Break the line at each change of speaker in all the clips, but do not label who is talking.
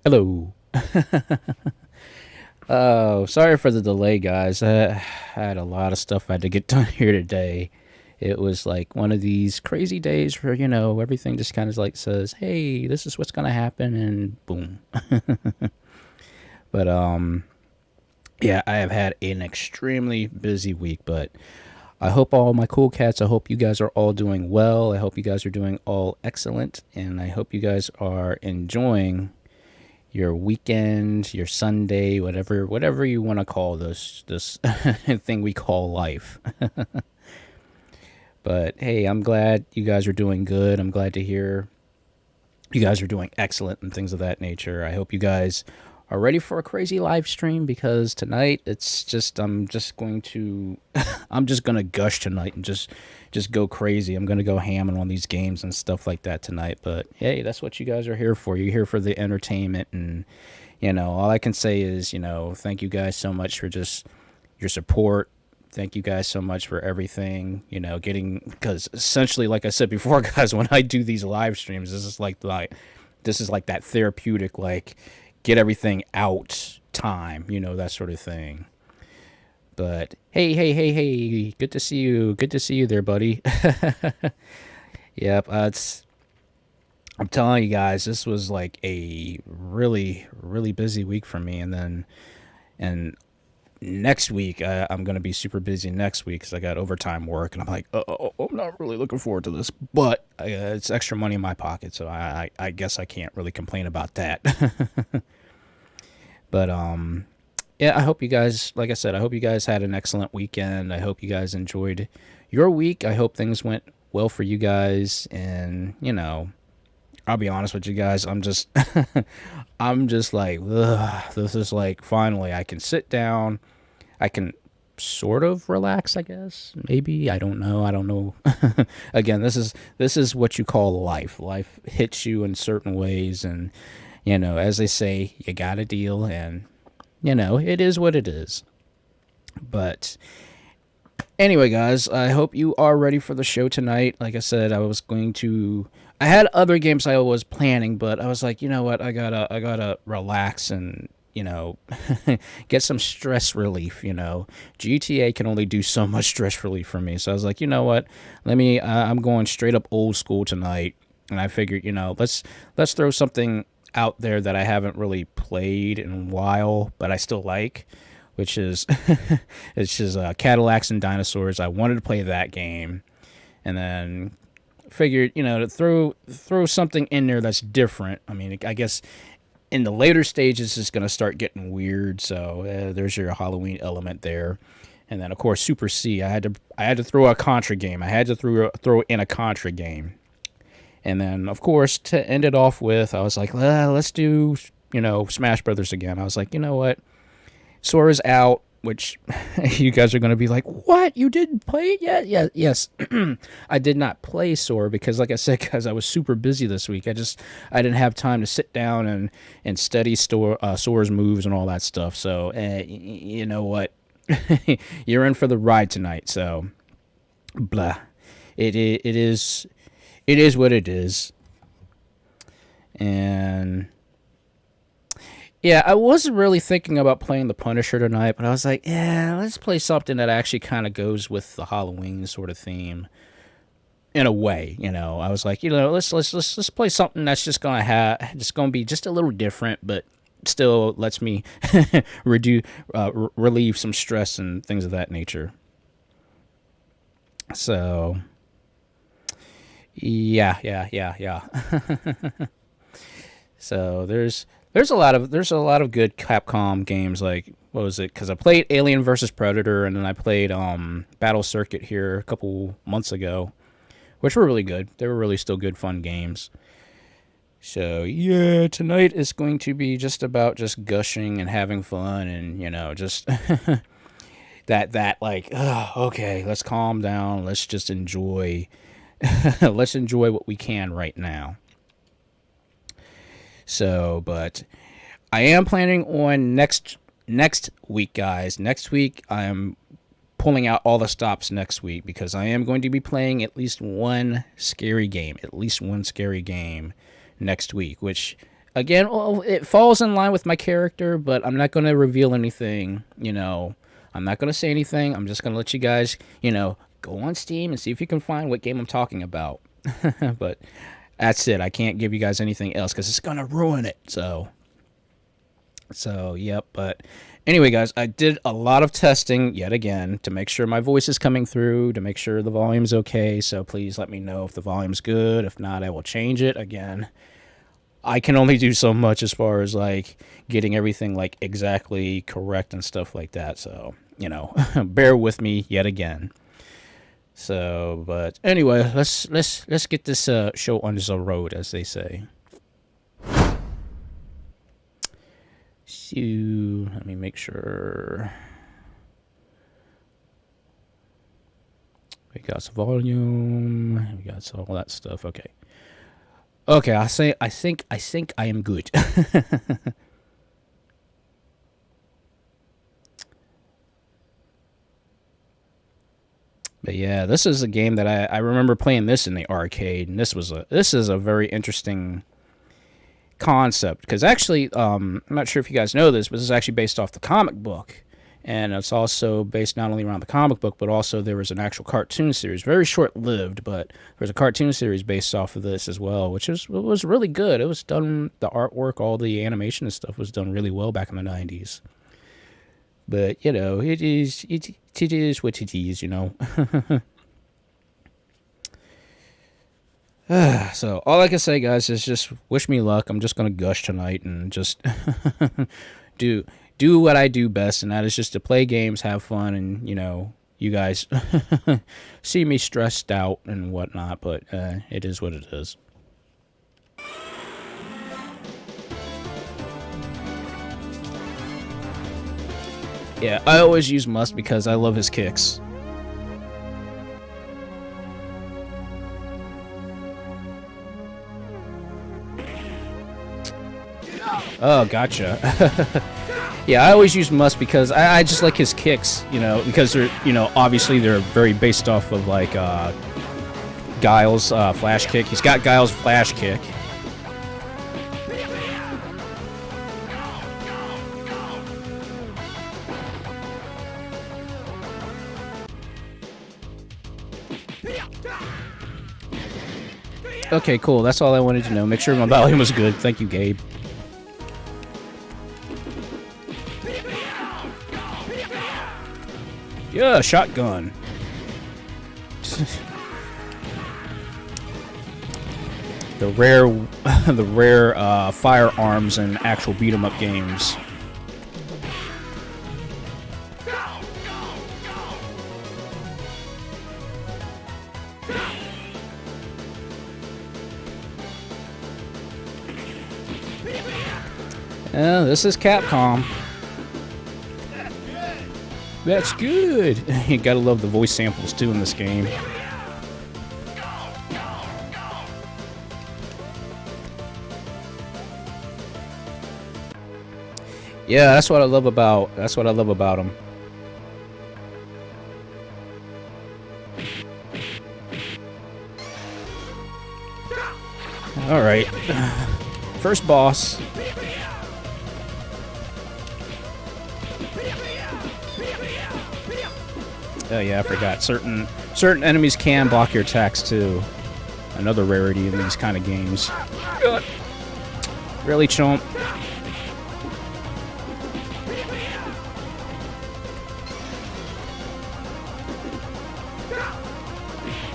Hello. Oh, sorry for the delay, guys. I had a lot of stuff I had to get done here today. It was like one of these crazy days where, everything just kind of like says, hey, this is what's going to happen, and boom. But, yeah, I have had an extremely busy week, but I hope all my cool cats, I hope you guys are all doing well. I hope you guys are doing all excellent, and I hope you guys are enjoying your weekend, your Sunday, whatever you want to call this thing we call life. But hey, I'm glad you guys are doing good. I'm glad to hear you guys are doing excellent and things of that nature. I hope you guys are ready for a crazy live stream because tonight it's just I'm just gonna gush tonight and just go crazy. I'm gonna go hamming on these games and stuff like that tonight. But hey, that's what you guys are here for. You're here for the entertainment, and all I can say is thank you guys so much for just your support. Thank you guys so much for everything. Getting, because essentially, like I said before, guys, when I do these live streams, this is like that therapeutic, like, get everything out time, that sort of thing. But hey, good to see you. Good to see you there, buddy. Yep, I'm telling you guys, this was like a really, really busy week for me, and next week I'm gonna be super busy next week because I got overtime work, and I'm like, I'm not really looking forward to this, but it's extra money in my pocket, so I guess I can't really complain about that. But yeah, I hope you guys, like I said, I hope you guys had an excellent weekend. I hope you guys enjoyed your week. I hope things went well for you guys. And I'll be honest with you guys, I'm just I'm just like, ugh, this is like, finally I can sit down. I can sort of relax, I guess. Maybe, I don't know. Again, this is what you call life. Life hits you in certain ways, and as they say, you got to deal, and it is what it is. But anyway, guys, I hope you are ready for the show tonight. Like I said, I had other games I was planning, but I was like, you know what? I gotta relax and get some stress relief. GTA can only do so much stress relief for me. So I was like, you know what? I'm going straight up old school tonight, and I figured, let's throw something out there that I haven't really played in a while, but I still like, which is it's just Cadillacs and Dinosaurs. I wanted to play that game, and then figured to throw something in there that's different. I mean, I guess in the later stages it's gonna start getting weird. So there's your Halloween element there, and then of course Super C. I had to throw a Contra game. I had to throw in a Contra game. And then, of course, to end it off with, I was like, let's do, Smash Brothers again. I was like, you know what? Sora's out, which you guys are going to be like, what? You didn't play it yet? Yeah, yes. I did not play Sora because, like I said, guys, I was super busy this week. I didn't have time to sit down and study Sora's moves and all that stuff. So, you know what? You're in for the ride tonight. So, blah. It is what it is. And yeah, I wasn't really thinking about playing the Punisher tonight, but I was like, yeah, let's play something that actually kind of goes with the Halloween sort of theme in a way. I was like, let's play something that's just gonna be just a little different, but still lets me relieve some stress and things of that nature. So yeah. So there's a lot of good Capcom games. Like, what was it? Because I played Alien versus Predator, and then I played Battle Circuit here a couple months ago, which were really good. They were really still good, fun games. So yeah, tonight is going to be just about just gushing and having fun, and just that like, okay, let's calm down. Let's just enjoy. Let's enjoy what we can right now. So, but I am planning on next week, guys. Next week, I am pulling out all the stops next week because I am going to be playing at least one scary game next week, which Again, well, it falls in line with my character, but I'm not going to reveal anything, you know. I'm not going to say anything. I'm just going to let you guys, you know, go on Steam and see if you can find what game I'm talking about. But that's it. I can't give you guys anything else because it's going to ruin it. So, yep. But anyway, guys, I did a lot of testing yet again to make sure my voice is coming through, to make sure the volume's okay. So please let me know if the volume's good. If not, I will change it again. I can only do so much as far as like getting everything like exactly correct and stuff like that. So, you know, bear with me yet again. So, but anyway, let's get this show on the road, as they say. So, let me make sure we got some volume, we got all that stuff. Okay. Okay, I think I am good. But yeah, this is a game that I remember playing this in the arcade, and this is a very interesting concept because actually, I'm not sure if you guys know this, but this is actually based off the comic book. And it's also based not only around the comic book, but also there was an actual cartoon series, very short-lived, but there's a cartoon series based off of this as well, which was really good. It was done, the artwork, all the animation and stuff was done really well back in the 90s. But, you know, it is what it is, you know. So, all I can say, guys, is just wish me luck. I'm just going to gush tonight and just do what I do best, and that is just to play games, have fun, and, you know, you guys see me stressed out and whatnot, but it is what it is. Yeah, I always use Must because I love his kicks. Oh, gotcha. Yeah, I always use Must because I just like his kicks, you know, because they're, you know, obviously they're very based off of, like, Guile's flash kick. He's got Guile's flash kick. Okay, cool. That's all I wanted to know. Make sure my volume was good. Thank you, Gabe. Yeah, shotgun. the rare firearms in actual beat 'em up games. Yeah, this is Capcom. That's good. You gotta love the voice samples too in this game. Yeah, that's what I love about. That's what I love about them. All right, first boss. Oh yeah, I forgot. Certain enemies can block your attacks too. Another rarity in these kind of games. Really, chump?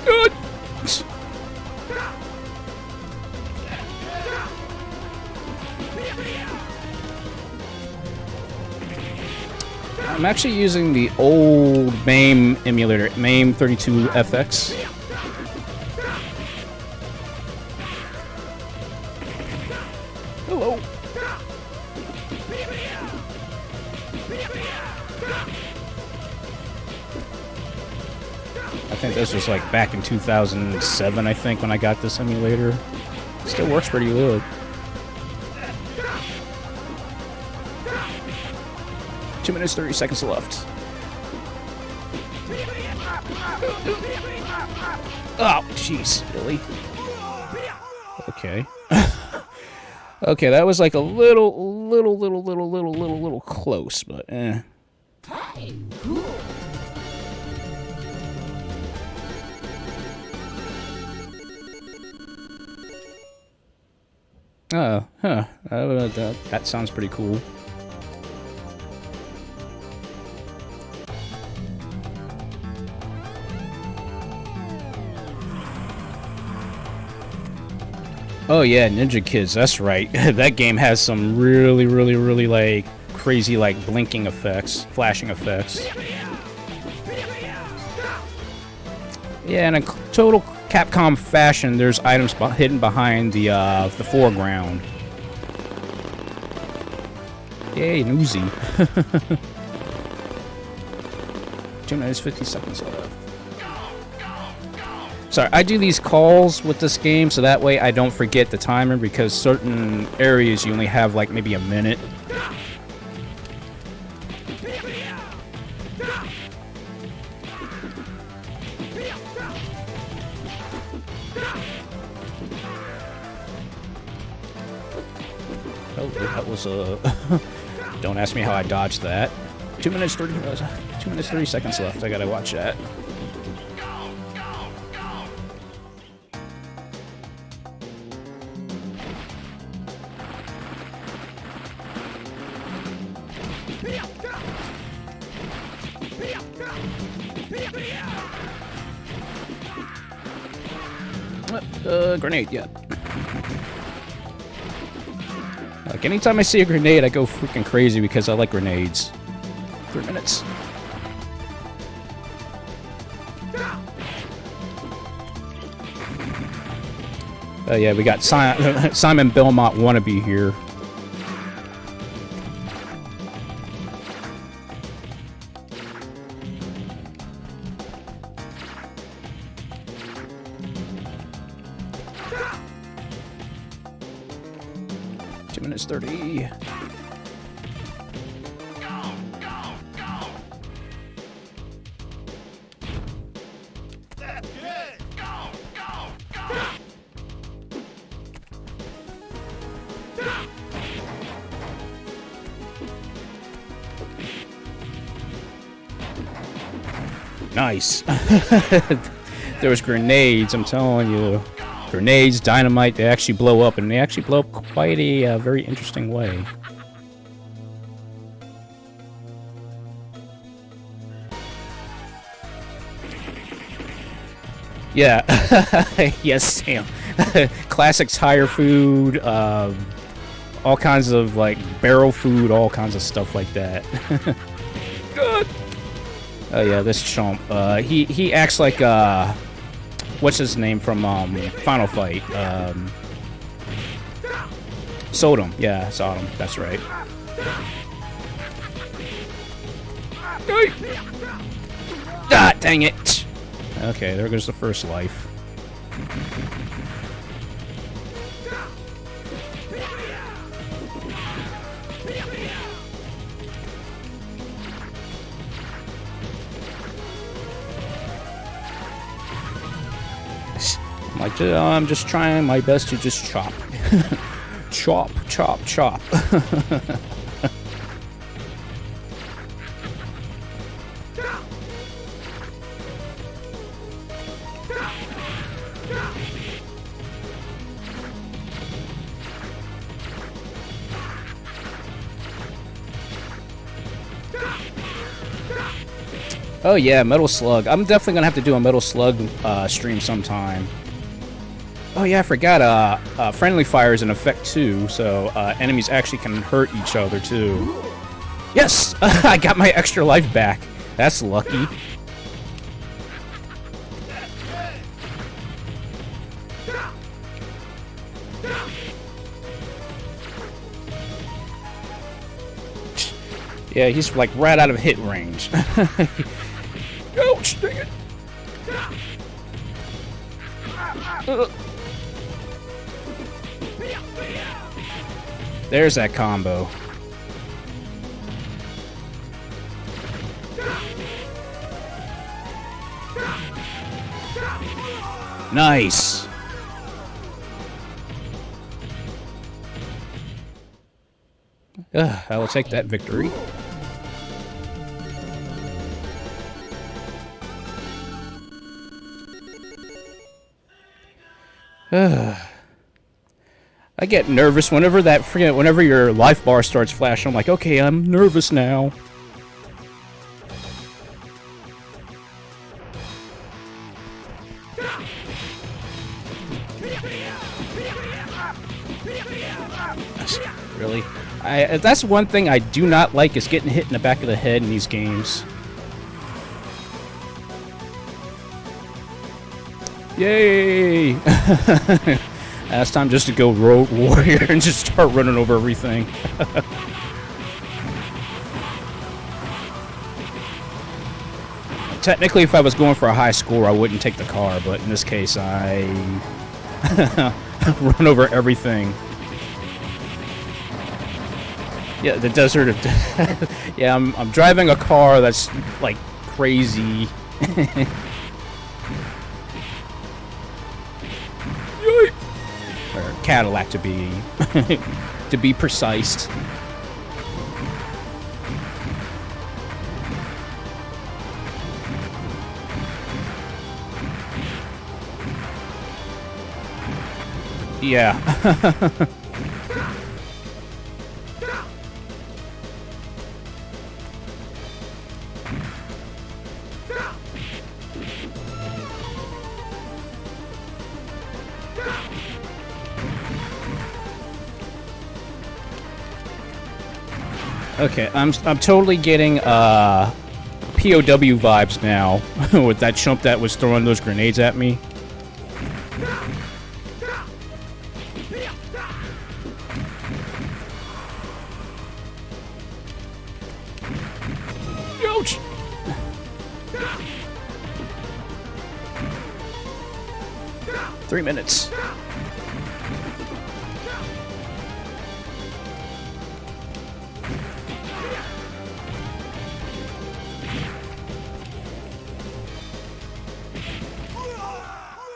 Good. I'm actually using the old MAME emulator, MAME 32FX. Hello. I think this was like back in 2007, I think, when I got this emulator. Still works pretty good. 2 minutes, 30 seconds left. Oh, jeez, really? Okay. Okay, that was like a little close, but eh. Oh, huh. That sounds pretty cool. Oh yeah, Ninja Kids, that's right. That game has some really like crazy like blinking effects, flashing effects. Yeah, in a total Capcom fashion, there's items hidden behind the foreground. Yay, an Uzi. 2 minutes 50 seconds left. Sorry, I do these calls with this game so that way I don't forget the timer because certain areas you only have like maybe a minute. Oh, that was a... Don't ask me how I dodged that. 2 minutes 30 seconds left. I gotta watch that. Grenade, yeah. Like, anytime I see a grenade, I go freaking crazy because I like grenades. 3 minutes. Oh yeah, we got Simon Belmont wannabe here. Minutes 30. Nice. There was grenades, I'm telling you. Grenades, dynamite, they actually blow up, and they actually blow up quite a very interesting way. Yeah. Yes, Sam. Classic tire food, all kinds of, like, barrel food, all kinds of stuff like that. Good. Oh, yeah, this chump. He acts like, what's his name from Final Fight? Sodom. Yeah, Sodom. That's right. Ah, dang it! Okay, there goes the first life. Like, I'm just trying my best to just chop. Chop, chop, chop. Oh yeah, Metal Slug. I'm definitely gonna have to do a Metal Slug stream sometime. Oh yeah, I forgot, friendly fire is in effect too, so enemies actually can hurt each other too. Yes! I got my extra life back. That's lucky. Yeah, he's like right out of hit range. Ouch, dang it! There's that combo. Nice. I will take that victory. I get nervous whenever whenever your life bar starts flashing. I'm like, okay, I'm nervous now. Really? That's one thing I do not like, is getting hit in the back of the head in these games. Yay! Now it's time just to go Road Warrior and just start running over everything. Technically, if I was going for a high score, I wouldn't take the car, but in this case, I run over everything. Yeah, the desert of death. Yeah, I'm driving a car that's like crazy. Or Cadillac to be precise. Yeah. Okay, I'm totally getting POW vibes now with that chump that was throwing those grenades at me. Ouch! 3 minutes.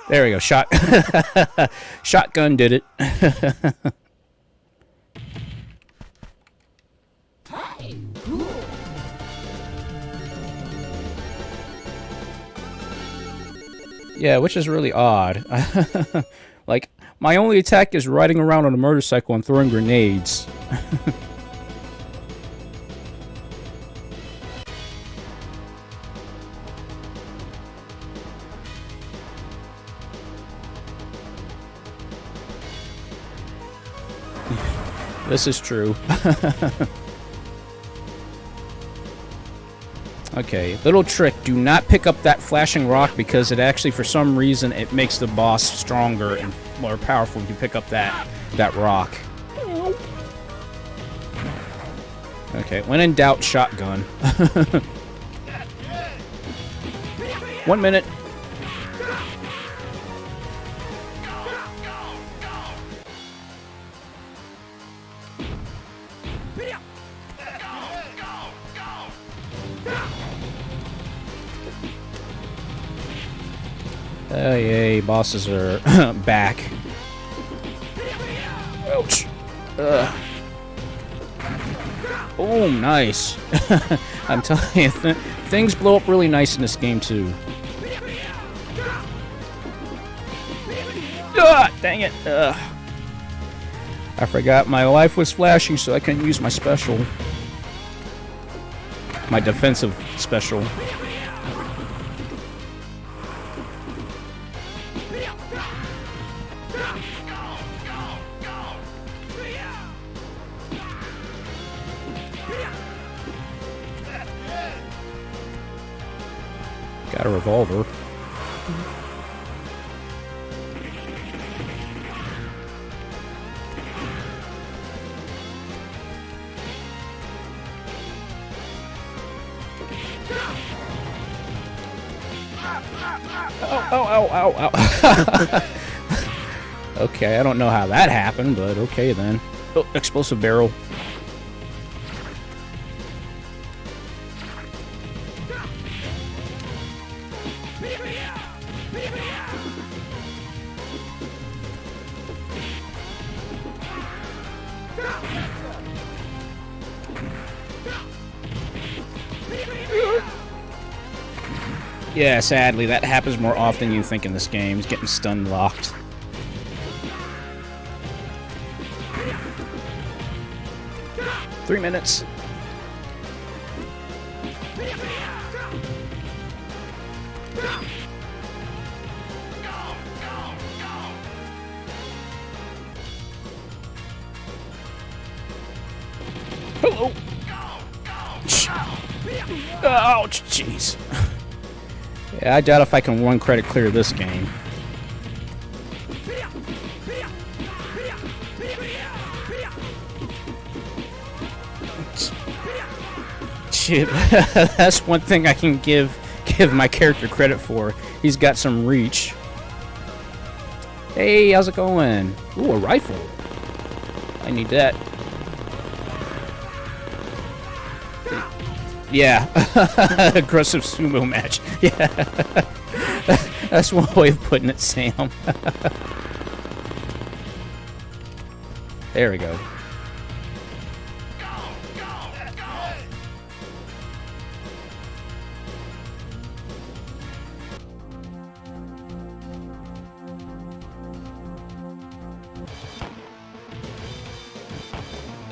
There we go. Shotgun did it. Yeah, which is really odd. Like, my only attack is riding around on a motorcycle and throwing grenades. This is true. Okay, little trick. Do not pick up that flashing rock, because it actually, for some reason, it makes the boss stronger and more powerful if you pick up that rock. Okay, when in doubt, shotgun. 1 minute. Oh, yay, bosses are back. Ouch. Oh, nice. I'm telling you, things blow up really nice in this game, too. Dang it. I forgot my life was flashing, so I couldn't use my special. My defensive special. Got a revolver. Ow. Okay, I don't know how that happened, but okay then. Oh, explosive barrel. Yeah, sadly, that happens more often than you think in this game. He's getting stun locked. Three minutes. Hello. Ouch, jeez. Yeah, I doubt if I can one credit clear this game. Shit, that's one thing I can give my character credit for. He's got some reach. Hey, how's it going? Ooh, a rifle. I need that. Yeah, aggressive sumo match. Yeah, that's one way of putting it, Sam. There we go.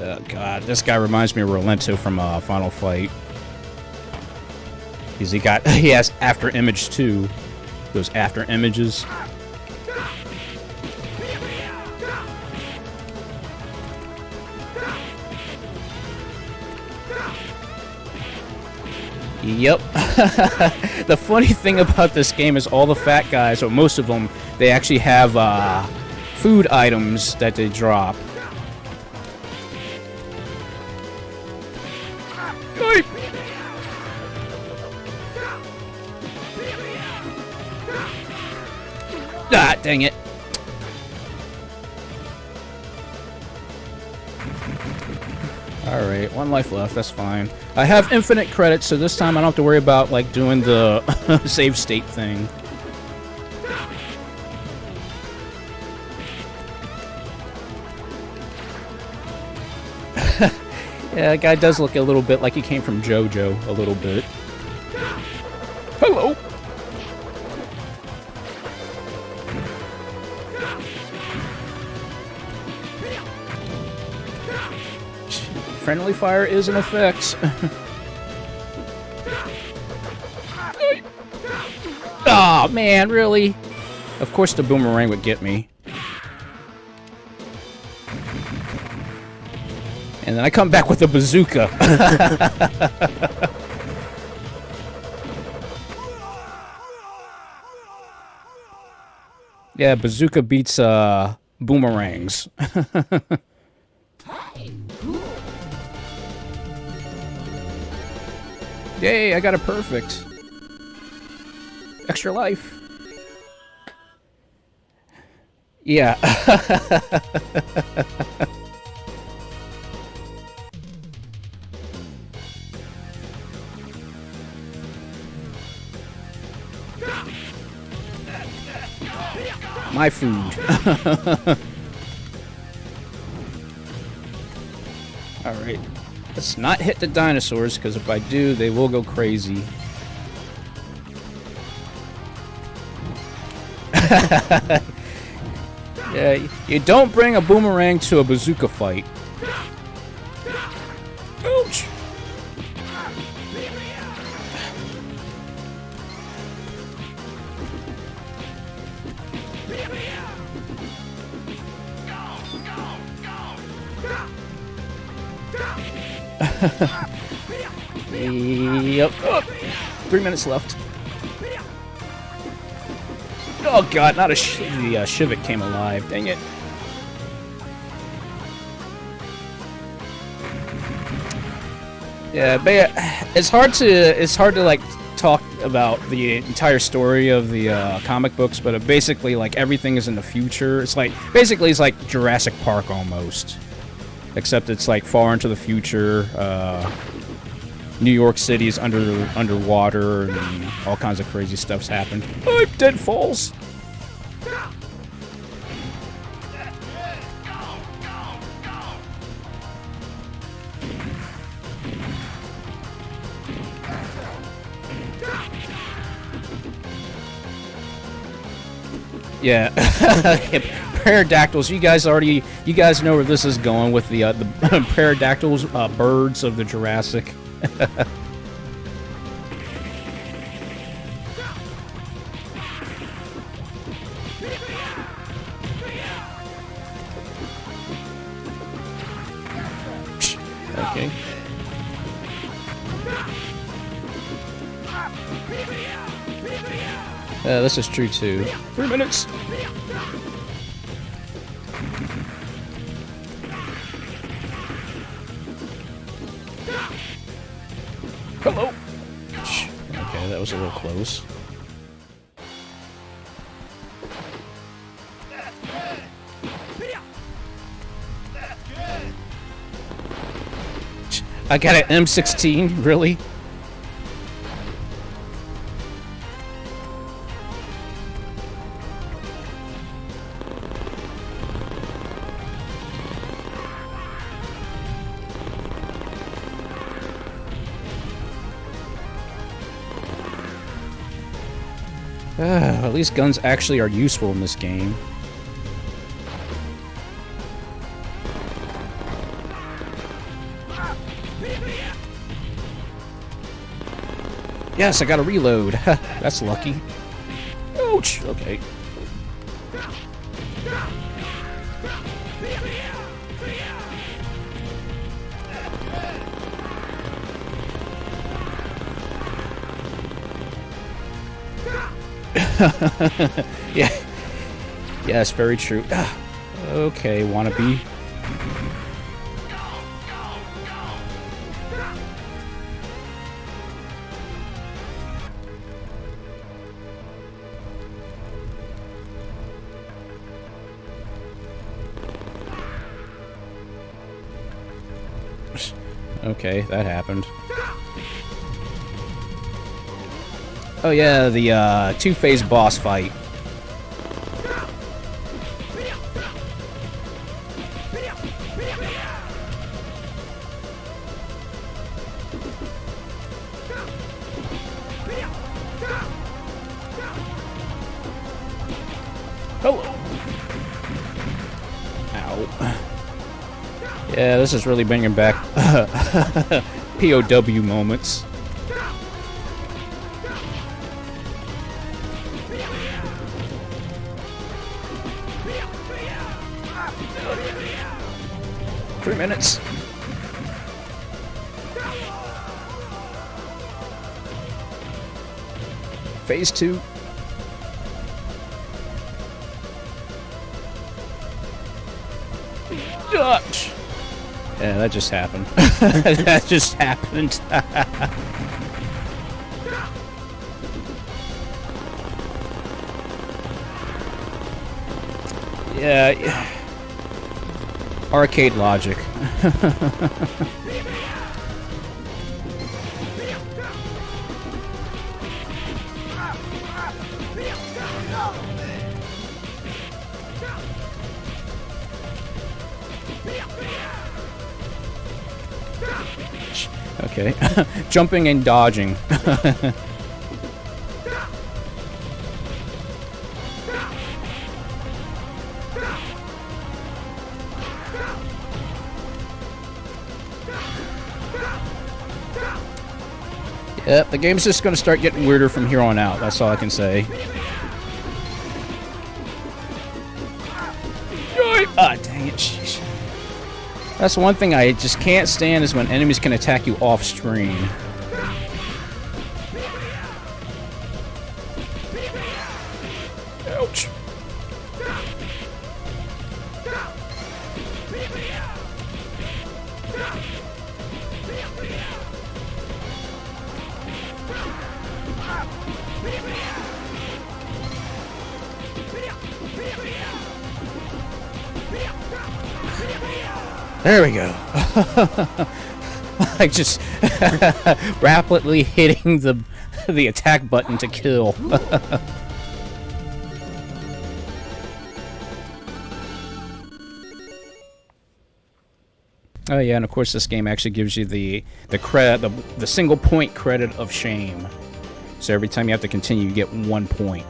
Oh god, this guy reminds me of Rolento from Final Fight. He has after image too. Those after images. Yep. The funny thing about this game is all the fat guys, or most of them, they actually have food items that they drop. Ah, dang it. Alright, one life left, that's fine. I have infinite credits, so this time I don't have to worry about, like, doing the save state thing. Yeah, that guy does look a little bit like he came from JoJo, a little bit. Hello! Friendly fire is in effect. Oh man, really? Of course the boomerang would get me. And then I come back with a bazooka. Yeah, bazooka beats boomerangs. Yay, I got a perfect. Extra life. Yeah. My food. Alright. Let's not hit the dinosaurs, because if I do, they will go crazy. Yeah, you don't bring a boomerang to a bazooka fight. Ouch! Yep. Oh, 3 minutes left. Oh god, not the Shivik came alive. Dang it. Yeah, but yeah, it's hard to like talk about the entire story of the comic books, but basically like everything is in the future. It's like basically it's like Jurassic Park almost. Except it's like far into the future. New York City is underwater, and all kinds of crazy stuff's happened. Oh, dead falls. Yeah. Pterodactyls. You guys know where this is going with the pterodactyls, birds of the Jurassic. Okay. This is true too. 3 minutes. Hello. Okay, that was a little close. I got an M16, really? At least guns actually are useful in this game. Yes, I got a reload. That's lucky. Ouch. Okay. Yeah. Yes, very true. Okay, wannabe. Okay, that happened. Oh yeah, the two-phase boss fight. Hello. Ow. Yeah, this is really bringing back POW moments. Three minutes. Phase 2. Yeah, that just happened. That just happened. Yeah. Arcade logic. Okay. Jumping and dodging. Yep, the game's just gonna start getting weirder from here on out. That's all I can say. Ah, dang it. Jeez. That's one thing I just can't stand is when enemies can attack you off screen. Ouch. There we go. Like just rapidly hitting the attack button to kill. Oh yeah, and of course this game actually gives you the single point credit of shame. So every time you have to continue, you get 1 point.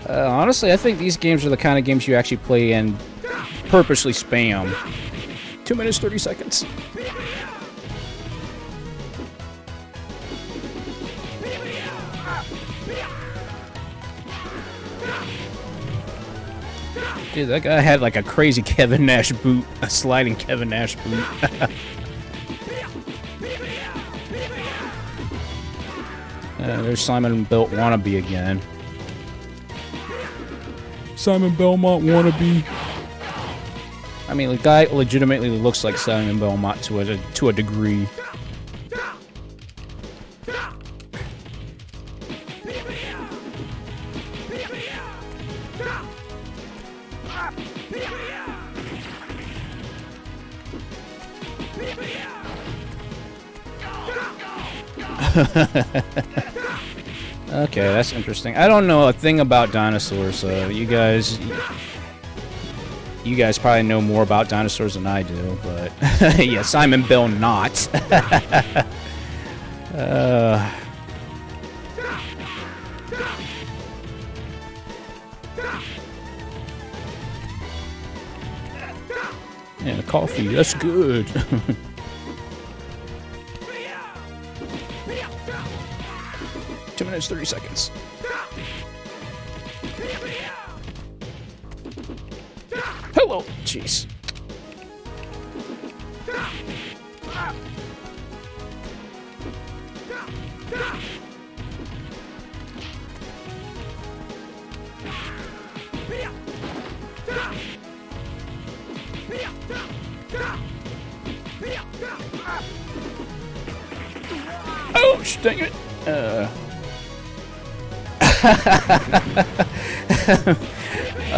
Honestly, I think these games are the kind of games you actually play and purposely spam. 2 minutes, 30 seconds. Dude, that guy had like a crazy Kevin Nash boot. A sliding Kevin Nash boot. There's Simon Belmont wannabe again. Simon Belmont wannabe. I mean, the guy legitimately looks like Simon Belmont to a degree. Okay, that's interesting. I don't know a thing about dinosaurs, so you guys probably know more about dinosaurs than I do, but yeah, Simon Bell not. Yeah, coffee, that's good. 2 minutes, 30 seconds. Hello! Jeez. Ouch! Dang it!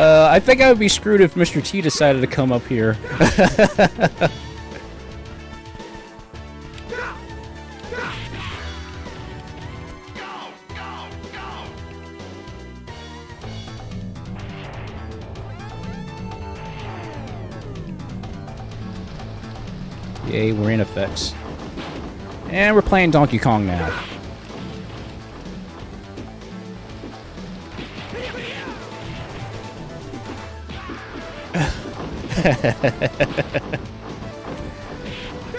I think I would be screwed if Mr. T decided to come up here. Yay, we're in effects. And we're playing Donkey Kong now.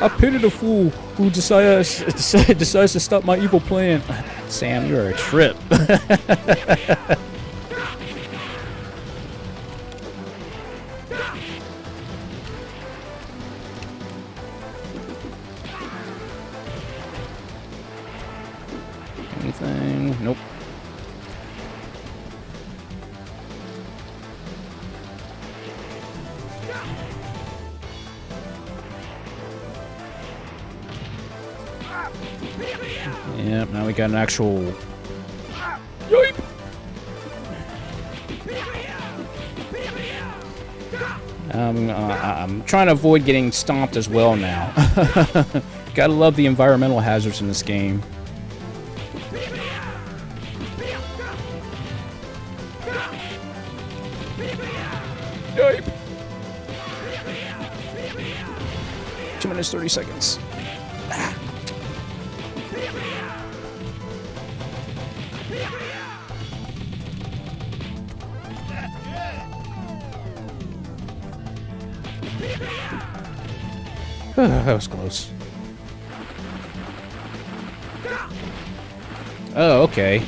I pity the fool who decides to stop my evil plan. Sam, you're a trip. Anything? Nope. Yep, now we got an actual... Yoip! I'm trying to avoid getting stomped as well now. Gotta love the environmental hazards in this game. Yoip! 2 minutes, 30 seconds. That was close. Oh, okay.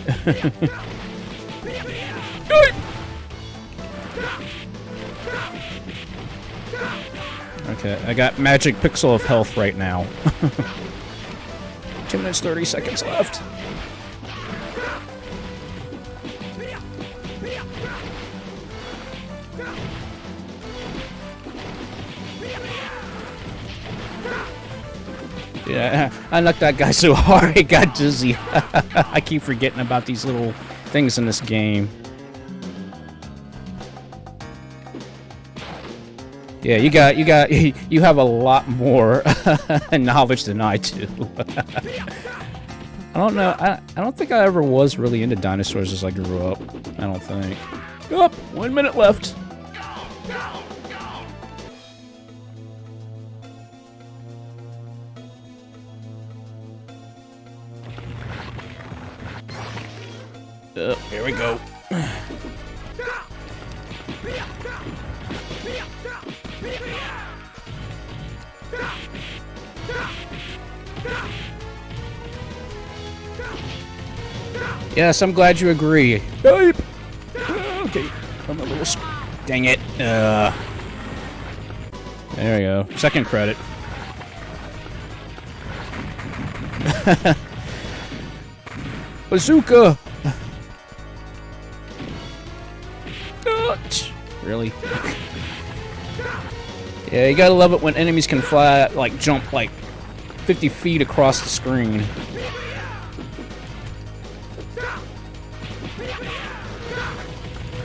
Okay, I got magic pixel of health right now. 2 minutes, 30 seconds left. Yeah, I knocked that guy so hard he got dizzy. I keep forgetting about these little things in this game. Yeah, you have a lot more knowledge than I do. I don't know. I don't think I ever was really into dinosaurs as I grew up. I don't think. Oh, 1 minute left. Here we go. Yes, I'm glad you agree. Okay, I'm a little... Dang it. There we go. Second credit. Bazooka! Really? Yeah, you gotta love it when enemies can fly, like, jump, like, 50 feet across the screen.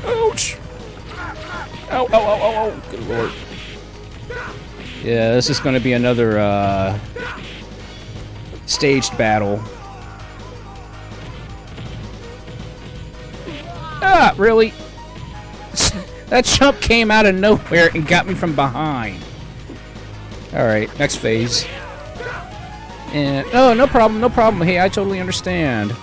Ouch! Ow, ow, ow, ow, ow! Good lord. Yeah, this is gonna be another, staged battle. Ah, really? That jump came out of nowhere and got me from behind. Alright, next phase. And oh, no problem, no problem. Hey, I totally understand.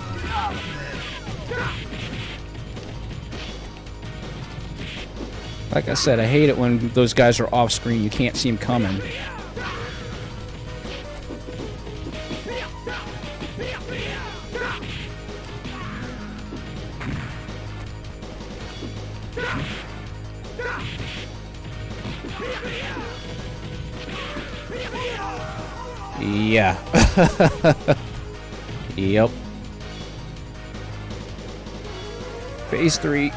Like I said, I hate it when those guys are off screen. You can't see them coming. Yeah. Yep. Phase 3.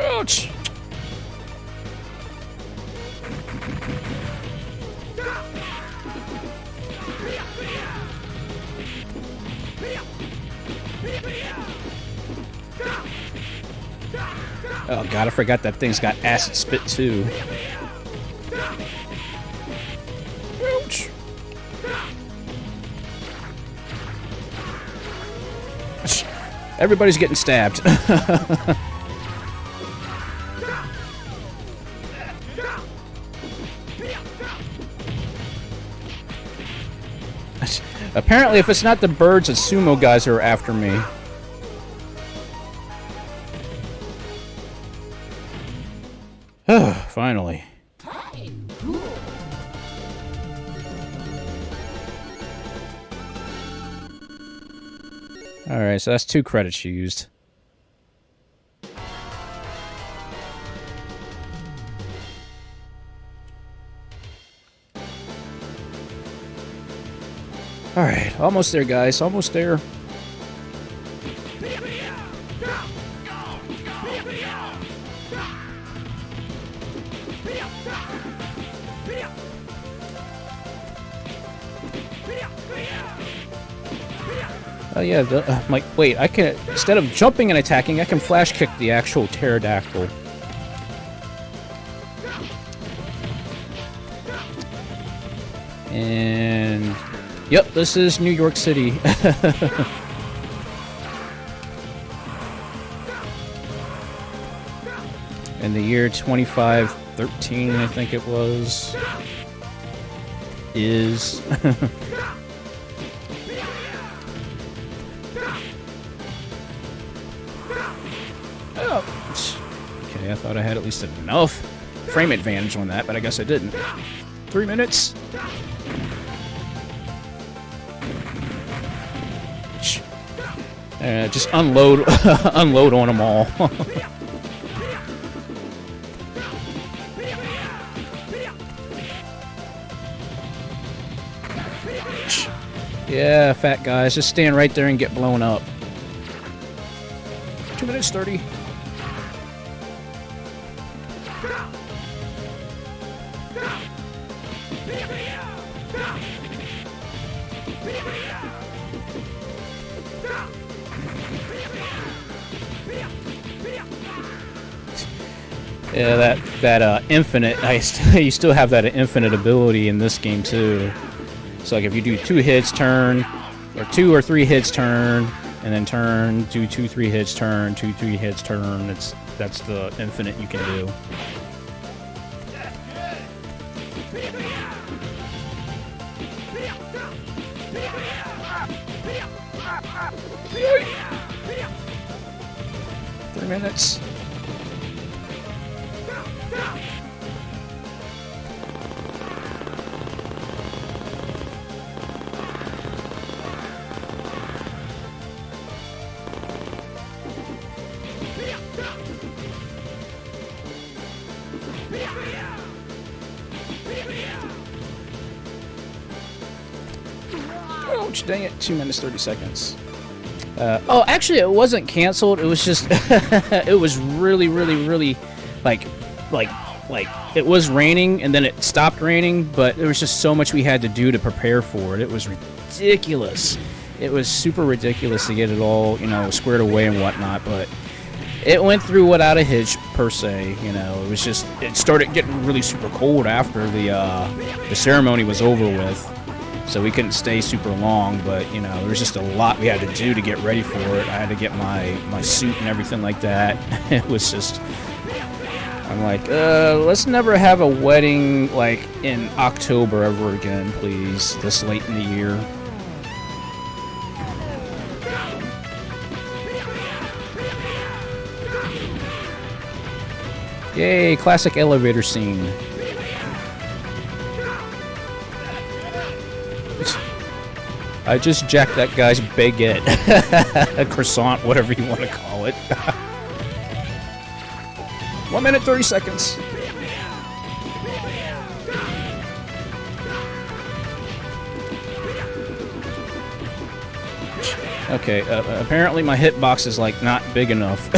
Ouch. Oh god, I forgot that thing's got acid spit too. Ouch. Everybody's getting stabbed. Apparently, if it's not the birds, it's sumo guys who are after me. Finally. Alright, so that's 2 credits used. Alright, almost there, guys. Almost there. Oh yeah, I'm like, wait, I can, instead of jumping and attacking, I can flash kick the actual pterodactyl. And yep, this is New York City. In the year 2513, I think it was. Is. Okay, I thought I had at least enough frame advantage on that, but I guess I didn't. 3 minutes. Just unload, unload on them all. Yeah, fat guys, just stand right there and get blown up. 2 minutes 30. Yeah, that infinite. You still have that infinite ability in this game too. So like if you do 2 hits, turn, or 2 or 3 hits, turn, and then turn, do 2, 3 hits, turn, 2, 3 hits, turn. That's the infinite you can do. Three minutes. Ouch, dang it. 2 minutes, 30 seconds. Oh, actually, it wasn't canceled. It was just, it was really, like, it was raining, and then it stopped raining, but there was just so much we had to do to prepare for it. It was ridiculous. It was super ridiculous to get it all, you know, squared away and whatnot, but it went through without a hitch, per se, you know. It was just, it started getting really super cold after the ceremony was over with. So we couldn't stay super long, but, you know, there was just a lot we had to do to get ready for it. I had to get my suit and everything like that. It was just, I'm like, let's never have a wedding, like, in October ever again, please, this late in the year. Yay, classic elevator scene. I just jacked that guy's baguette. A croissant, whatever you want to call it. 1 minute, 30 seconds. Okay, apparently my hitbox is, like, not big enough.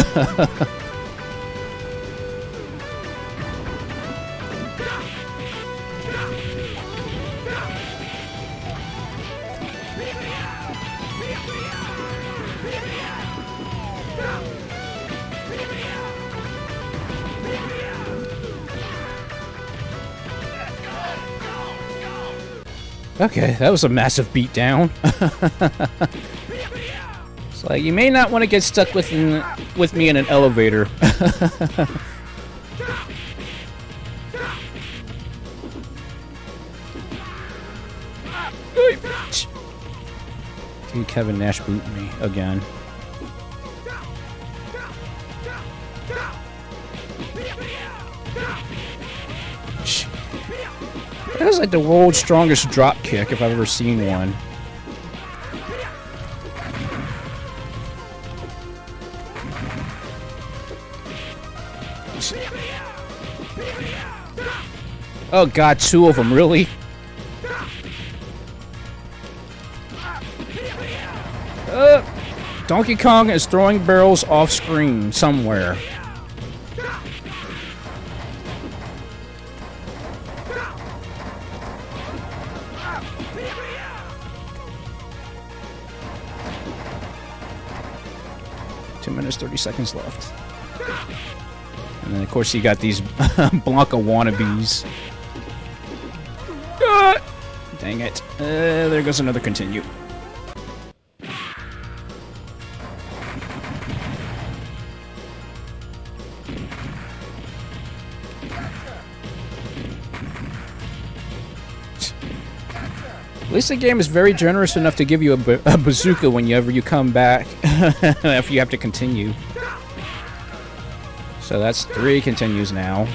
Okay, that was a massive beatdown. It's like, you may not want to get stuck with me in an elevator. Dude, Kevin Nash booting me again. That was like the world's strongest drop kick if I've ever seen one. Oh god, two of them, really? Donkey Kong is throwing barrels off screen somewhere. Minutes, 30 seconds left. And then, of course, you got these Blanca wannabes. Dang it. There goes another continue. At least the game is very generous enough to give you a bazooka whenever you come back, if you have to continue. So that's 3 continues now.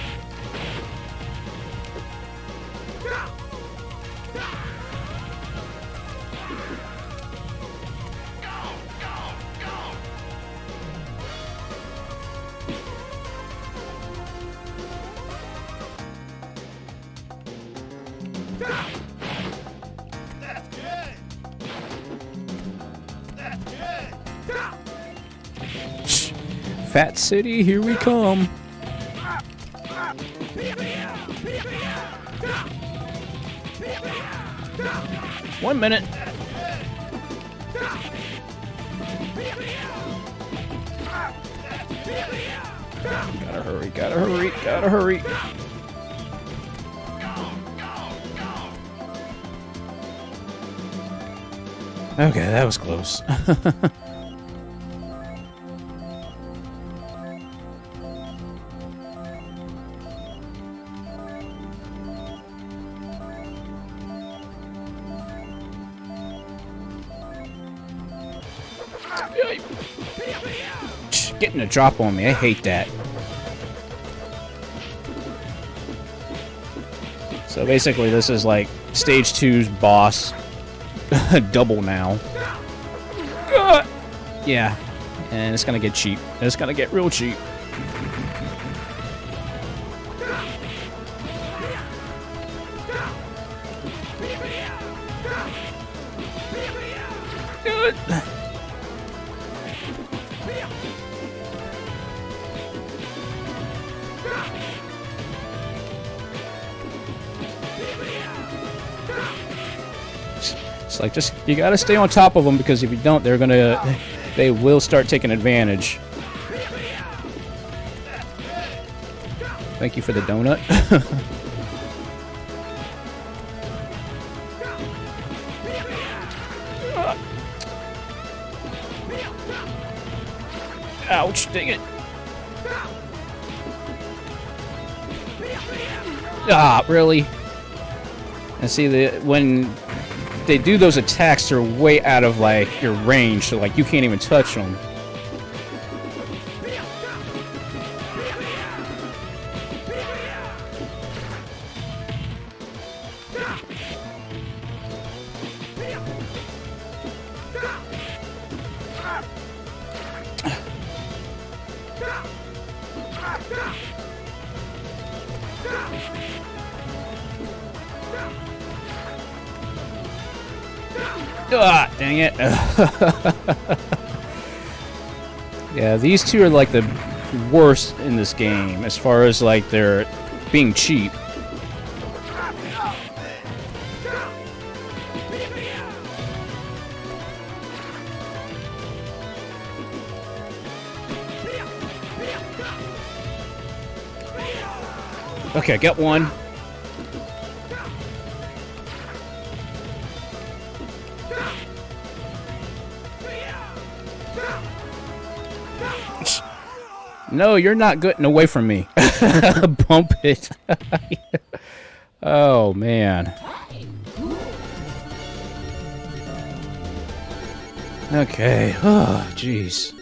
Fat City, here we come. 1 minute. Gotta hurry, gotta hurry, gotta hurry. Okay, that was close. Getting a drop on me. I hate that. So basically, this is like stage 2's boss double now. Yeah, and it's gonna get cheap. It's gonna get real cheap. It's like, just, you gotta stay on top of them, because if you don't, they will start taking advantage. Thank you for the donut. Ouch, dang it. Ah, really? And see, when they do those attacks, they're way out of, like, your range, so, like, you can't even touch them. Ah, dang it. Yeah, these two are like the worst in this game as far as like they're being cheap. Okay, get one. No, you're not getting away from me. Bump it. Oh, man. Okay. Oh, jeez.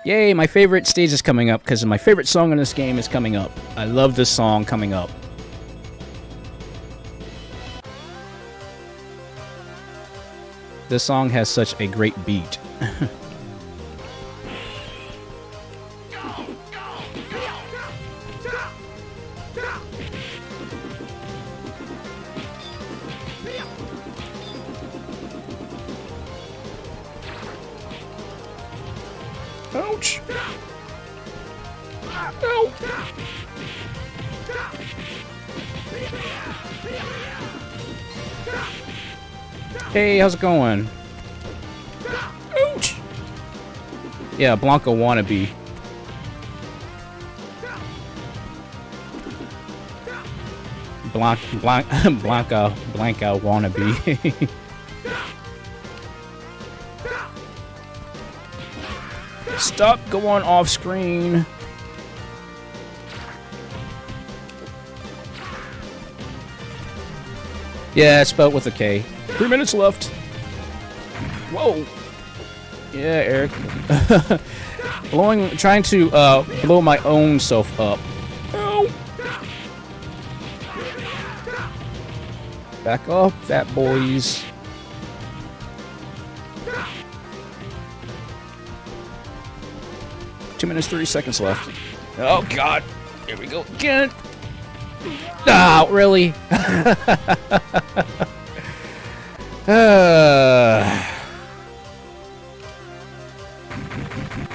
Yay, my favorite stage is coming up, because my favorite song in this game is coming up. I love this song coming up. This song has such a great beat. Ouch! No! Hey, how's it going? Ouch! Yeah, Blanca wannabe. Blanca wannabe. Stop going off screen. Yeah, it's spelled with a K. 3 minutes left. Whoa. Yeah, Eric. Trying to blow my own self up. Ow. Back off, fat boys. Two minutes, 30 seconds left. Oh, God. Here we go again. Ah, really?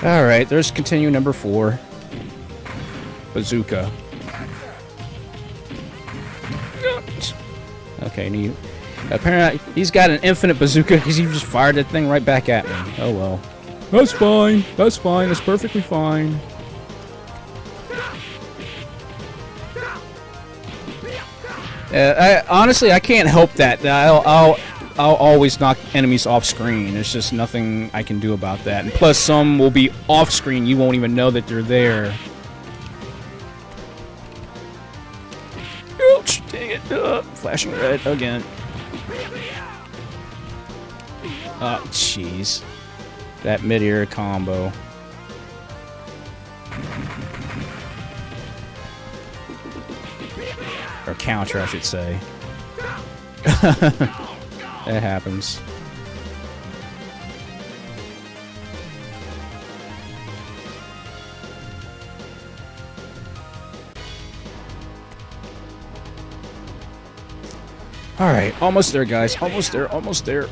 Alright, there's continue number 4. Bazooka. Okay, and apparently he's got an infinite bazooka because he just fired that thing right back at me. Oh well. That's fine. That's fine. That's perfectly fine. Honestly, I can't help that. I'll always knock enemies off screen. There's just nothing I can do about that. And plus, some will be off screen. You won't even know that they're there. Ouch! Dang it! Flashing red again. Oh, jeez. That mid-air combo. Or counter, I should say. That happens. Alright, almost there, guys. Almost there, almost there.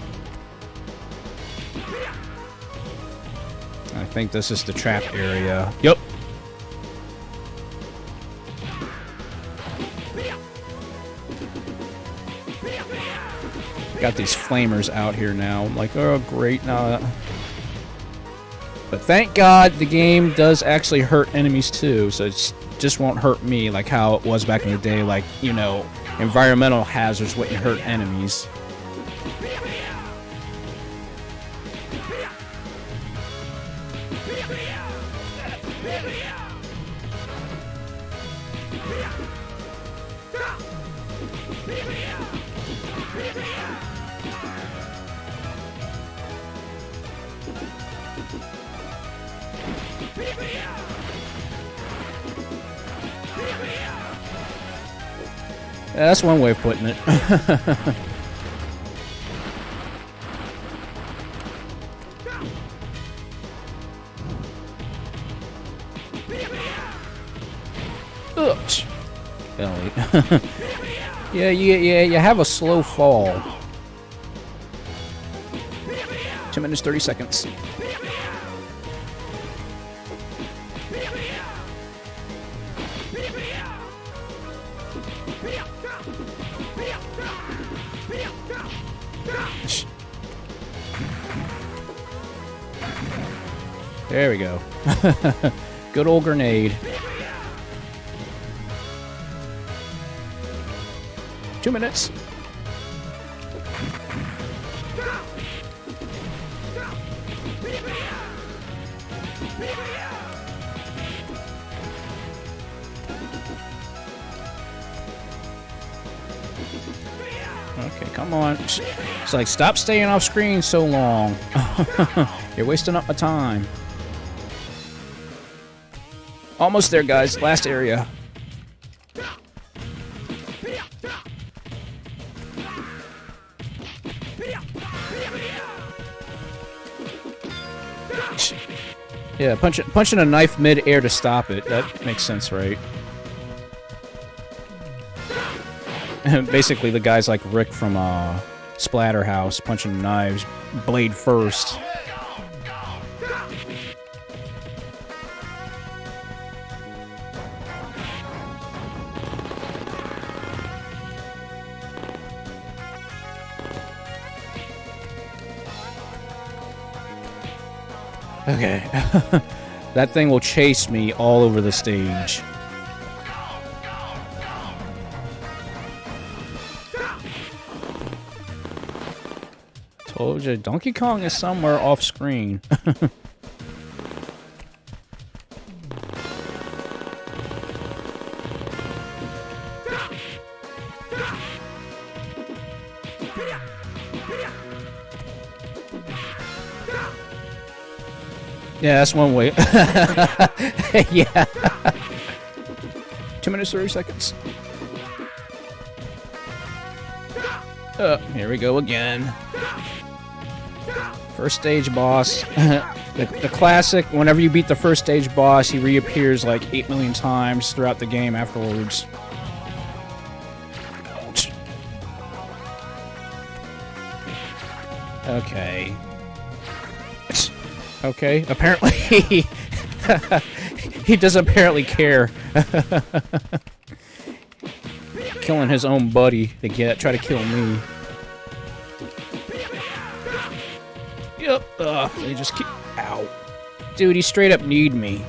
I think this is the trap area. Yep. Got these flamers out here now. I'm like, oh, great. Now, but thank God the game does actually hurt enemies too, so it just won't hurt me like how it was back in the day. Like, you know, environmental hazards wouldn't hurt enemies. Yeah, that's one way of putting it. Oops. Yeah, you have a slow fall. 2 minutes, 30 seconds. There we go. Good old grenade. 2 minutes. Okay, come on. It's like, stop staying off screen so long. You're wasting up my time. Almost there, guys. Last area. Yeah, punching a knife mid-air to stop it. That makes sense, right? Basically, the guy's like Rick from Splatterhouse, punching knives, blade first. Okay. That thing will chase me all over the stage. Told you, Donkey Kong is somewhere off screen. Yeah, that's one way. Yeah. 2 minutes, 30 seconds. Here we go again. First stage boss. The classic, whenever you beat the first stage boss, he reappears like 8 million times throughout the game afterwards. Okay. Okay, apparently he doesn't apparently care. Killing his own buddy to try to kill me. Yep, they just keep... Ow. Dude, he straight up need me.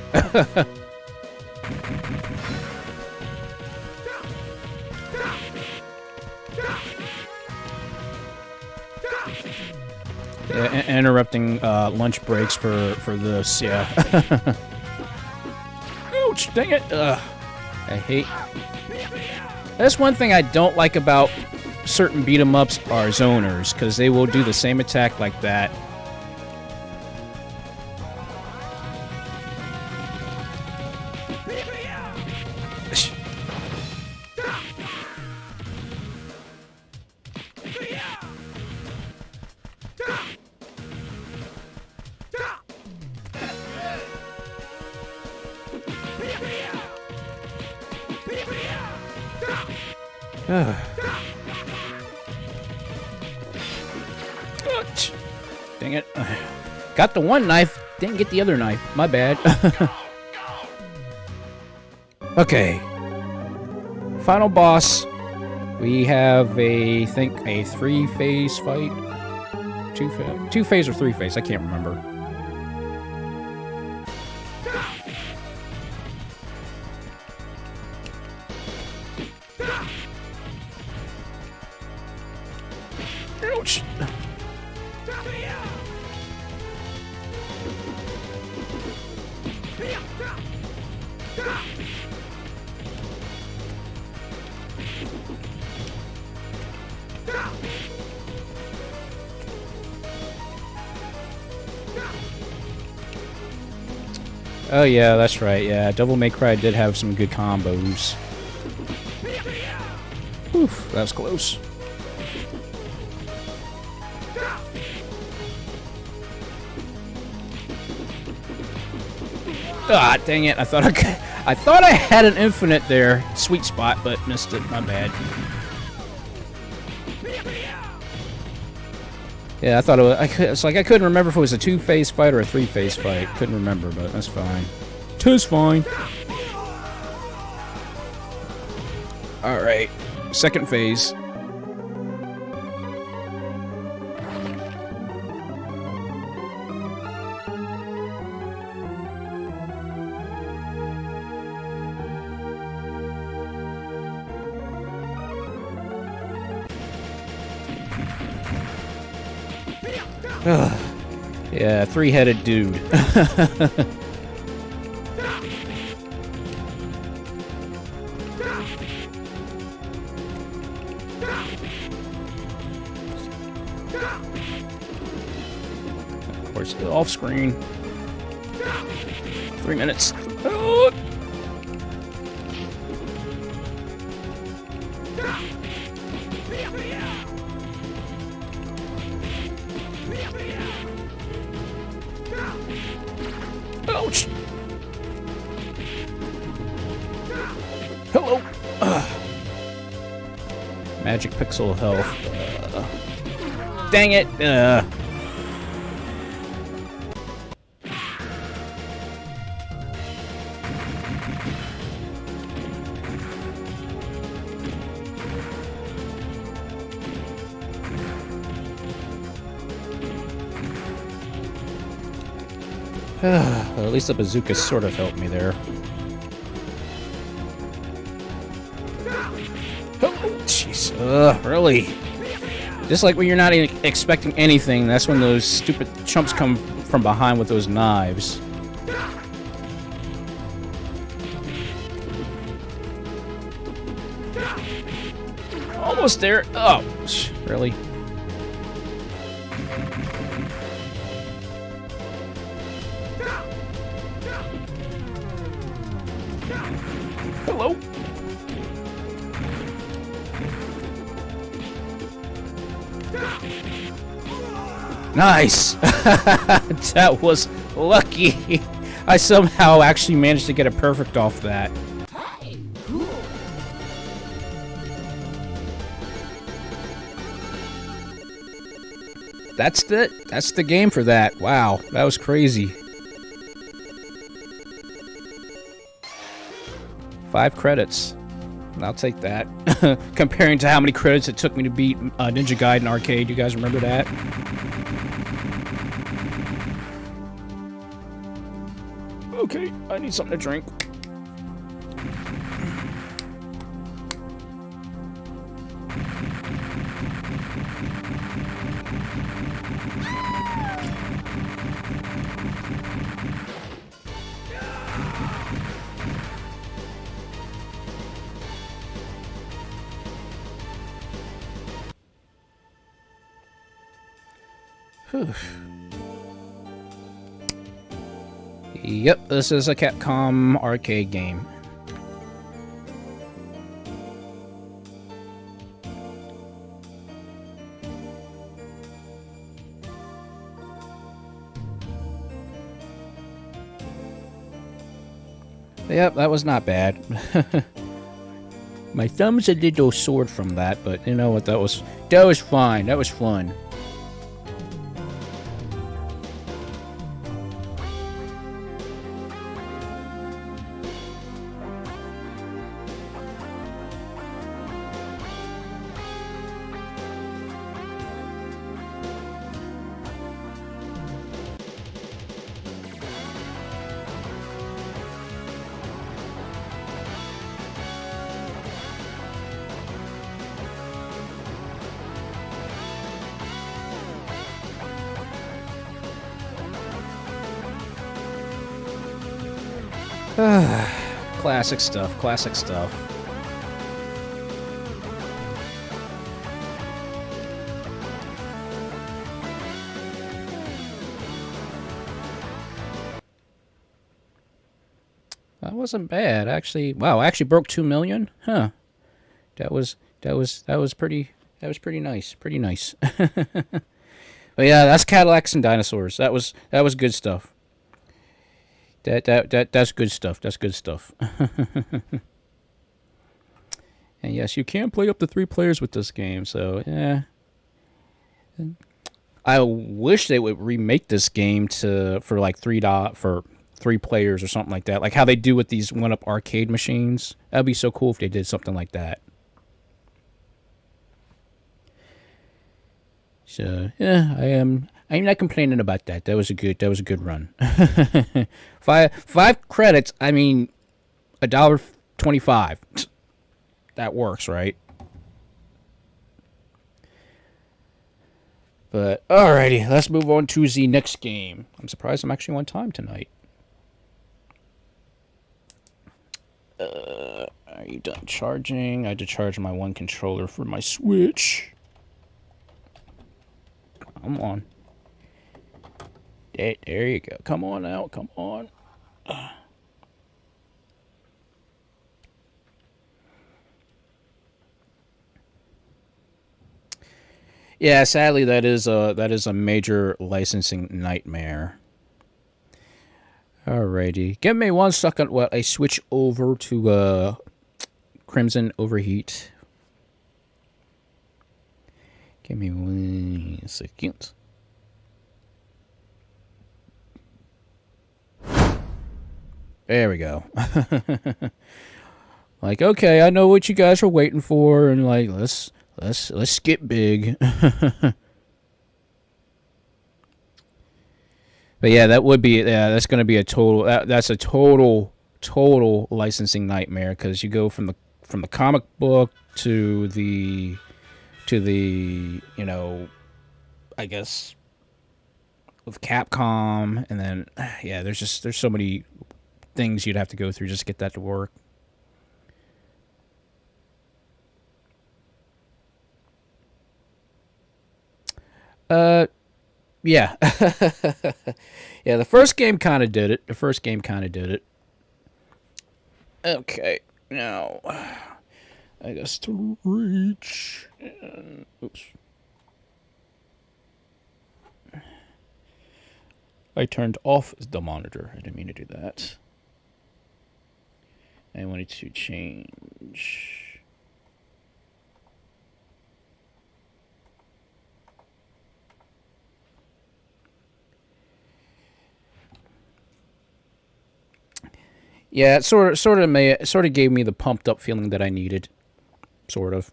Yeah, interrupting lunch breaks for this, yeah. Ouch, dang it. I hate... That's one thing I don't like about certain beat 'em ups are zoners because they will do the same attack like that. Dang it. Got the one knife, didn't get the other knife. My bad. Okay. Final boss. We have I think a 3-phase fight. 2-phase or 3-phase, I can't remember. Ouch. Oh yeah, that's right. Yeah, Devil May Cry did have some good combos. Whew, that was close. Ah, dang it! I thought I had an infinite there, sweet spot, but missed it. My bad. Yeah, I thought it was. It's like I couldn't remember if it was a 2-phase fight or a 3-phase fight. Couldn't remember, but that's fine. 2's fine. All right, second phase. Yeah, 3-headed dude. Of course, off screen. 3 minutes. Oh. Ouch! Hello! Magic pixel health. Dang it! Well, at least the bazooka sort of helped me there. Oh, jeez. Really? Just like when you're not expecting anything, that's when those stupid chumps come from behind with those knives. Almost there. Oh, really? Hello? Nice! That was lucky. I somehow actually managed to get a perfect off that. That's the game for that. Wow, that was crazy. 5 credits. I'll take that. Comparing to how many credits it took me to beat Ninja Gaiden Arcade. You guys remember that? Okay, I need something to drink. Yep, this is a Capcom arcade game. Yep, that was not bad. My thumb's a little sore from that, but you know what? That was fine. That was fun. Classic stuff, classic stuff. That wasn't bad, actually. Wow, I actually broke 2 million? Huh. That was pretty nice. Pretty nice. But yeah, that's Cadillacs and Dinosaurs. That was good stuff. That's good stuff. That's good stuff. And yes, you can play up to 3 players with this game, so yeah. I wish they would remake this game for like for 3 players or something like that. Like how they do with these 1-up arcade machines. That'd be so cool if they did something like that. So yeah, I'm not complaining about that. That was a good run. five credits. I mean, $1.25. That works, right? But alrighty, let's move on to the next game. I'm surprised I'm actually on time tonight. Are you done charging? I had to charge my one controller for my Switch. Come on. There you go. Come on out. Come on. Yeah, sadly, that is a major licensing nightmare. Alrighty, give me 1 second while I switch over to Crimson Overheat. Give me 1 second. There we go. Like, okay, I know what you guys are waiting for, and like, let's skip big. But yeah, that's going to be a total. That's a total licensing nightmare because you go from the comic book to the I guess with Capcom, and then yeah, there's so many things you'd have to go through just to get that to work. Yeah. Yeah, the first game kind of did it. Okay, now I guess to reach. Oops. I turned off the monitor. I didn't mean to do that. I wanted to change. Yeah, it sort of gave me the pumped up feeling that I needed, sort of.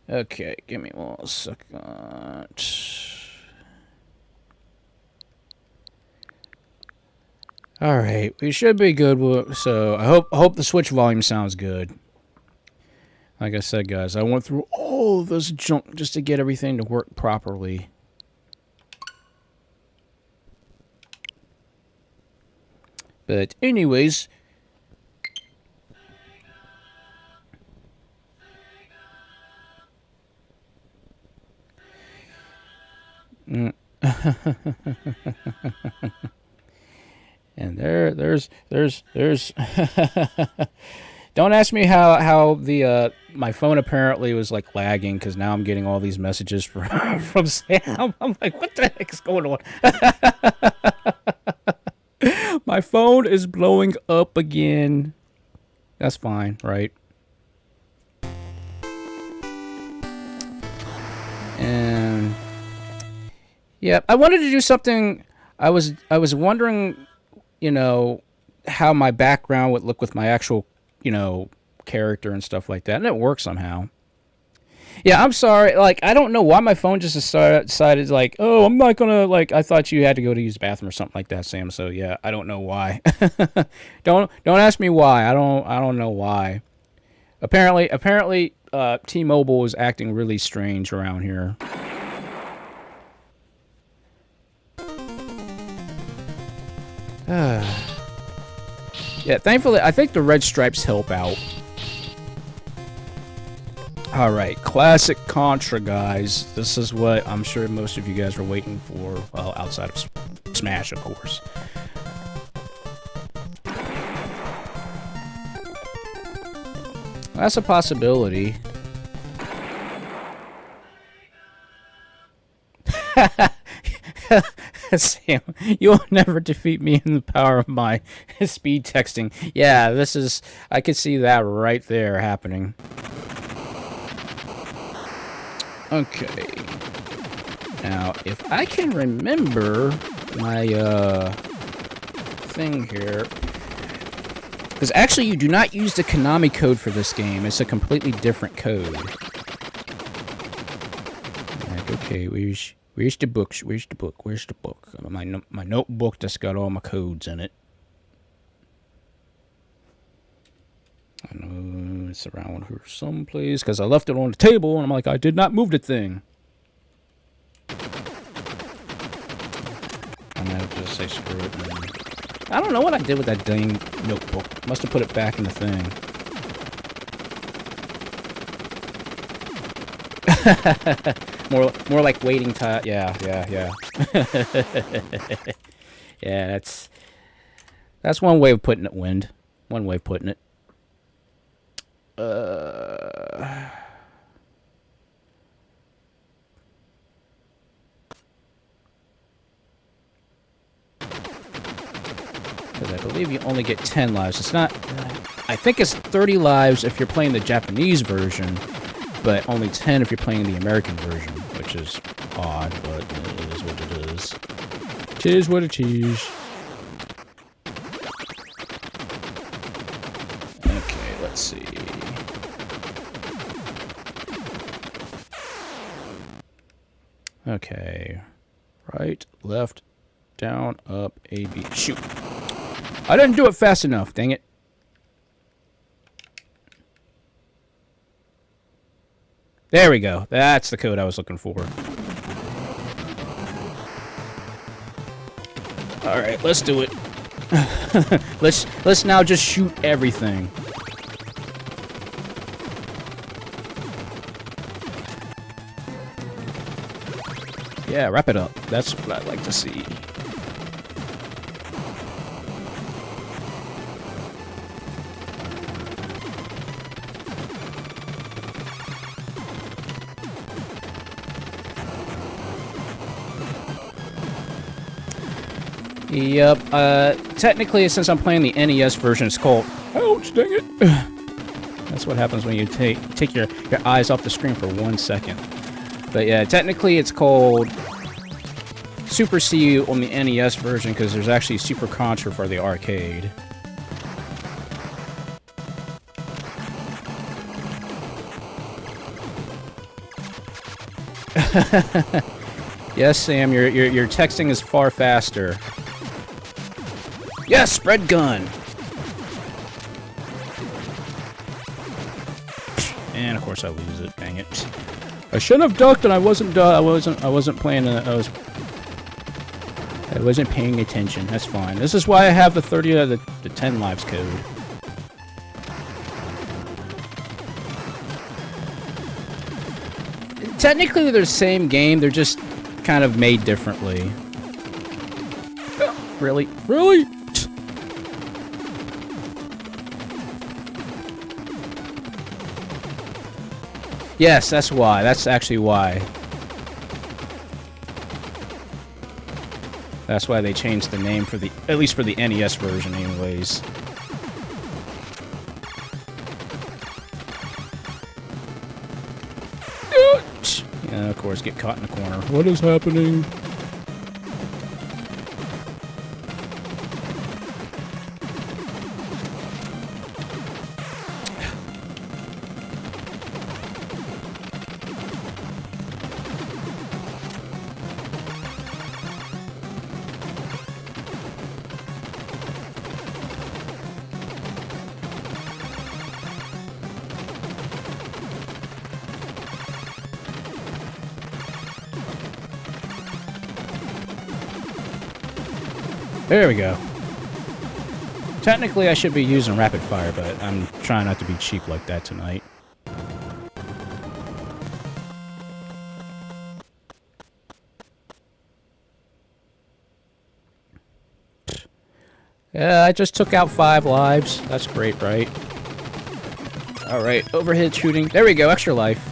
Okay, give me 1 second. All right, we should be good. So I hope the Switch volume sounds good. Like I said, guys, I went through all of this junk just to get everything to work properly. But anyways, Mm. And there's don't ask me how the my phone apparently was like lagging because now I'm getting all these messages from Sam. I'm like, what the heck is going on? My phone is blowing up again. That's fine, right? And yeah, I wanted to do something. I was wondering, you know, how my background would look with my actual, you know, character and stuff like that, and it worked somehow. Yeah, I'm sorry. Like, I don't know why my phone just decided, like, oh, I'm not gonna, like, I thought you had to go to use the bathroom or something like that, Sam. So yeah, I don't know why. don't ask me why. I don't know why. Apparently, T-Mobile is acting really strange around here. Yeah, thankfully, I think the red stripes help out. Alright, classic Contra, guys. This is what I'm sure most of you guys are waiting for. Well, outside of Smash, of course. That's a possibility. Sam, you will never defeat me in the power of my speed texting. Yeah, this is... I could see that right there happening. Okay. Now, if I can remember my, thing here... Because actually, you do not use the Konami code for this game. It's a completely different code. Like, okay, where's the books? Where's the book? Where's the book? My notebook that's got all my codes in it. I know it's around here someplace because I left it on the table and I'm like, I did not move the thing. I'm gonna have to say screw it. And I don't know what I did with that dang notebook. Must have put it back in the thing. more like waiting time. Yeah. Yeah, that's one way of putting it, Wind. One way of putting it. Because I believe you only get 10 lives. It's not... I think it's 30 lives if you're playing the Japanese version, but only 10 if you're playing the American version, which is odd, but it is what it is. It is what it is. Okay, let's see. Okay. Right, left, down, up, A, B. Shoot. I didn't do it fast enough, dang it. There we go. That's the code I was looking for. Alright, let's do it. let's now just shoot everything. Yeah, wrap it up. That's what I'd like to see. Yep, technically, since I'm playing the NES version, it's called... Ouch, dang it! That's what happens when you take your eyes off the screen for 1 second. But yeah, technically it's called Super C on the NES version, because there's actually Super Contra for the arcade. Yes, Sam, your texting is far faster. Yes, spread gun. And of course I lose it. Dang it! I shouldn't have ducked, and I wasn't playing. I wasn't paying attention. That's fine. This is why I have the 30 of the 10 lives code. Technically, they're the same game. They're just kind of made differently. Really? Really? Yes, that's why. That's actually why. That's why they changed the name for the, at least for the NES version anyways. Yeah, of course, get caught in the corner. What is happening? There we go. Technically, I should be using rapid fire, but I'm trying not to be cheap like that tonight. Yeah, I just took out 5 lives. That's great, right? Alright, overhead shooting. There we go, extra life.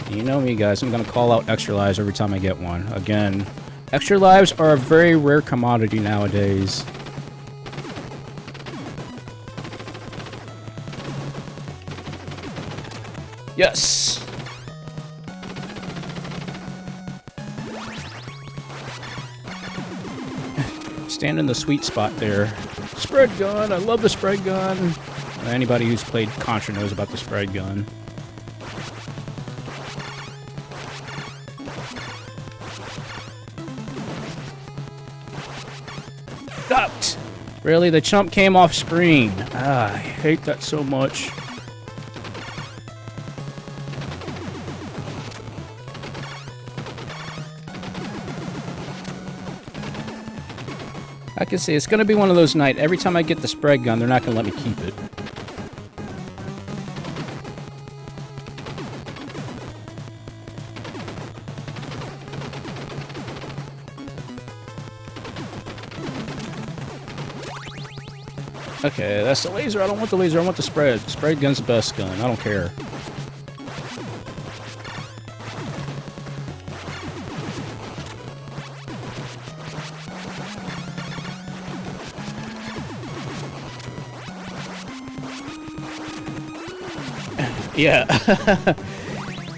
You know me, guys. I'm gonna call out extra lives every time I get one. Again, extra lives are a very rare commodity nowadays. Yes! Stand in the sweet spot there. Spread gun! I love the spread gun! Anybody who's played Contra knows about the spread gun. Ducked! Really? The chump came off screen. Ah, I hate that so much. I can see it's gonna be one of those nights. Every time I get the spread gun, they're not gonna let me keep it. Okay, that's the laser. I don't want the laser. I want the spread. Spread gun's the best gun. I don't care. Yeah.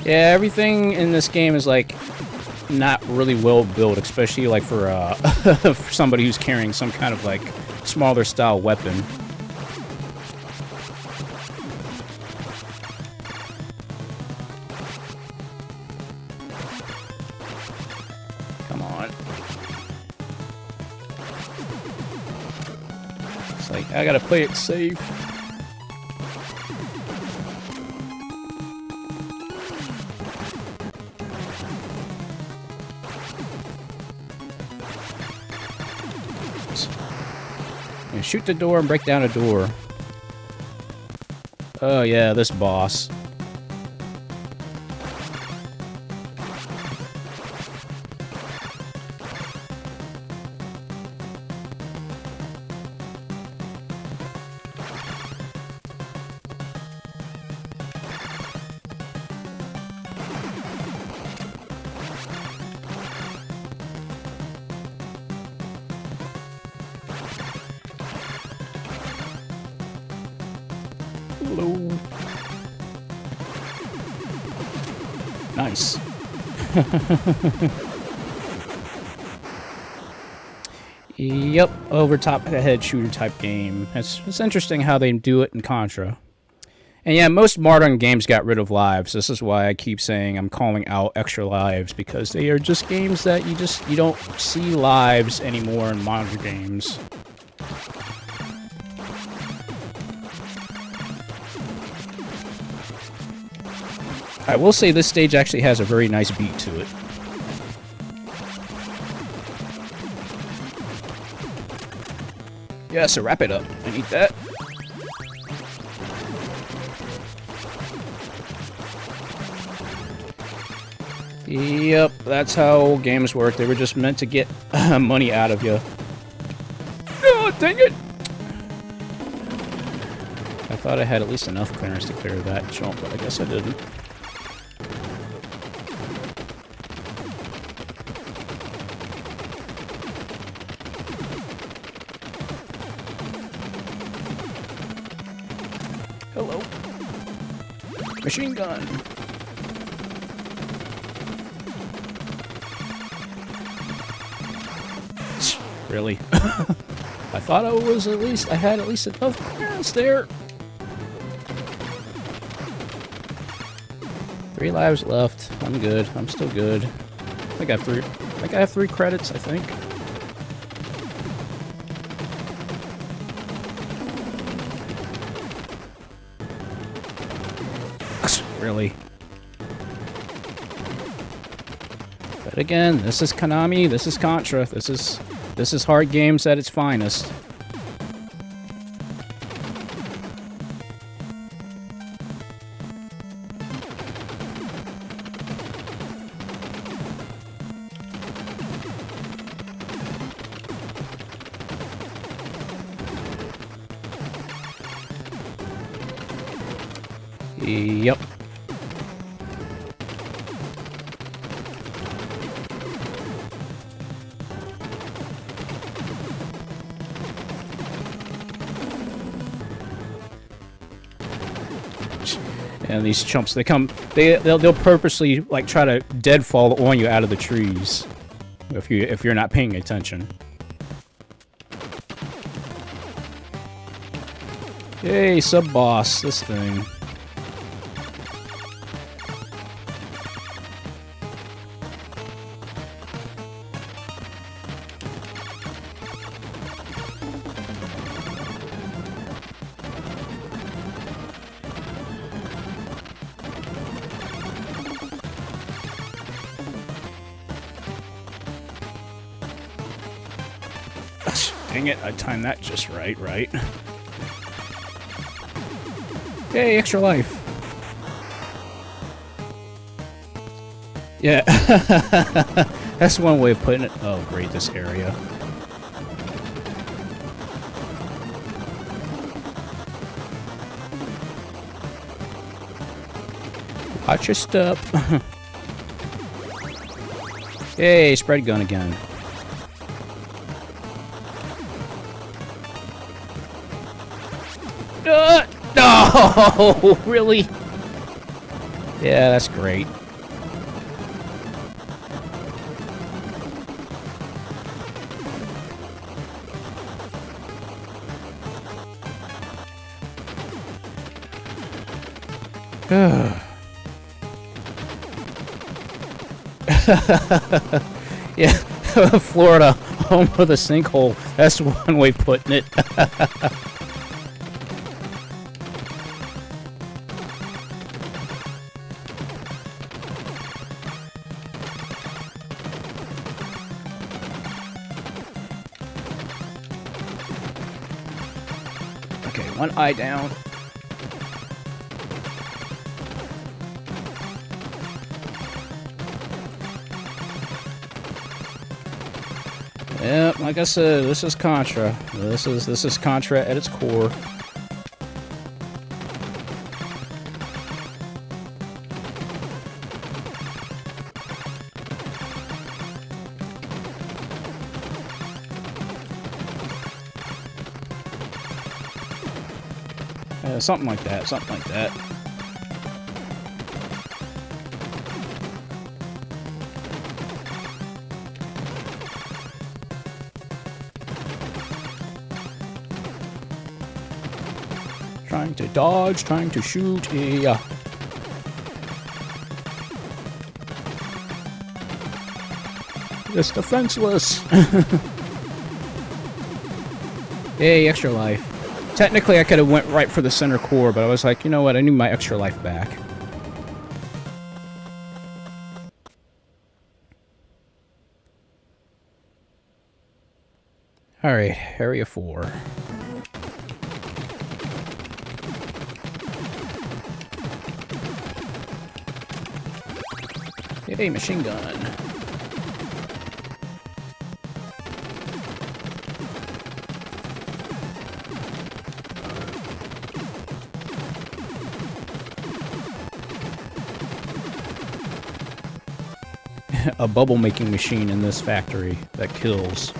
Yeah, everything in this game is like not really well built, especially like for for somebody who's carrying some kind of like smaller style weapon. Come on. It's like I gotta play it safe. Shoot the door and break down a door. Oh yeah, this boss. Hello. Nice. Yep, over top head shooter type game. It's interesting how they do it in Contra. And yeah, most modern games got rid of lives. This is why I keep saying I'm calling out extra lives, because they are just games that you don't see lives anymore in modern games. I will say this stage actually has a very nice beat to it. Yeah, so wrap it up. I need that. Yep, that's how games work. They were just meant to get money out of you. Oh, dang it! I thought I had at least enough clearance to clear that jump, but I guess I didn't. Hello. Machine gun. Really? I thought I had at least enough clearance there. 3 lives left. I'm good. I'm still good. I think I have 3 credits, I think. Really? But again, this is Konami, this is Contra, this is hard games at its finest. Yep. And these chumps, they'll purposely like try to deadfall on you out of the trees if you're not paying attention. Yay, sub-boss, this thing. Dang it, I timed that just right. Hey, extra life. Yeah. That's one way of putting it. Oh, great, this area. Watch your step. Hey, spread gun again. No, really? Yeah, that's great. Yeah, Florida, home of the sinkhole. That's one way of putting it. Okay, one eye down. Yeah, like I said, this is Contra. This is Contra at its core. Something like that, something like that. Trying to dodge, trying to shoot, yeah. It's defenseless. Yay, extra life. Technically, I could have went right for the center core, but I was like, you know what, I need my extra life back. Alright, Area 4. Hey, machine gun. A bubble making machine in this factory that kills.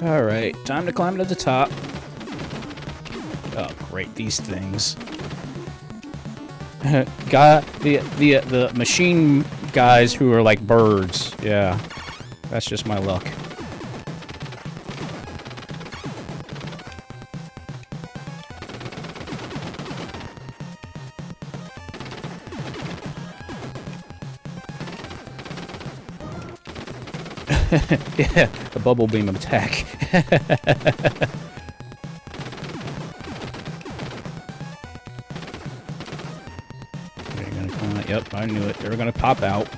Alright, time to climb to the top. Oh, great, these things. The machine guys who are like birds. Yeah, that's just my luck. Yeah, the bubble beam attack. They're gonna come out. Yep, I knew it. They were gonna pop out.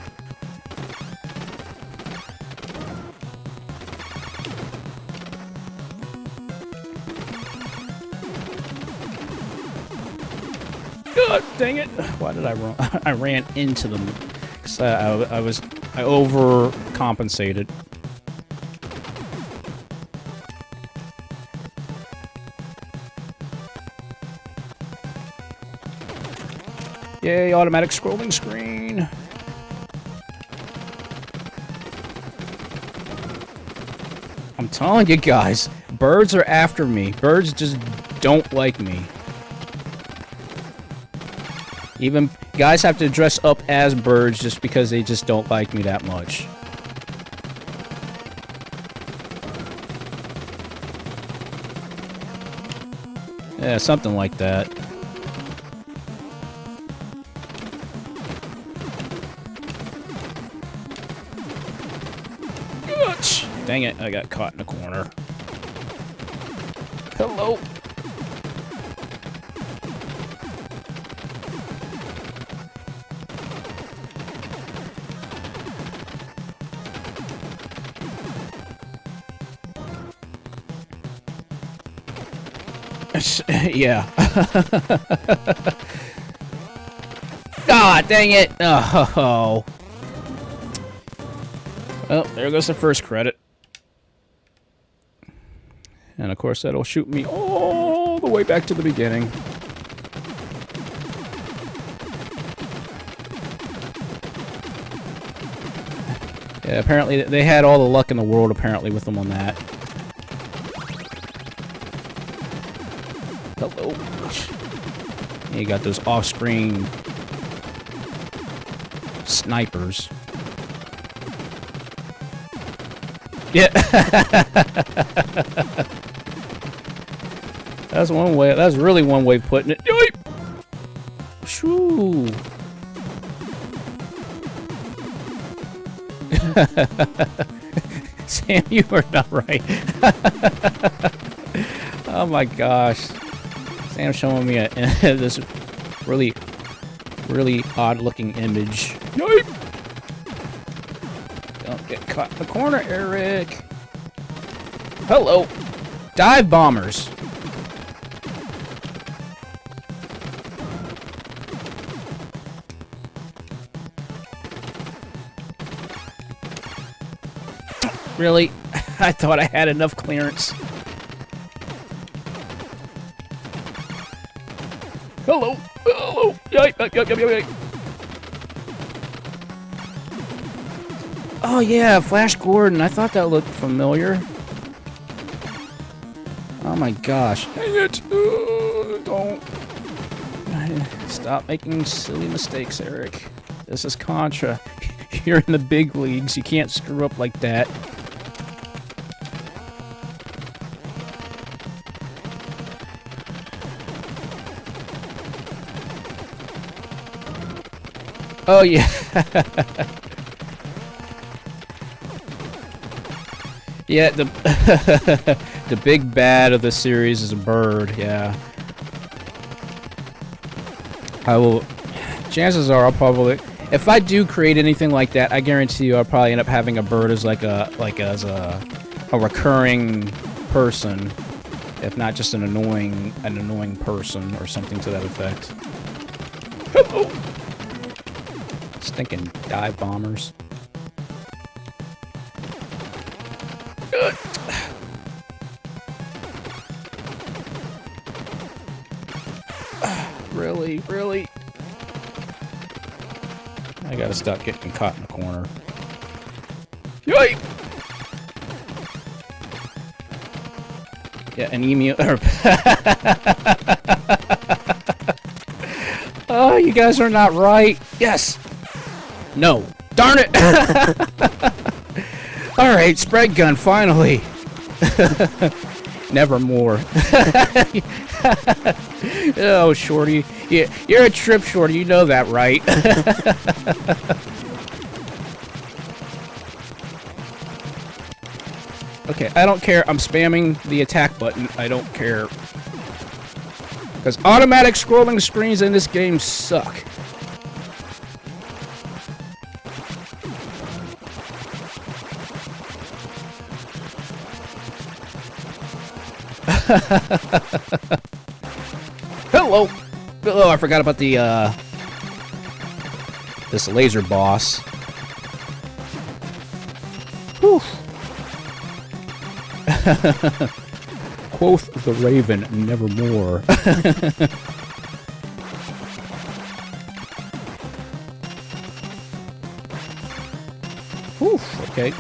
God dang it! Why did I run? I ran into them. Cause I overcompensated. Yay, automatic scrolling screen. I'm telling you guys, birds are after me. Birds just don't like me. Even guys have to dress up as birds just because they just don't like me that much. Yeah, something like that. Dang it, I got caught in the corner. Hello. Yeah. God dang it. Oh. Well, there goes the first credit. And of course, that'll shoot me all the way back to the beginning. Yeah, apparently they had all the luck in the world, apparently, with them on that. Hello. Yeah, you got those off-screen snipers. Yeah. That's one way. That's really one way of putting it. Yoip! Shoo. Sam, you are not right. Oh my gosh. Sam's showing me this really odd-looking image. Yoip! Don't get caught in the corner, Eric. Hello. Dive bombers. Really? I thought I had enough clearance. Hello. Hello. Yip. Oh yeah, Flash Gordon. I thought that looked familiar. Oh my gosh. Dang it. Don't. Stop making silly mistakes, Eric. This is Contra. You're in the big leagues. You can't screw up like that. Oh yeah. Yeah, the the big bad of the series is a bird, yeah. I will. Chances are I'll probably, if I do create anything like that, I guarantee you I'll probably end up having a bird as like a recurring person. If not just an annoying person or something to that effect. Hello! Stinking dive bombers. Really? Really? I gotta stop getting caught in the corner. Yay! Yeah, an emu. Oh, you guys are not right. Yes! No. Darn it! Alright, spread gun, finally. Nevermore. Oh, Shorty. Yeah, you're a trip, Shorty. You know that, right? Okay, I don't care. I'm spamming the attack button. I don't care. Because automatic scrolling screens in this game suck. Hello! Oh, I forgot about the, this laser boss. Whew. Quoth the raven, nevermore. Whew, okay.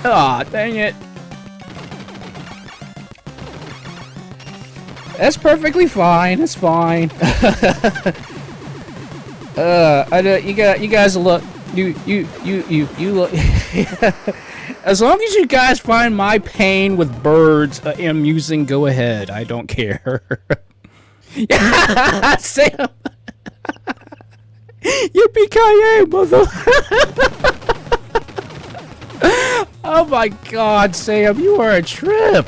Aw, dang it. That's perfectly fine. It's fine. You guys look. You look. As long as you guys find my pain with birds amusing, go ahead. I don't care. Sam. Yippee-ki-yay, mother. Oh my God, Sam, you are a trip.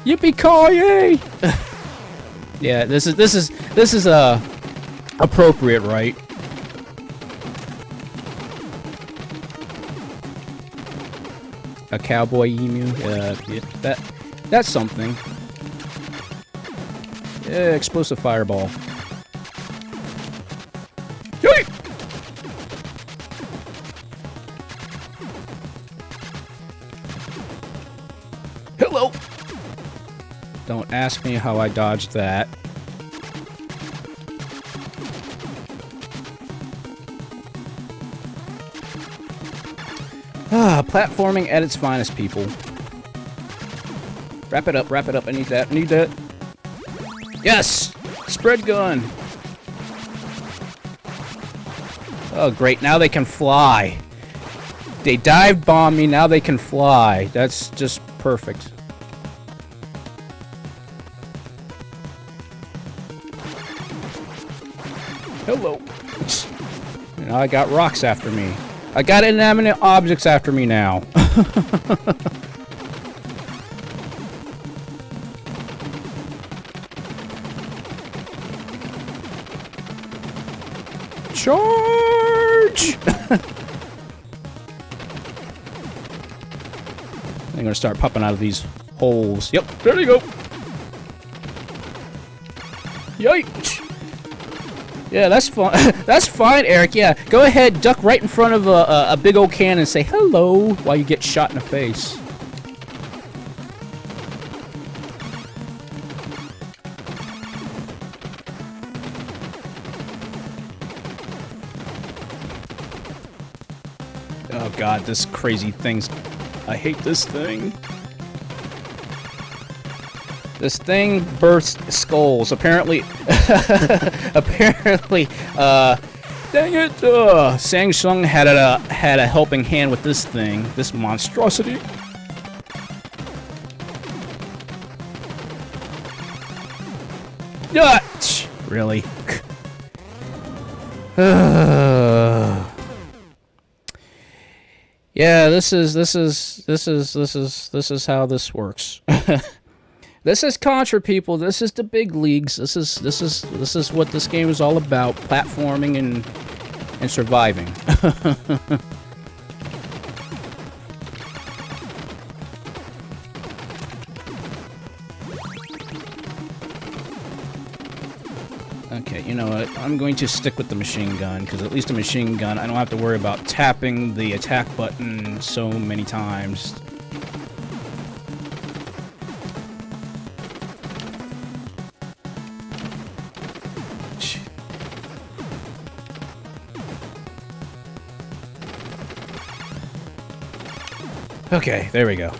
Yippee-ki-yay! Yeah, this is appropriate, right? A cowboy emu. Yeah, that's something. Yeah, explosive fireball. Yay! Hello! Don't ask me how I dodged that. Ah, platforming at its finest, people. Wrap it up, wrap it up. I need that, I need that. Yes! Spread gun! Oh, great. Now they can fly. They dive bomb me, now they can fly. That's just perfect. Hello. Now I got rocks after me. I got inanimate objects after me now. Charge! I'm gonna start popping out of these holes. Yep, there you go. Yikes! Yeah, that's fine. That's fine, Eric. Yeah, go ahead, duck right in front of a big old can and say hello while you get shot in the face. Oh God, this crazy thing's... I hate this thing. This thing bursts skulls. Apparently, apparently, dang it, Samsung had a helping hand with this thing, this monstrosity. Really? Yeah, this is how this works. This is Contra, people. This is the big leagues. This is what this game is all about: platforming and surviving. Okay, you know what? I'm going to stick with the machine gun, because at least a machine gun, I don't have to worry about tapping the attack button so many times. Okay, there we go.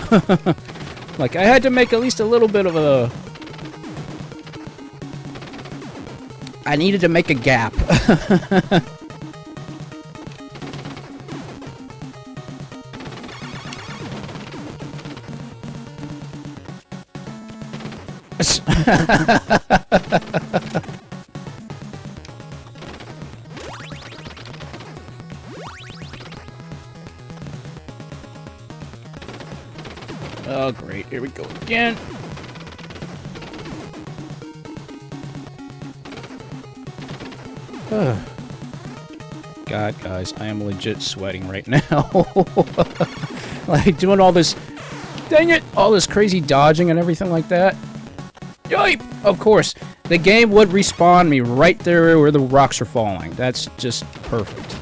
Like, I had to make at least a little bit of a... I needed to make a gap. Oh, great. Here we go again. God, guys, I am legit sweating right now. Like, doing all this... Dang it! All this crazy dodging and everything like that. Yipe! Of course, the game would respawn me right there where the rocks are falling. That's just perfect.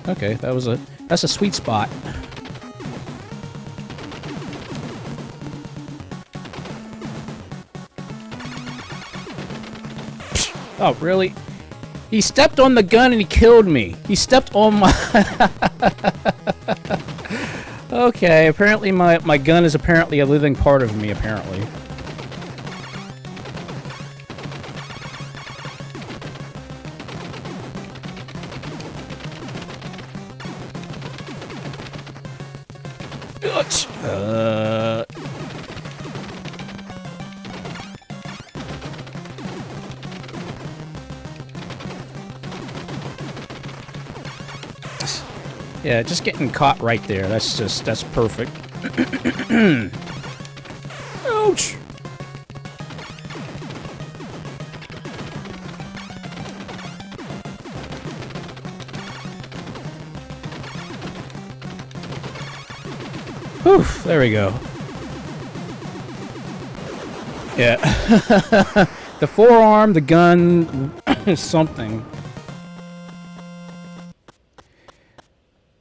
Okay, that's a sweet spot. Oh, really? He stepped on the gun and he killed me. He stepped on my... Okay, apparently my gun is apparently a living part of me, apparently. Yeah, just getting caught right there. That's perfect. Ouch! Whew, there we go. Yeah. The forearm, the gun, something.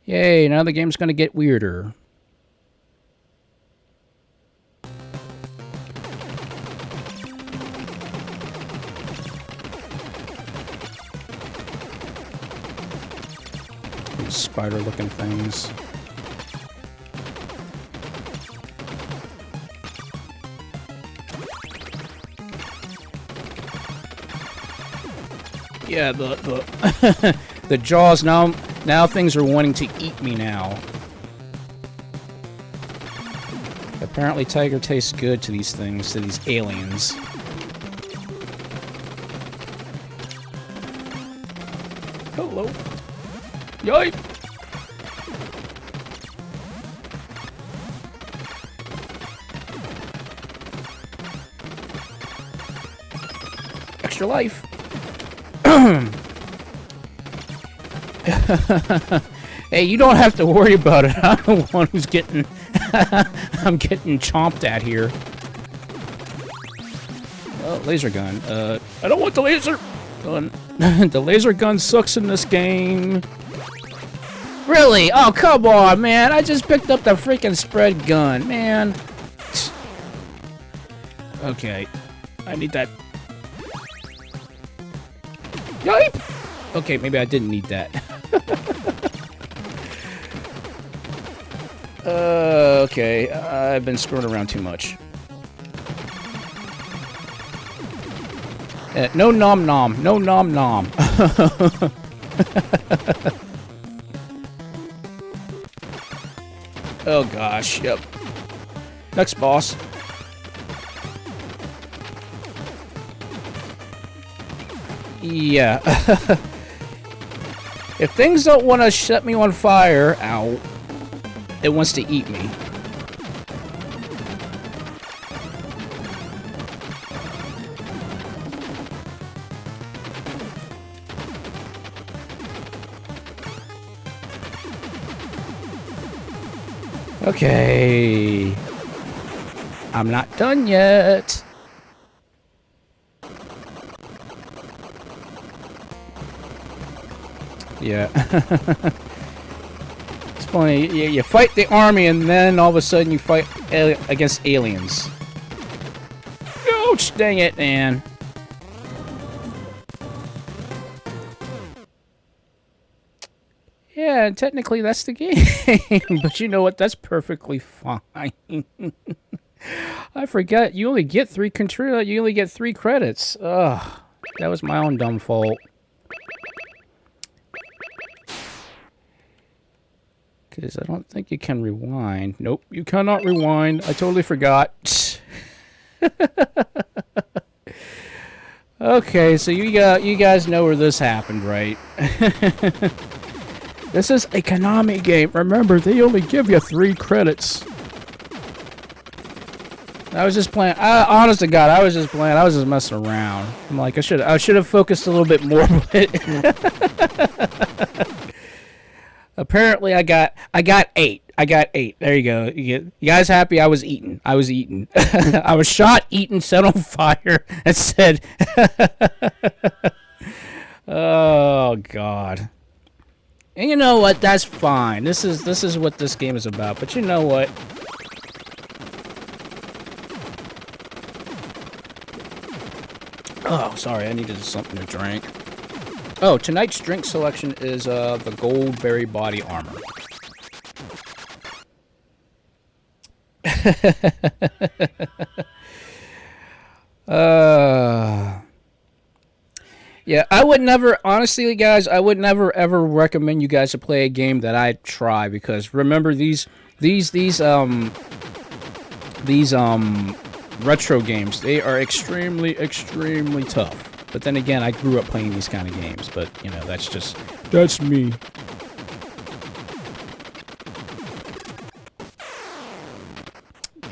Yay, now the game's gonna get weirder. These spider-looking things. Yeah, the the jaws now things are wanting to eat me now. Apparently tiger tastes good to these things, to these aliens. Hello. Yipe! Extra life. Hey, you don't have to worry about it. I'm the one who's getting... I'm getting chomped at here. Oh, laser gun. I don't want the laser gun. The laser gun sucks in this game. Really? Oh, come on, man. I just picked up the freaking spread gun, man. Okay. I need that. Yipe! Okay, maybe I didn't need that. Okay. I've been screwing around too much. No nom nom. No nom nom. Oh gosh, yep. Next boss. Yeah. If things don't want to set me on fire, ow, it wants to eat me. Okay. I'm not done yet. Yeah. It's funny. You fight the army and then all of a sudden you fight against aliens. Ouch, dang it, man. Yeah, technically that's the game. But you know what? That's perfectly fine. I forgot. You only get 3 you only get 3 credits. Ugh. That was my own dumb fault. Because I don't think you can rewind. Nope, you cannot rewind. I totally forgot. Okay, so you guys know where this happened, right? This is a Konami game. Remember, they only give you 3 credits. I was just playing. Honest to God, I was just playing. I was just messing around. I'm like, I should have focused a little bit more. Apparently, I got 8. I got 8. There you go. You guys happy? I was eaten. I was eaten. I was shot, eaten, set on fire, and said, "Oh God." And you know what? That's fine. This is what this game is about. But you know what? Oh, sorry. I needed something to drink. Oh, tonight's drink selection is the Goldberry Body Armor. Yeah, I would never, honestly, guys, I would never ever recommend you guys to play a game that I try, because remember these retro games, they are extremely tough. But then again, I grew up playing these kind of games, but you know, that's me.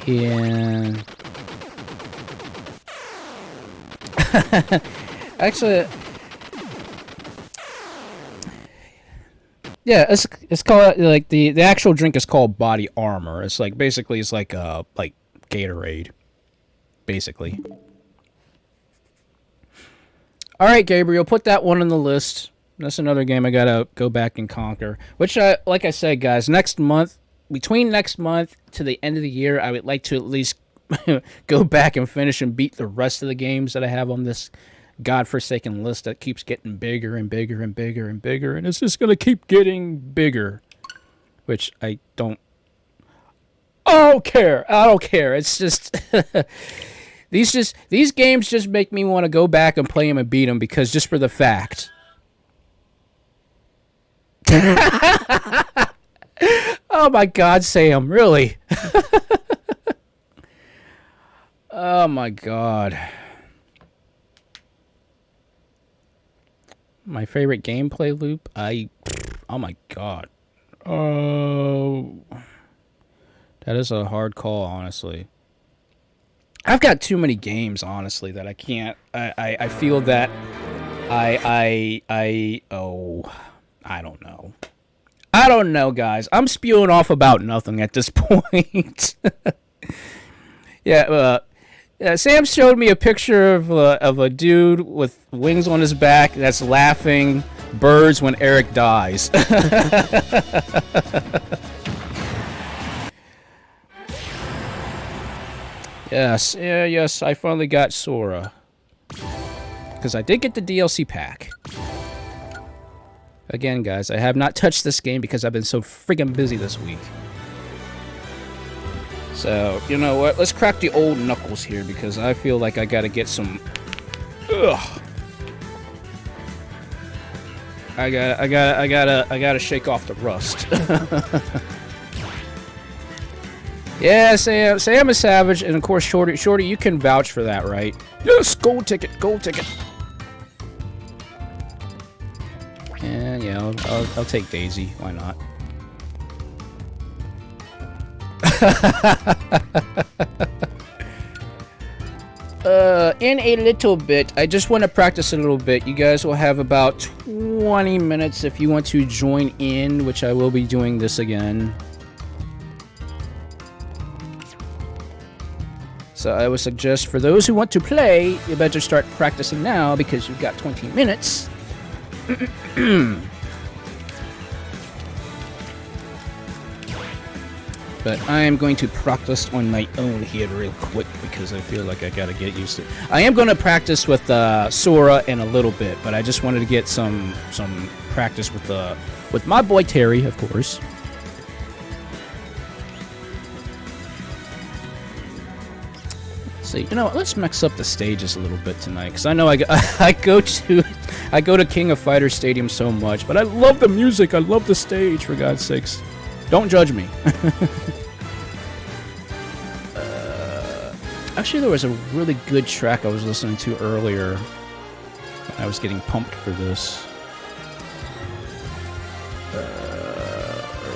And actually, yeah, it's called, like, the actual drink is called Body Armor. It's like, basically it's like Gatorade, basically. All right, Gabriel, put that one on the list. That's another game I gotta go back and conquer. Which, like I said, guys, next month, between next month to the end of the year, I would like to at least go back and finish and beat the rest of the games that I have on this godforsaken list that keeps getting bigger and bigger and bigger and bigger, and it's just gonna keep getting bigger. Which I don't care. I don't care. It's just these games just make me want to go back and play them and beat them, because just for the fact. Oh my God, Sam, really? Oh my God. My favorite gameplay loop? Oh my God. Oh. That is a hard call, honestly. I've got too many games, honestly, that I can't. I feel that I don't know. I don't know, guys. I'm spewing off about nothing at this point. Yeah, Sam showed me a picture of a dude with wings on his back that's laughing birds when Eric dies. Yes, yeah, yes, I finally got Sora. Because I did get the DLC pack. Again, guys, I have not touched this game because I've been so friggin' busy this week. So, you know what? Let's crack the old knuckles here, because I feel like I gotta get some... Ugh. I gotta shake off the rust. Yeah, Sam is savage, and of course, Shorty, you can vouch for that, right? Yes, gold ticket, gold ticket. Yeah, I'll take Daisy. Why not? In a little bit, I just want to practice a little bit. You guys will have about 20 minutes if you want to join in, which I will be doing this again. So I would suggest for those who want to play, you better start practicing now because you've got 20 minutes. But I am going to practice on my own here real quick because I feel like I gotta get used to it. I am going to practice with Sora in a little bit, but I just wanted to get some practice with my boy Terry, of course. So, you know, let's mix up the stages a little bit tonight, because I know I go to King of Fighters Stadium so much, but I love the music, I love the stage, for God's sakes. Don't judge me. Actually, there was a really good track I was listening to earlier. I was getting pumped for this.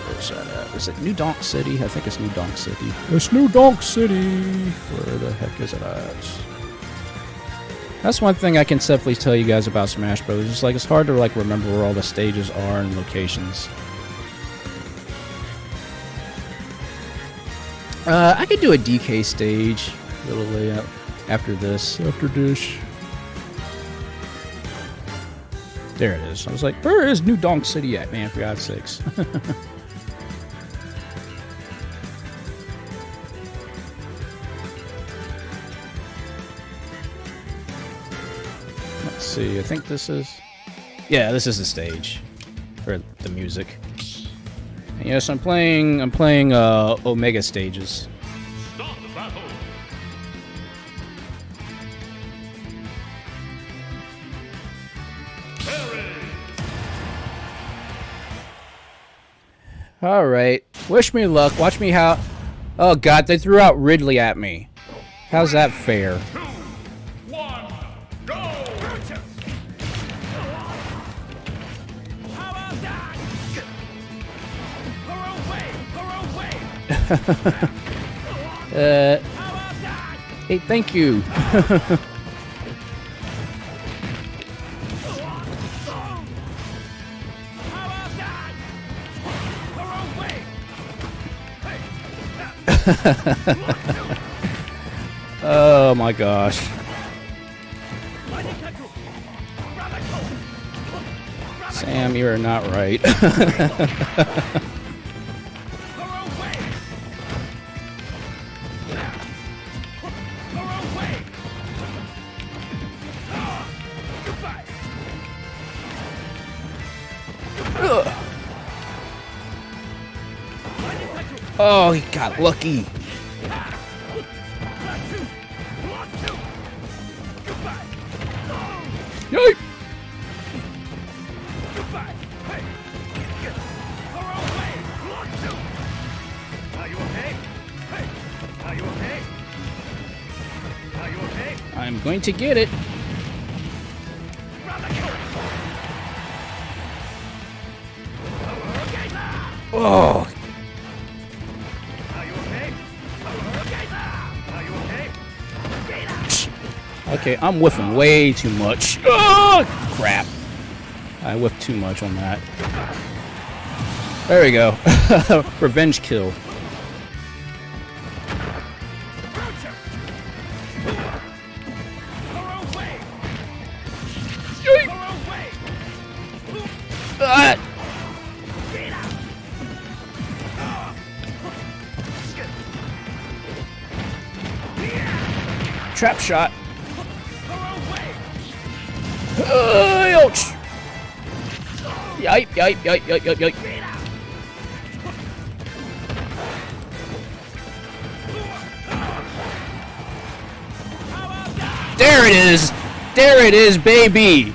Where's that at? Is it New Donk City? I think it's New Donk City. It's New Donk City! Where the heck is it at? That's one thing I can definitely tell you guys about Smash Bros. It's like, it's hard to like remember where all the stages are and locations. I could do a DK stage, little layout after this. There it is. I was like, where is New Donk City at, man? For God's sakes. Let's see. I think this is. Yeah, this is the stage for the music. And yes, I'm playing Omega stages.
Start the battle.
All right. Wish me luck. Watch me how. Oh God, they threw out Ridley at me. How's that fair?
2, 1, go!
Hey, thank you. Oh my gosh. Sam, you're not right. Oh, he got lucky. Yoip! I'm going to get it. Oh. Okay, I'm whiffing way too much. Oh, crap. I whiffed too much on that. There we go. Revenge kill. Ah. Trap shot. Ouch! Yipe, yipe, yipe, yipe, yipe, yipe. There it is! There it is, baby!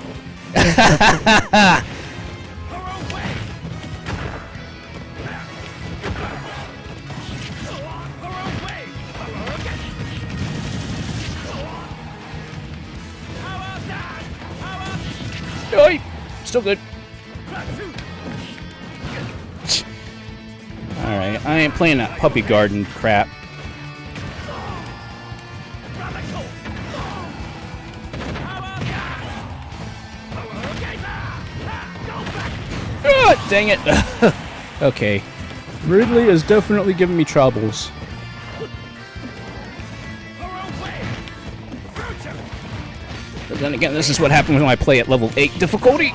Still good. I ain't playing that puppy garden crap. Ah, dang it. Okay. Ridley is definitely giving me troubles. But then again, this is what happens when I play at level 8 difficulty.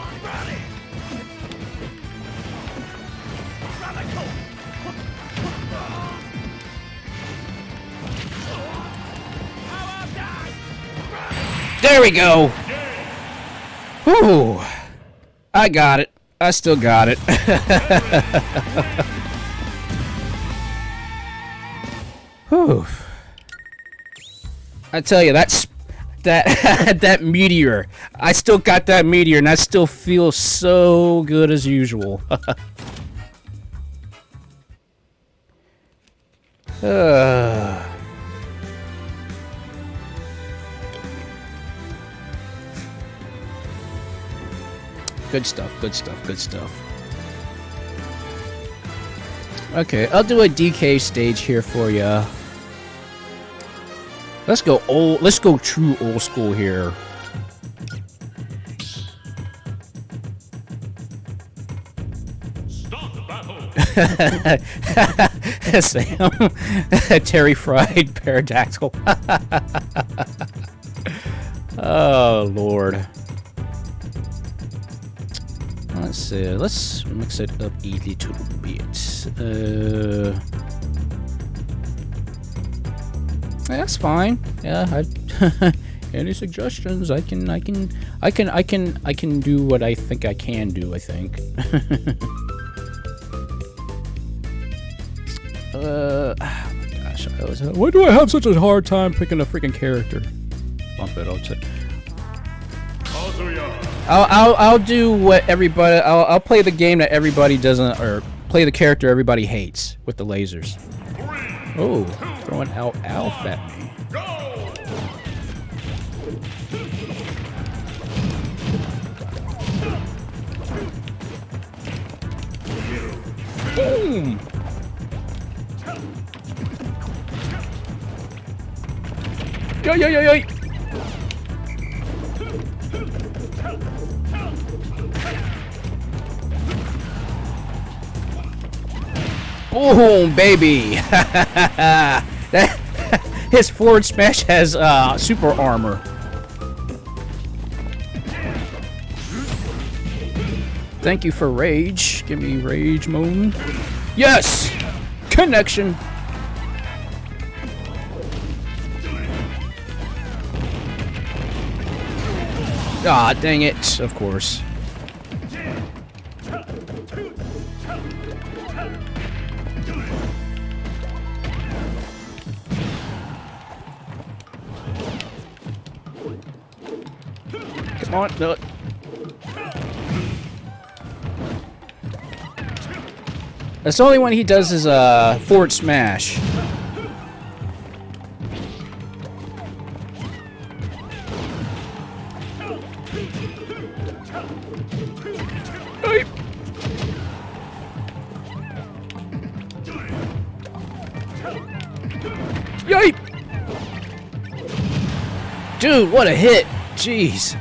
There we go! Whew! I got it. I still got it. Whew. I tell you, that that meteor. I still got that meteor, and I still feel so good as usual. Good stuff, good stuff, good stuff. Okay, I'll do a DK stage here for ya. Let's go old. Let's go true old school here.
Start the battle.
Sam, Terry fried pterodactyl. Oh Lord. Let's see. Let's mix it up a little bit. That's fine. Yeah. Any suggestions? I can do what I think I can do. I think. Oh my gosh! Why do I have such a hard time picking a freaking character? Bump it. I'll do what everybody. I'll play the game that everybody doesn't, or play the character everybody hates with the lasers. Oh, throwing out Alf at me. Boom! Yo yo yo yo! Boom, baby! His forward smash has super armor. Thank you for rage. Give me rage moan. Yes! Connection! Ah, dang it. Of course. Come on, no. That's the only one he does is forward smash. Yipe! Dude, what a hit! Jeez.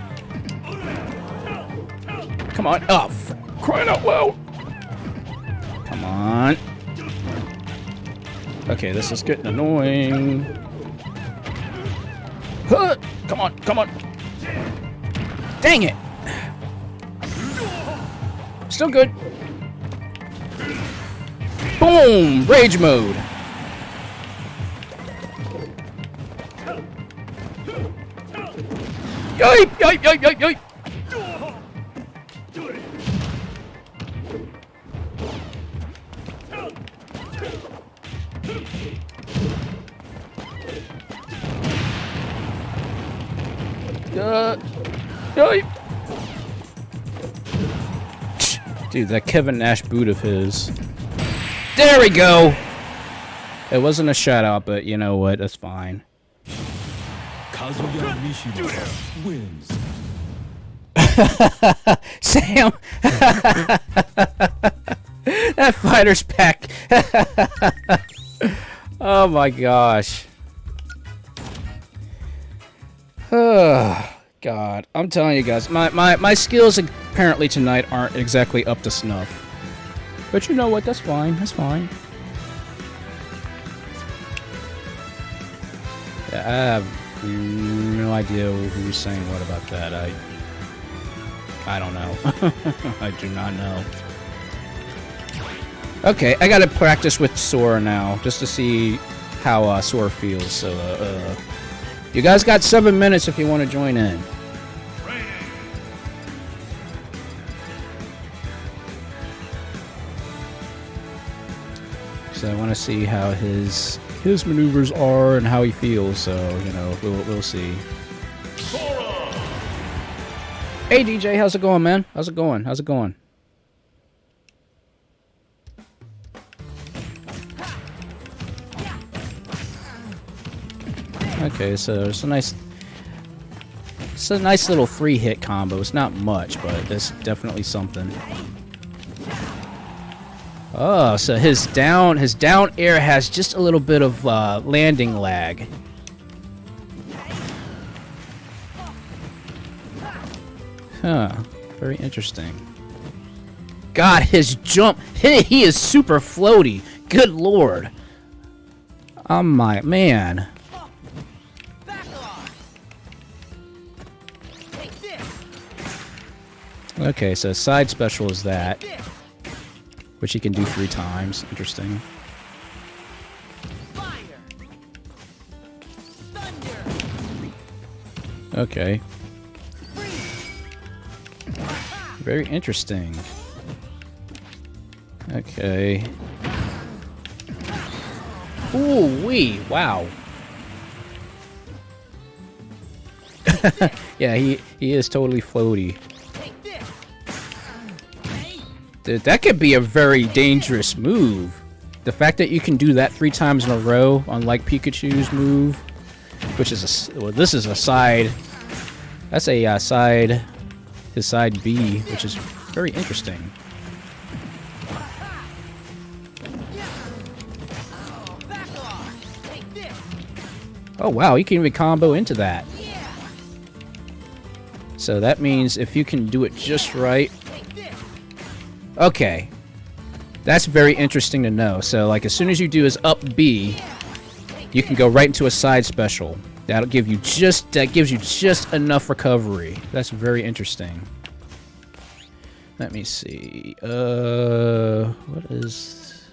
Come on. Oh, crying out loud. Come on. Okay, this is getting annoying. Huh! Come on, come on. Dang it. Still good. Boom! Rage mode. Yipe! Yipe! Yipe! Yipe! Yipe! Yipe! Dude, that Kevin Nash boot of his. There we go! It wasn't a shutout, but you know what? That's fine.
Wins.
Sam! That fighter's pack. Oh my gosh. Oh God, I'm telling you guys, my skills apparently tonight aren't exactly up to snuff. But you know what? That's fine. That's fine. Yeah, I have no idea who's saying what about that. I don't know. I do not know. Okay, I gotta practice with Sora now, just to see how Sora feels. So, you guys got 7 minutes if you want to join in. So I want to see how his maneuvers are and how he feels. So you know, we'll see.
Sora!
Hey DJ, how's it going, man? How's it going? How's it going? Okay, so it's a nice little 3-hit combo. It's not much, but it's definitely something. Oh, so his down air has just a little bit of landing lag. Huh. Very interesting. God, his jump, he is super floaty. Good lord. Oh my man. Okay, so side special is that, which he can do 3 times. Interesting. Okay. Very interesting. Okay. Ooh wee! Wow. Yeah, he is totally floaty. Dude, that could be a very dangerous move. The fact that you can do that 3 times in a row, unlike Pikachu's move, which is this is a side. That's a side. His side B, which is very interesting. Oh wow, you can even combo into that. So that means if you can do it just right. Okay. That's very interesting to know. So like as soon as you do his up B, you can go right into a side special. That gives you just enough recovery. That's very interesting. Let me see. What is...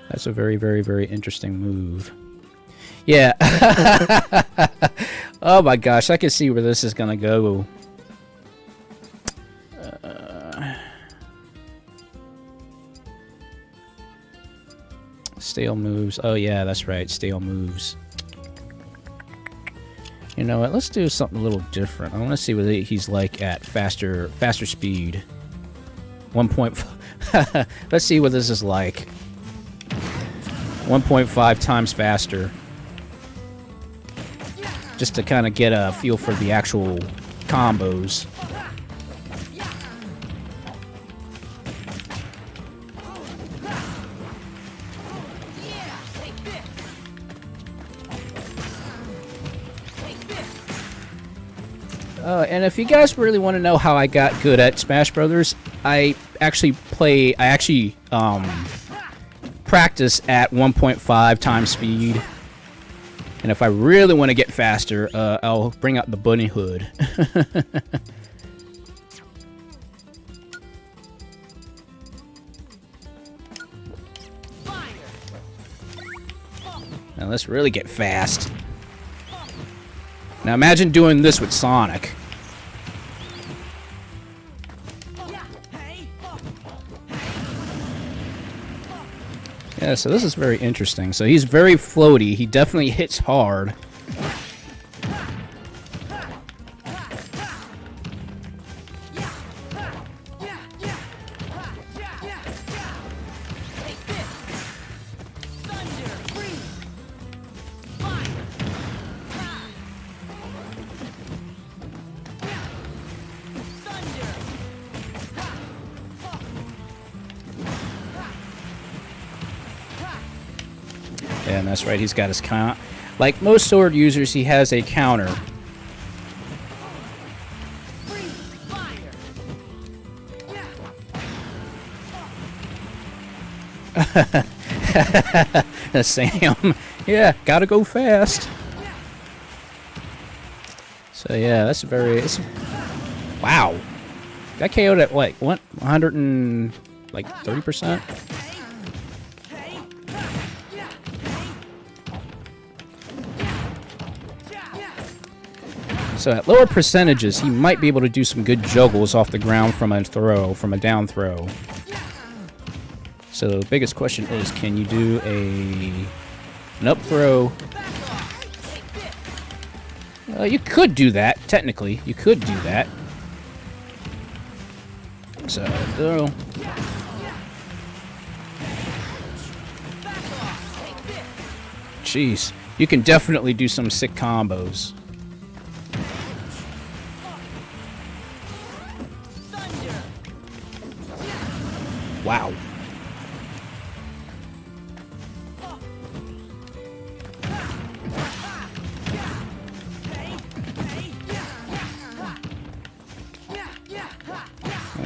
That's a very, very, very interesting move. Yeah. Oh my gosh, I can see where this is gonna go. Stale moves. Oh yeah, that's right. Stale moves. You know what? Let's do something a little different. I want to see what he's like at faster speed. 1.5. Let's see what this is like. 1.5 times faster. Just to kind of get a feel for the actual combos. And if you guys really want to know how I got good at Smash Brothers, I actually practice at 1.5 times speed. And if I really want to get faster, I'll bring out the bunny hood. Now let's really get fast. Now imagine doing this with Sonic. Yeah, so this is very interesting. So he's very floaty. He definitely hits hard. And that's right, he's got his count. Like most sword users, he has a counter. Sam, yeah, gotta go fast. So yeah, that's very. Wow, got KO'd at what? 100 and like 30%. So at lower percentages, he might be able to do some good juggles off the ground from a throw, from a down throw. So the biggest question is, can you do an up throw? You could do that, technically. You could do that. So, throw. Jeez, you can definitely do some sick combos. Wow.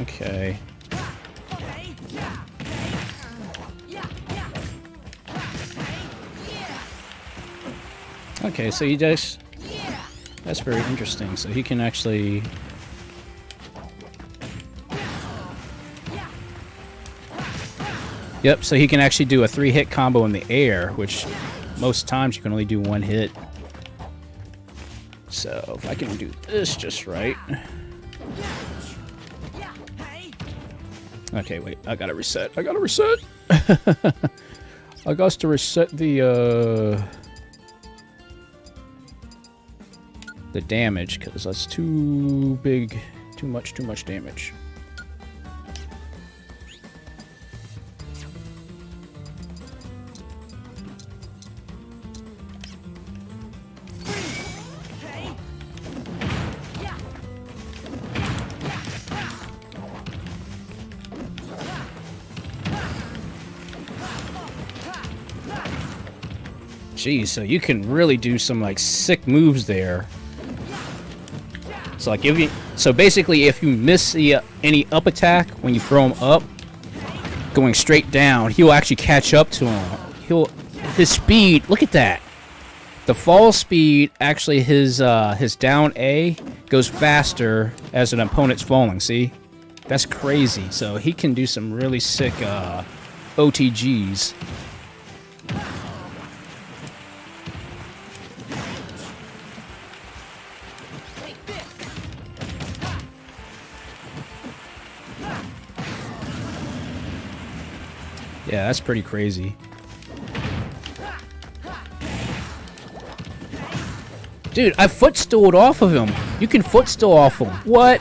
Okay. Okay, so he does. That's very interesting. So he can actually. Yep, so he can actually do a 3-hit combo in the air, which most times you can only do 1 hit. So if I can do this just right. Okay, wait, I gotta reset. I gotta reset. I got to reset the damage, because that's too big, too much damage. Jeez, so you can really do some like sick moves there. So like basically if you miss the any up attack when you throw him up, going straight down, he'll actually catch up to him. His speed, look at that. The fall speed, actually his down A goes faster as an opponent's falling, see? That's crazy. So he can do some really sick OTGs. Yeah, that's pretty crazy. Dude, I footstooled off of him. You can footstool off him. What?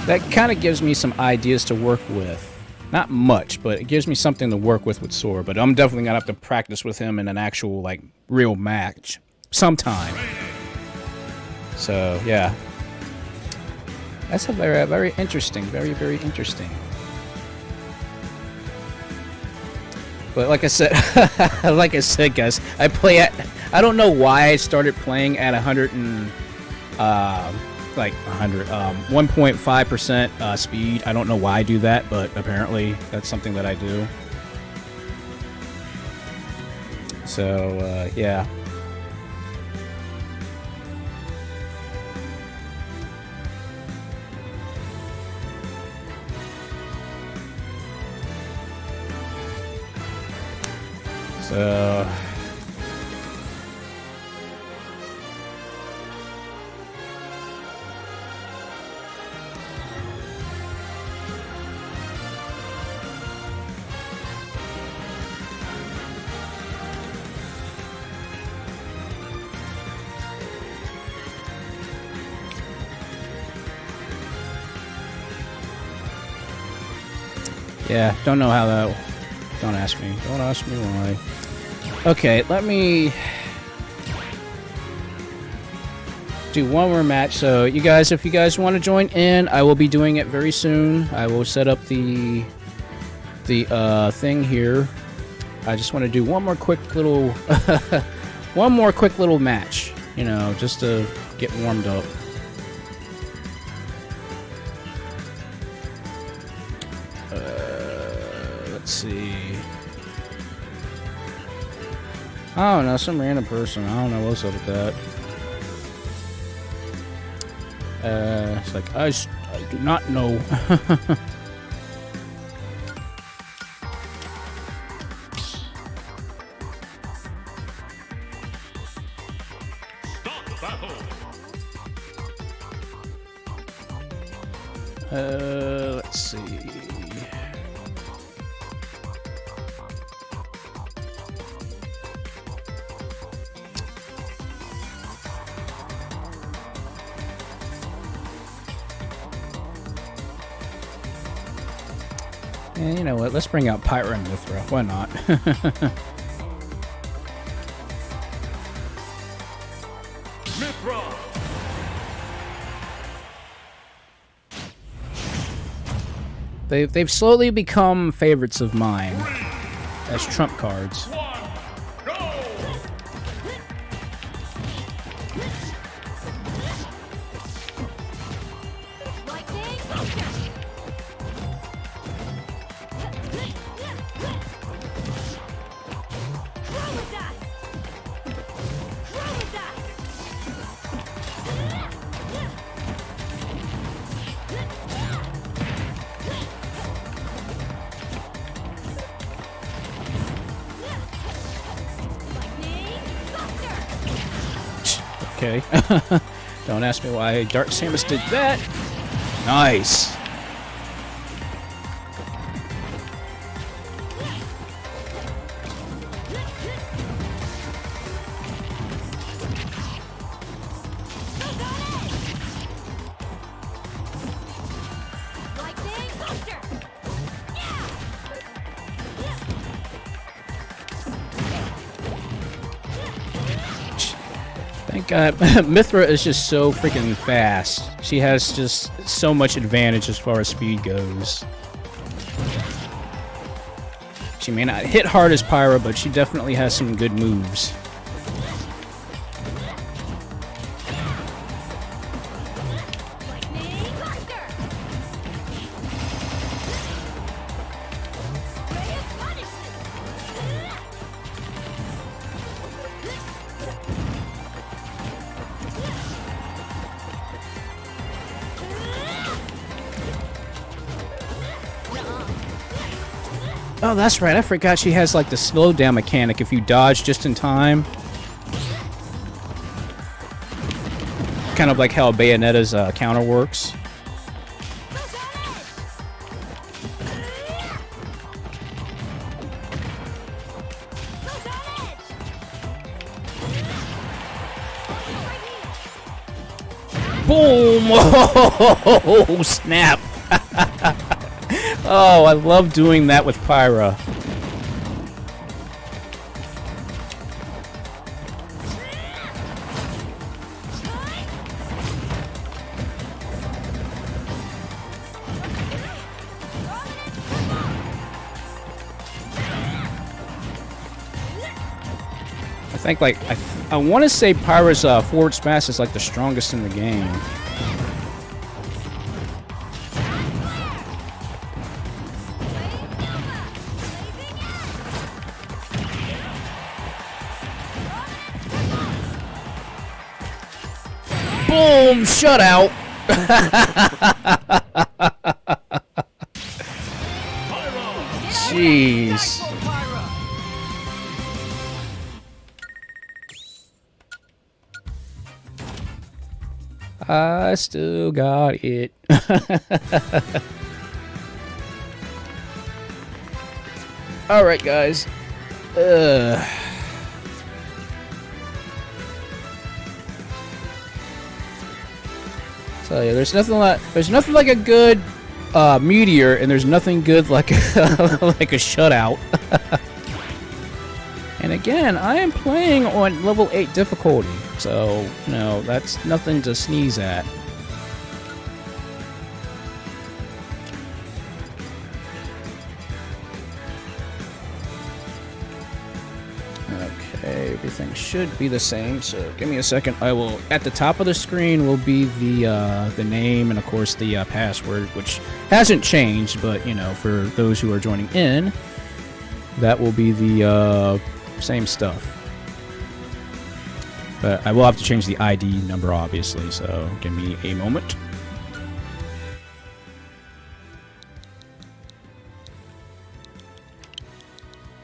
That kind of gives me some ideas to work with. Not much, but it gives me something to work with Sora. But I'm definitely going to have to practice with him in an actual, like, real match sometime. So, yeah. That's a very, very interesting. Very, very interesting. But like I said, guys, I play at... I don't know why I started playing at 1.5% speed. I don't know why I do that, but apparently that's something that I do. So, yeah. So... Yeah, don't know how that... Don't ask me. Don't ask me why. Okay, let me... do one more match. So, you guys, if you guys want to join in, I will be doing it very soon. I will set up the thing here. I just want to do one more quick little... one more quick little match. You know, just to get warmed up. Let's see. I don't know, some random person. I don't know what's up with that. It's like, I do not know.
Start the battle.
Let's see. And you know what? Let's bring out Pyra and Mithra. Why not?
Mithra.
They've slowly become favorites of mine as trump cards.
1, go.
Okay. Don't ask me why Dark Samus did that. Nice. Thank God. Mithra is just so freaking fast. She has just so much advantage as far as speed goes. She may not hit hard as Pyra, but she definitely has some good moves. Oh, that's right. I forgot she has like the slowdown mechanic if you dodge just in time. Kind of like how Bayonetta's counter works. Boom! Oh, snap! Oh, I love doing that with Pyra. I think, like, I want to say Pyra's forward smash is like the strongest in the game. Boom! Shutout! Jeez. I still got it. Alright, guys. So yeah, there's nothing like a good Meteor, and there's nothing good like like a shutout. And again, I am playing on level 8 difficulty, so you know that's nothing to sneeze at. Okay, everything should be the same. So give me a second. I will. At the top of the screen will be the name and of course the password, which hasn't changed. But you know, for those who are joining in, that will be the same stuff. But I will have to change the ID number, obviously. So give me a moment.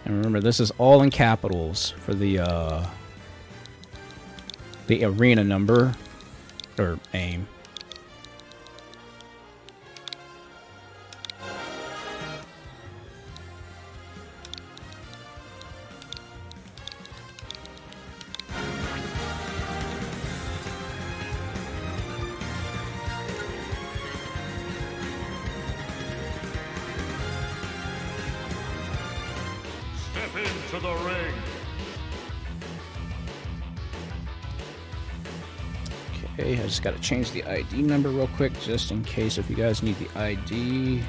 And remember, this is all in capitals for the arena number, or aim.
Step into the ring.
Okay, I just got to change the ID number real quick, just in case if you guys need the ID.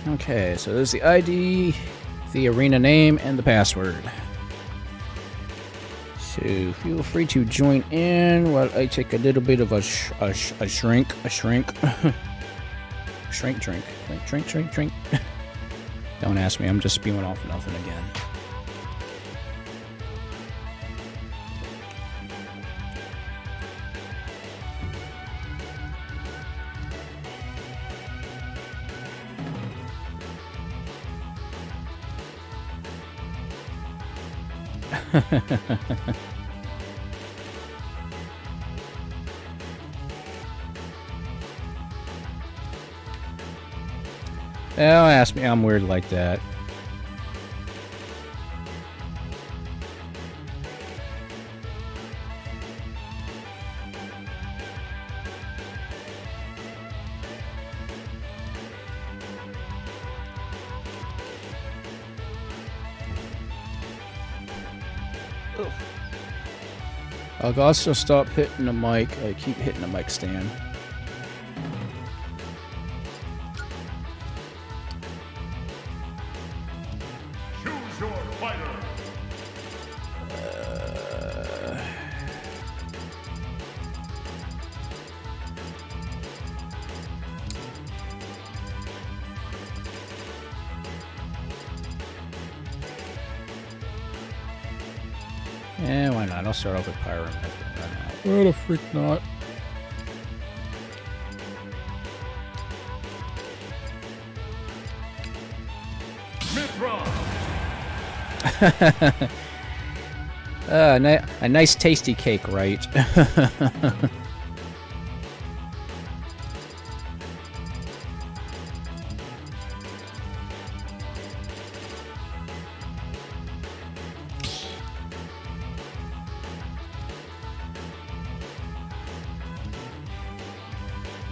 Okay, so there's the ID, the arena name, and the password. So feel free to join in while I take a little bit of a shrink. Shrink drink. Don't ask me, I'm just spewing off nothing again. Don't ask me, I'm weird like that. I'll also stop hitting the mic. I keep hitting the mic stand.
Choose your fighter.
Yeah, why not? I'll start off with Pyro. Why the freak not?
Mithra.
A nice tasty cake, right?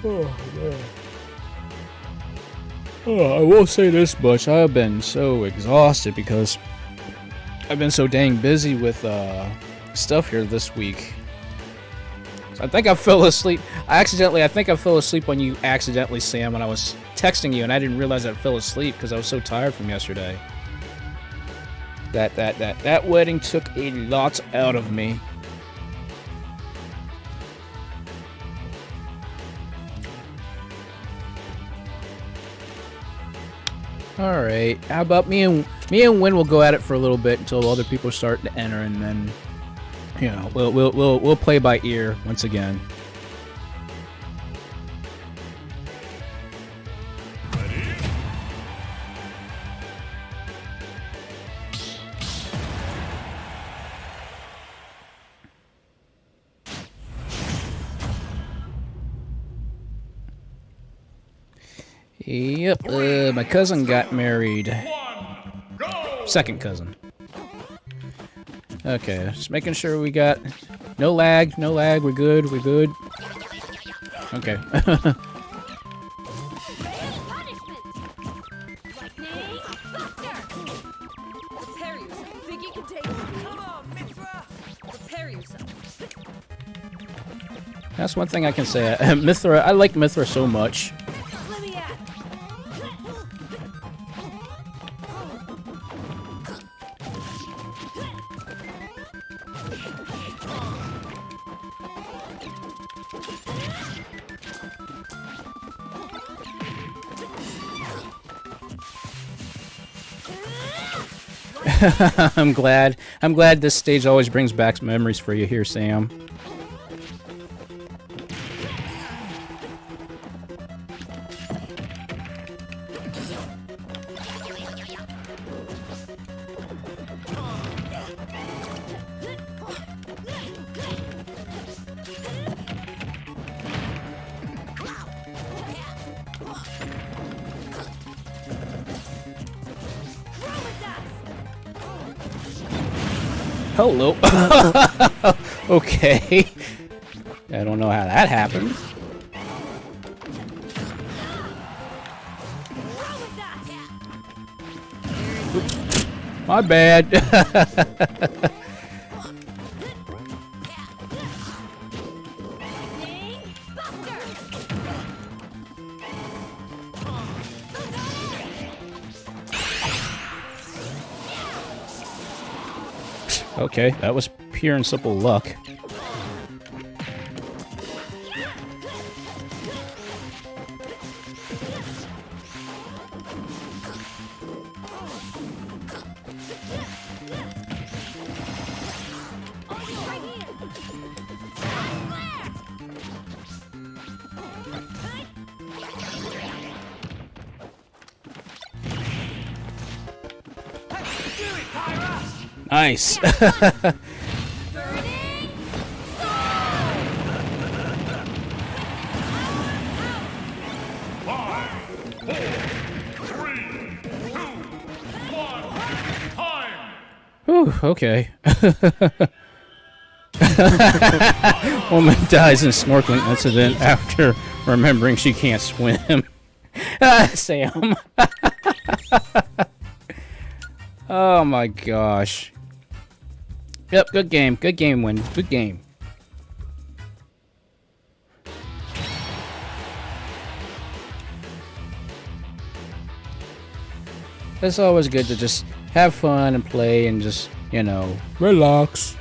Oh, man. Oh, I will say this much. I have been so exhausted because I've been so dang busy with stuff here this week. So I think I fell asleep. I think I fell asleep on you accidentally, Sam, when I was texting you, and I didn't realize I fell asleep because I was so tired from yesterday. That wedding took a lot out of me. Alright, how about me and Win will go at it for a little bit until other people start to enter, and then, you know, we'll play by ear once again. Yep, my cousin got married.
Go!
Second cousin. Okay, just making sure we got no lag, we're good, we're good. Okay. That's one thing I can say. Mithra, I like Mithra so much. I'm glad this stage always brings back memories for you here, Sam. Hello. Okay. I don't know how that happened. Oops. My bad. Okay, that was pure and simple luck. Nice. Whew, okay. Woman dies in snorkeling incident after remembering she can't swim. Sam. Oh my gosh. Yep, good game. Good game, win. Good game. It's always good to just have fun and play and just, you know, relax.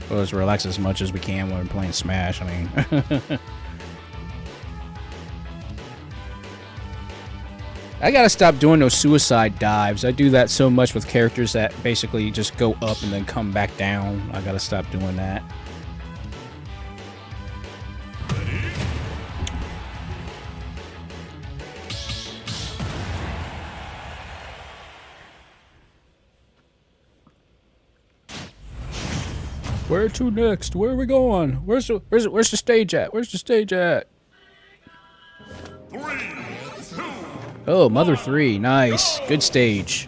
Well, let's relax as much as we can when we're playing Smash, I mean. I gotta stop doing those suicide dives. I do that so much with characters that basically just go up and then come back down. I gotta stop doing that. Where to next? Where are we going? Where's the stage at? Where's the stage at?
3, 2,
Oh, Mother 3. Nice. Good stage.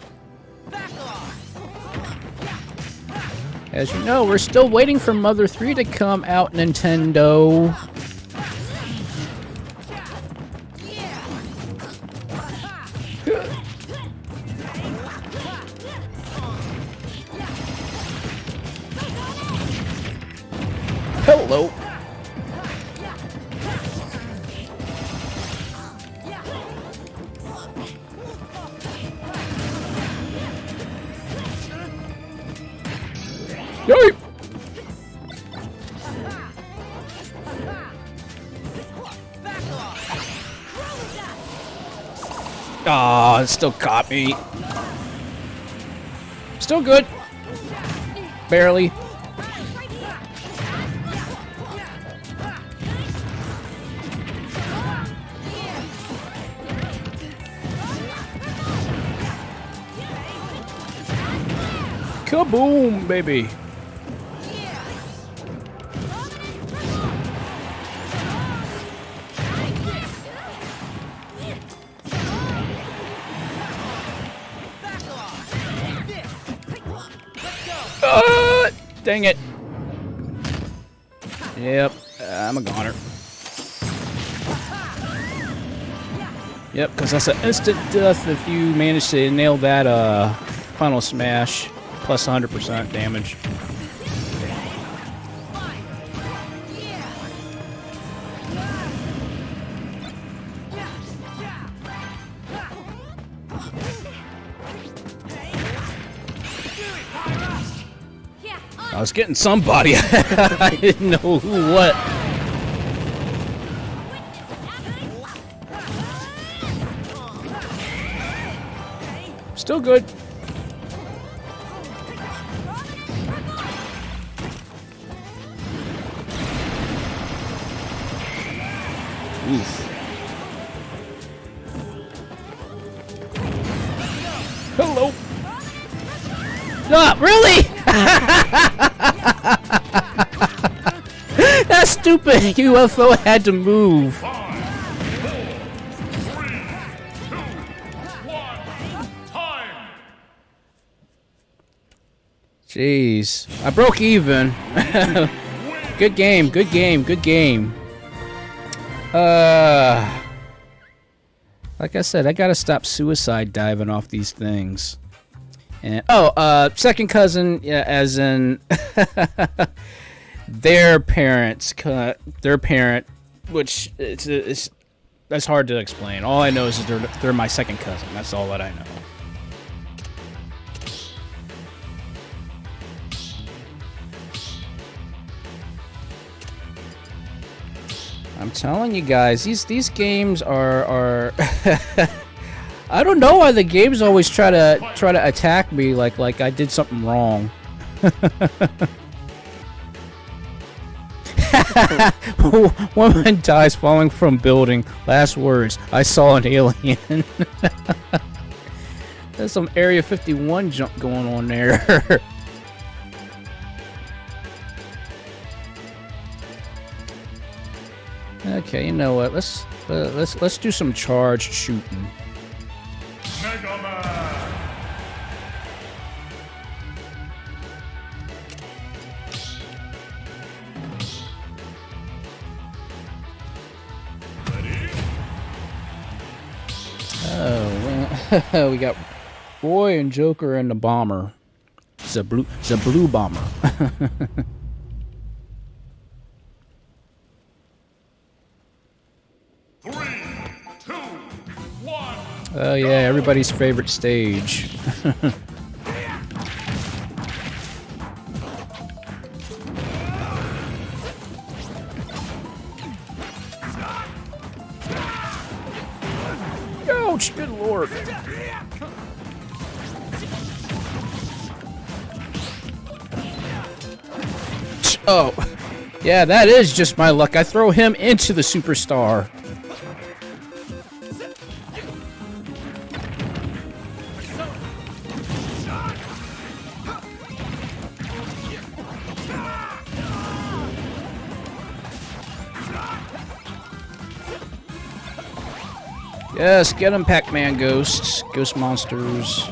As you know, we're still waiting for Mother 3 to come out, Nintendo. Hello. Yoip! Ah, it still caught me. Still good. Barely. Kaboom, baby. Dang it. Yep, I'm a goner. Yep, because that's an instant death if you manage to nail that final smash plus 100% damage. I was getting somebody. I didn't know who what. Still good. Oof. Hello. Ah, really? That stupid UFO had to move.
5, 4, 3, 2, 1, time!
Jeez. I broke even. Good game, good game, good game. Like I said, I gotta stop suicide diving off these things. And second cousin, yeah, as in their parents, their parent, which it's that's hard to explain. All I know is that they're my second cousin. That's all that I know. I'm telling you guys, these games are I don't know why the games always try to attack me like I did something wrong. Woman dies falling from building. Last words, I saw an alien. There's some Area 51 junk going on there. Okay, you know what? Let's do some charge shooting.
Mega Man!
Oh, well, we got Roy and Joker and the bomber. The blue bomber. Oh yeah, everybody's favorite stage. Ouch, good lord. Oh, yeah, that is just my luck. I throw him into the superstar. Yes, get them, Pac-Man ghosts, ghost monsters.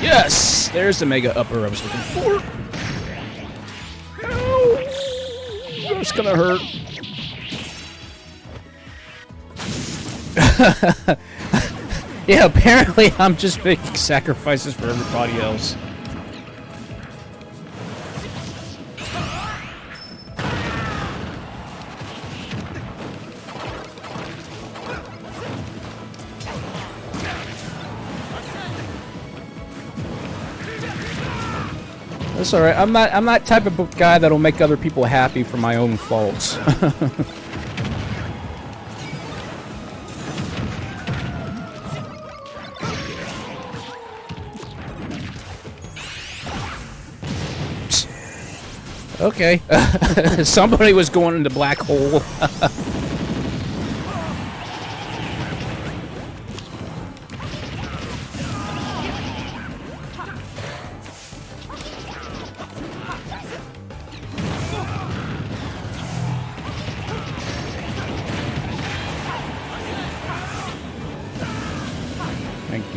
Yes, there's the mega upper I was looking for. It's gonna hurt. Yeah, apparently I'm just making sacrifices for everybody else. That's all right. I'm not type of guy that'll make other people happy for my own faults. Okay. Somebody was going into black hole.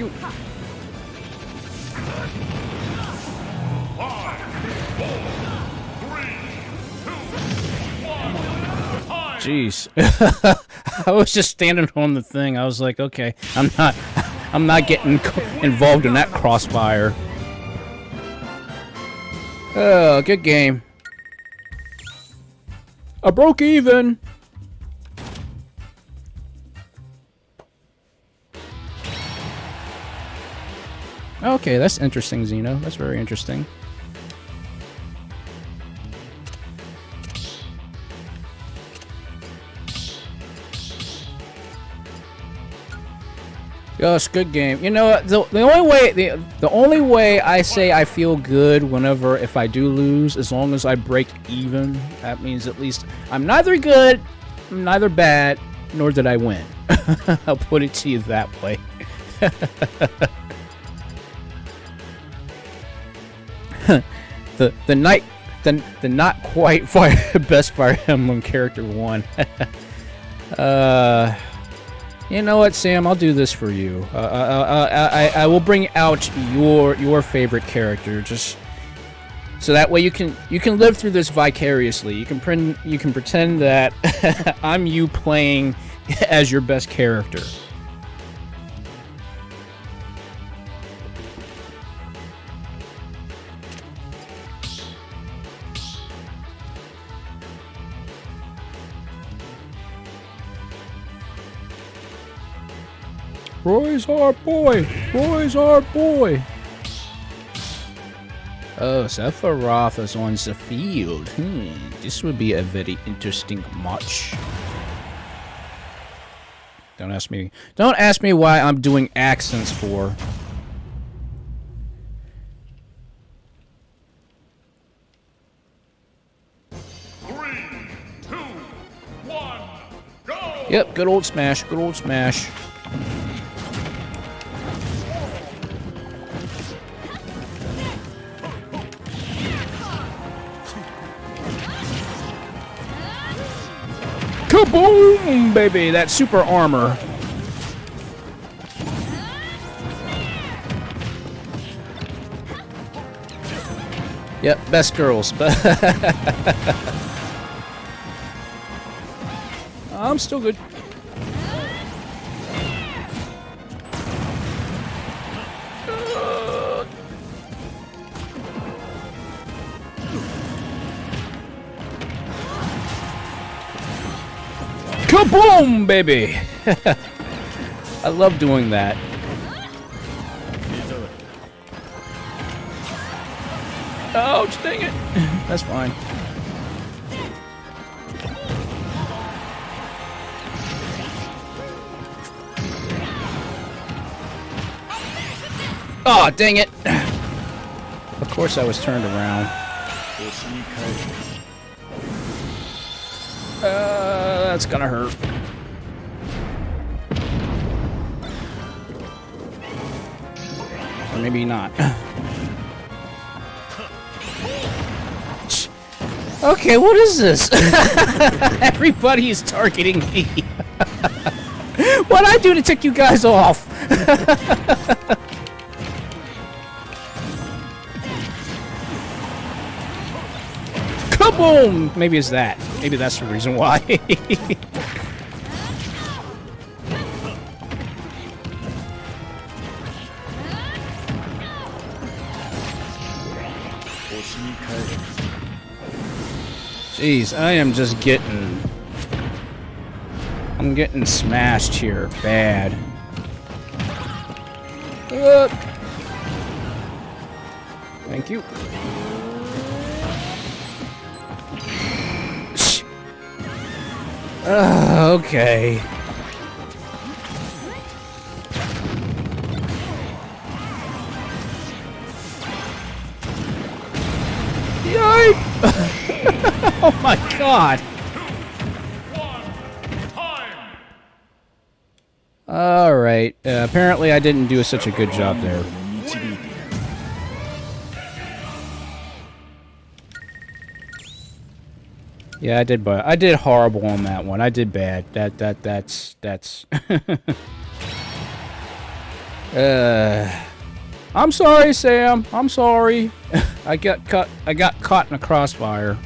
You.
5, 4, 3, 2, 1. Time.
Jeez. I was just standing on the thing. I was like, okay, I'm not getting involved in that crossfire. Oh, good game. I broke even. Okay, that's interesting, Xeno. That's very interesting. Yes, good game. You know what? The only way I say I feel good whenever if I do lose, as long as I break even, that means at least I'm neither good, I'm neither bad, nor did I win. I'll put it to you that way. the not quite best Fire Emblem character won. You know what, Sam? I'll do this for you. I will bring out your favorite character, just so that way you can live through this vicariously. You can pretend that I'm you playing as your best character. Roy's our boy! Roy's our boy! Oh, Sephiroth is on the field. This would be a very interesting match. Don't ask me why I'm doing accents for.
Three, two, one, go!
Yep, good old Smash, good old Smash. Kaboom, baby! That super armor. Yep, best girls. I'm still good. Kaboom, baby! I love doing that. Ouch, dang it. That's fine. Oh, dang it. Of course I was turned around. That's gonna hurt. Or maybe not. Okay, what is this? Everybody is targeting me. What'd I do to tick you guys off? Kaboom! Maybe it's that. Maybe that's the reason why. Jeez, I am just getting... I'm getting smashed here, bad. Thank you. Okay. Yikes! Oh my god! Alright, apparently I didn't do such a good job there. Yeah, I did, but I did horrible on that one. I did bad. That's I'm sorry, Sam. I'm sorry. I got caught in a crossfire.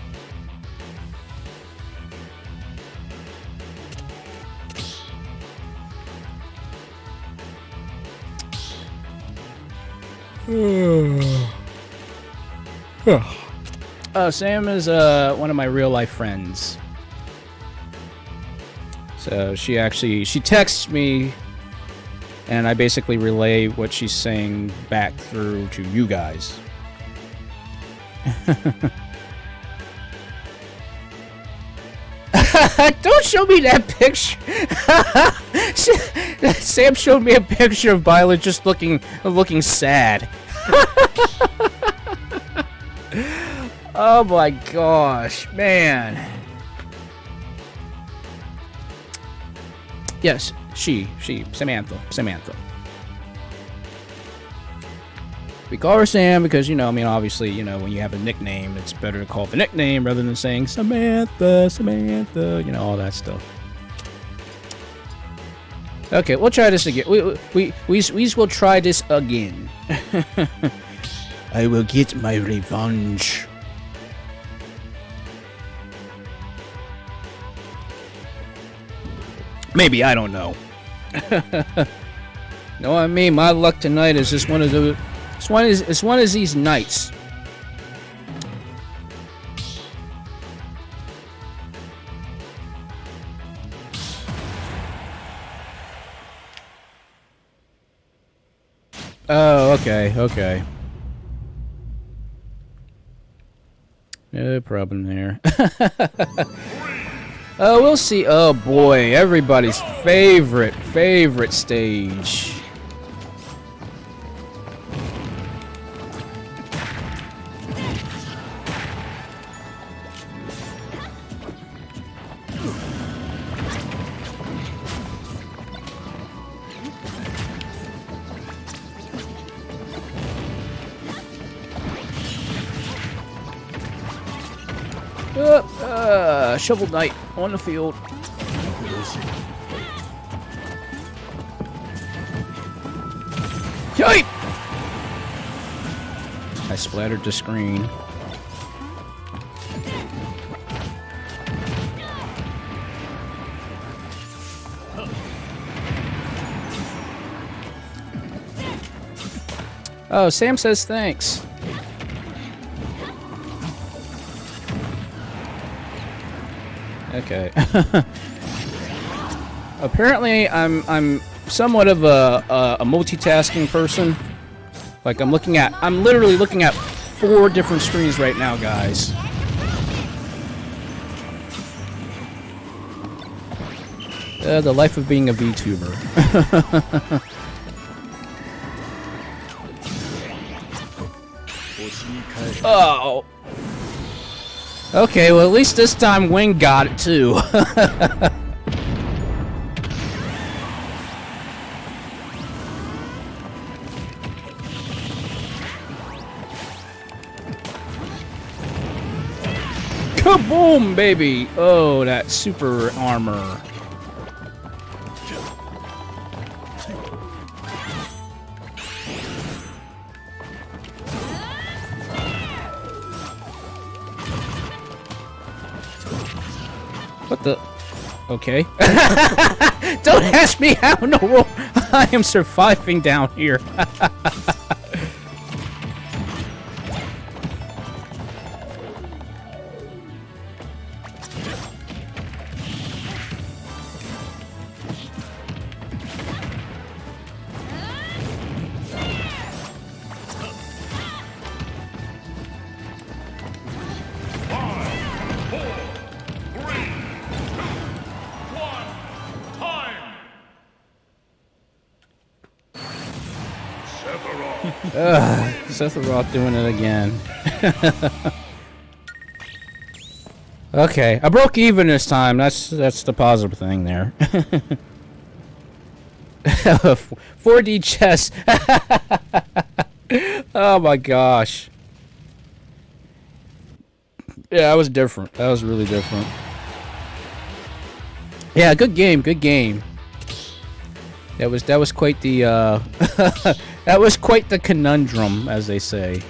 Sam is one of my real life friends. So she texts me, and I basically relay what she's saying back through to you guys. Don't show me that picture. Sam showed me a picture of Violet just looking sad. Oh my gosh, man. Yes, she, Samantha. We call her Sam because, you know, I mean, obviously, you know, when you have a nickname, it's better to call the nickname rather than saying Samantha, you know, all that stuff. Okay, we'll try this again. We will try this again. I will get my revenge. Maybe, I don't know. Know what I mean? My luck tonight is just one of the. It's one of these nights. Oh, okay. No problem there. Oh, we'll see. Oh boy, everybody's favorite stage. Shovel Knight on the field. Yipe! I splattered the screen. Oh, Sam says thanks. Okay. Apparently, I'm somewhat of a multitasking person. Like I'm literally looking at 4 different screens right now, guys. The life of being a VTuber. Oh. Okay, well at least this time Wing got it too. Kaboom, baby! Oh, that super armor. What the? Okay. Don't ask me how in the world I am surviving down here. Sephiroth doing it again. Okay, I broke even this time. That's the positive thing there. 4D chess. Oh my gosh. Yeah, that was different. That was really different. Yeah, good game. Good game. That was quite the that was quite the conundrum, as they say.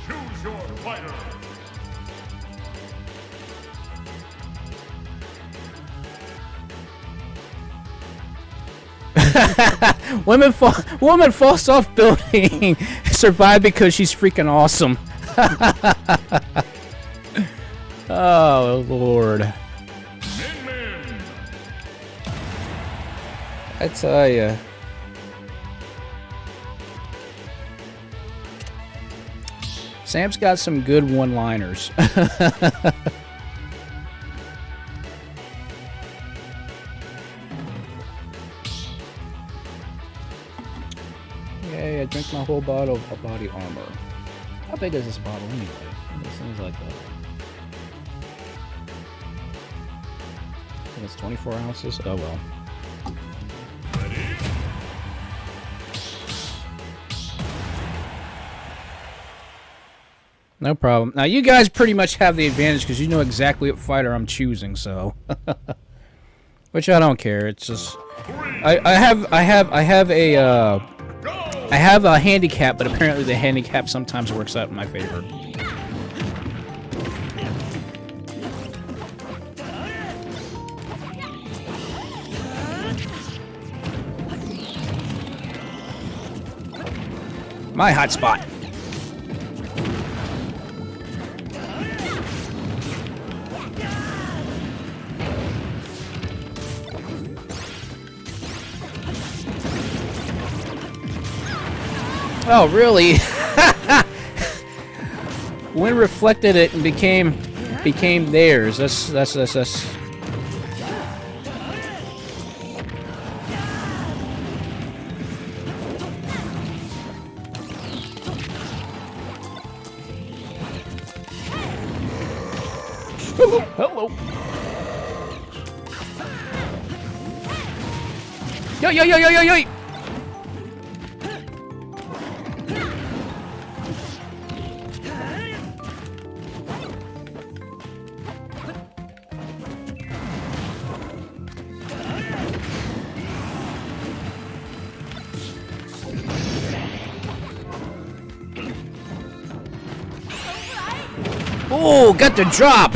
Choose your fighter.
Woman falls off building, survived because she's freaking awesome. Oh Lord!
Min Min.
I tell ya. Sam's got some good one-liners. Yay, I drank my whole bottle of body armor. How big is this bottle anyway? This thing's like I think it's 24 ounces. Oh well. No problem. Now you guys pretty much have the advantage because you know exactly what fighter I'm choosing, so which I don't care. It's just I have a handicap, but apparently the handicap sometimes works out in my favor. My hot spot. Oh, really? Wind reflected it and became theirs. That's. Hello. Yo. Oh, got the drop!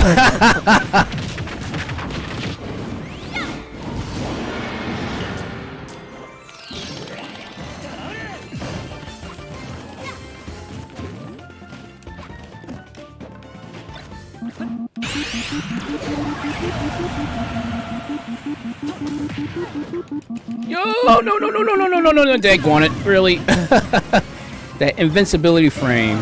Yo, no, daggone it, really? That invincibility frame.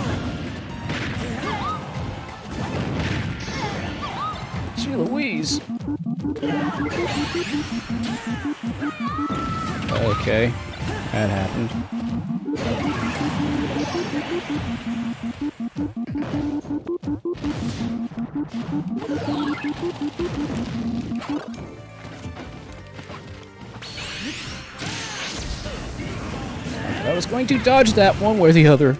Gee Louise. Okay, that happened. I was going to dodge that one way or the other.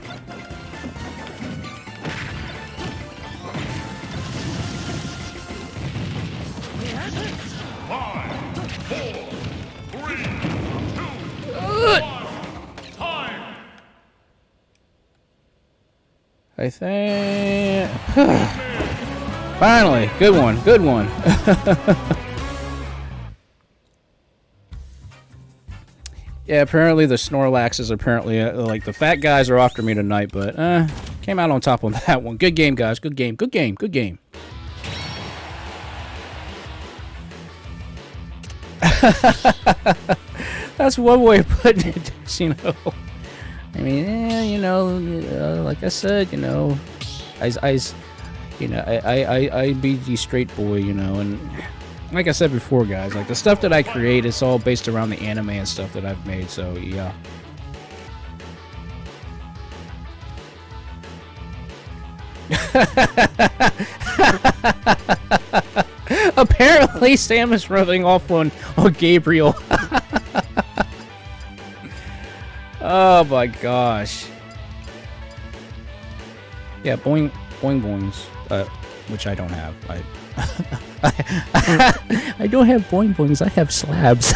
I think... Finally! Good one, good one. Yeah, apparently the Snorlaxes apparently, like, the fat guys are after me tonight, but, came out on top on that one. Good game, guys. Good game, good game, good game. That's one way of putting it, you know. I mean, yeah, you know, like I said, you know, I be the straight boy, you know, and like I said before, guys, like the stuff that I create is all based around the anime and stuff that I've made, so yeah. Apparently, Sam is rubbing off on Gabriel. Oh my gosh. Yeah, boing boings, which I don't have. I don't have boing boings, I have slabs.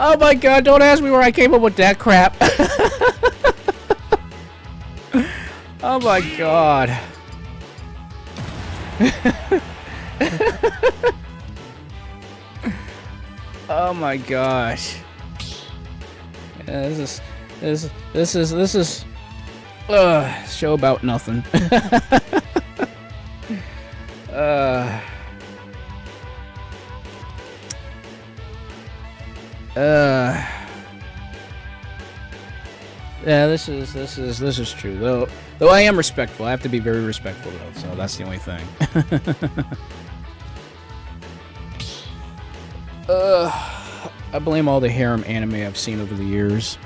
Oh my god, don't ask me where I came up with that crap. Oh my god. Oh my gosh. Yeah, this is show about nothing. Yeah, this is true. Though I am respectful. I have to be very respectful though, so that's the only thing. I blame all the harem anime I've seen over the years.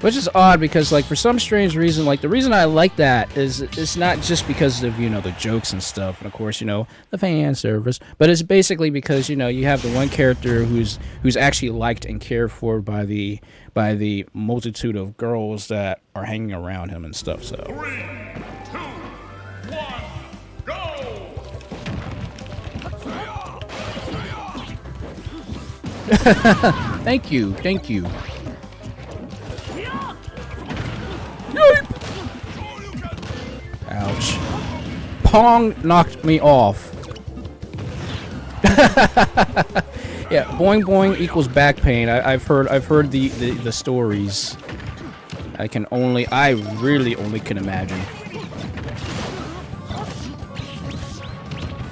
Which is odd because, like, for some strange reason, like, the reason I like that is it's not just because of, you know, the jokes and stuff, and of course, you know, the fan service, but it's basically because, you know, you have the one character who's actually liked and cared for by the multitude of girls that are hanging around him and stuff. So.
3, 2, 1, go!
Thank you. Ouch. Pong knocked me off. Yeah, boing boing equals back pain. I've heard the stories. I really only can imagine.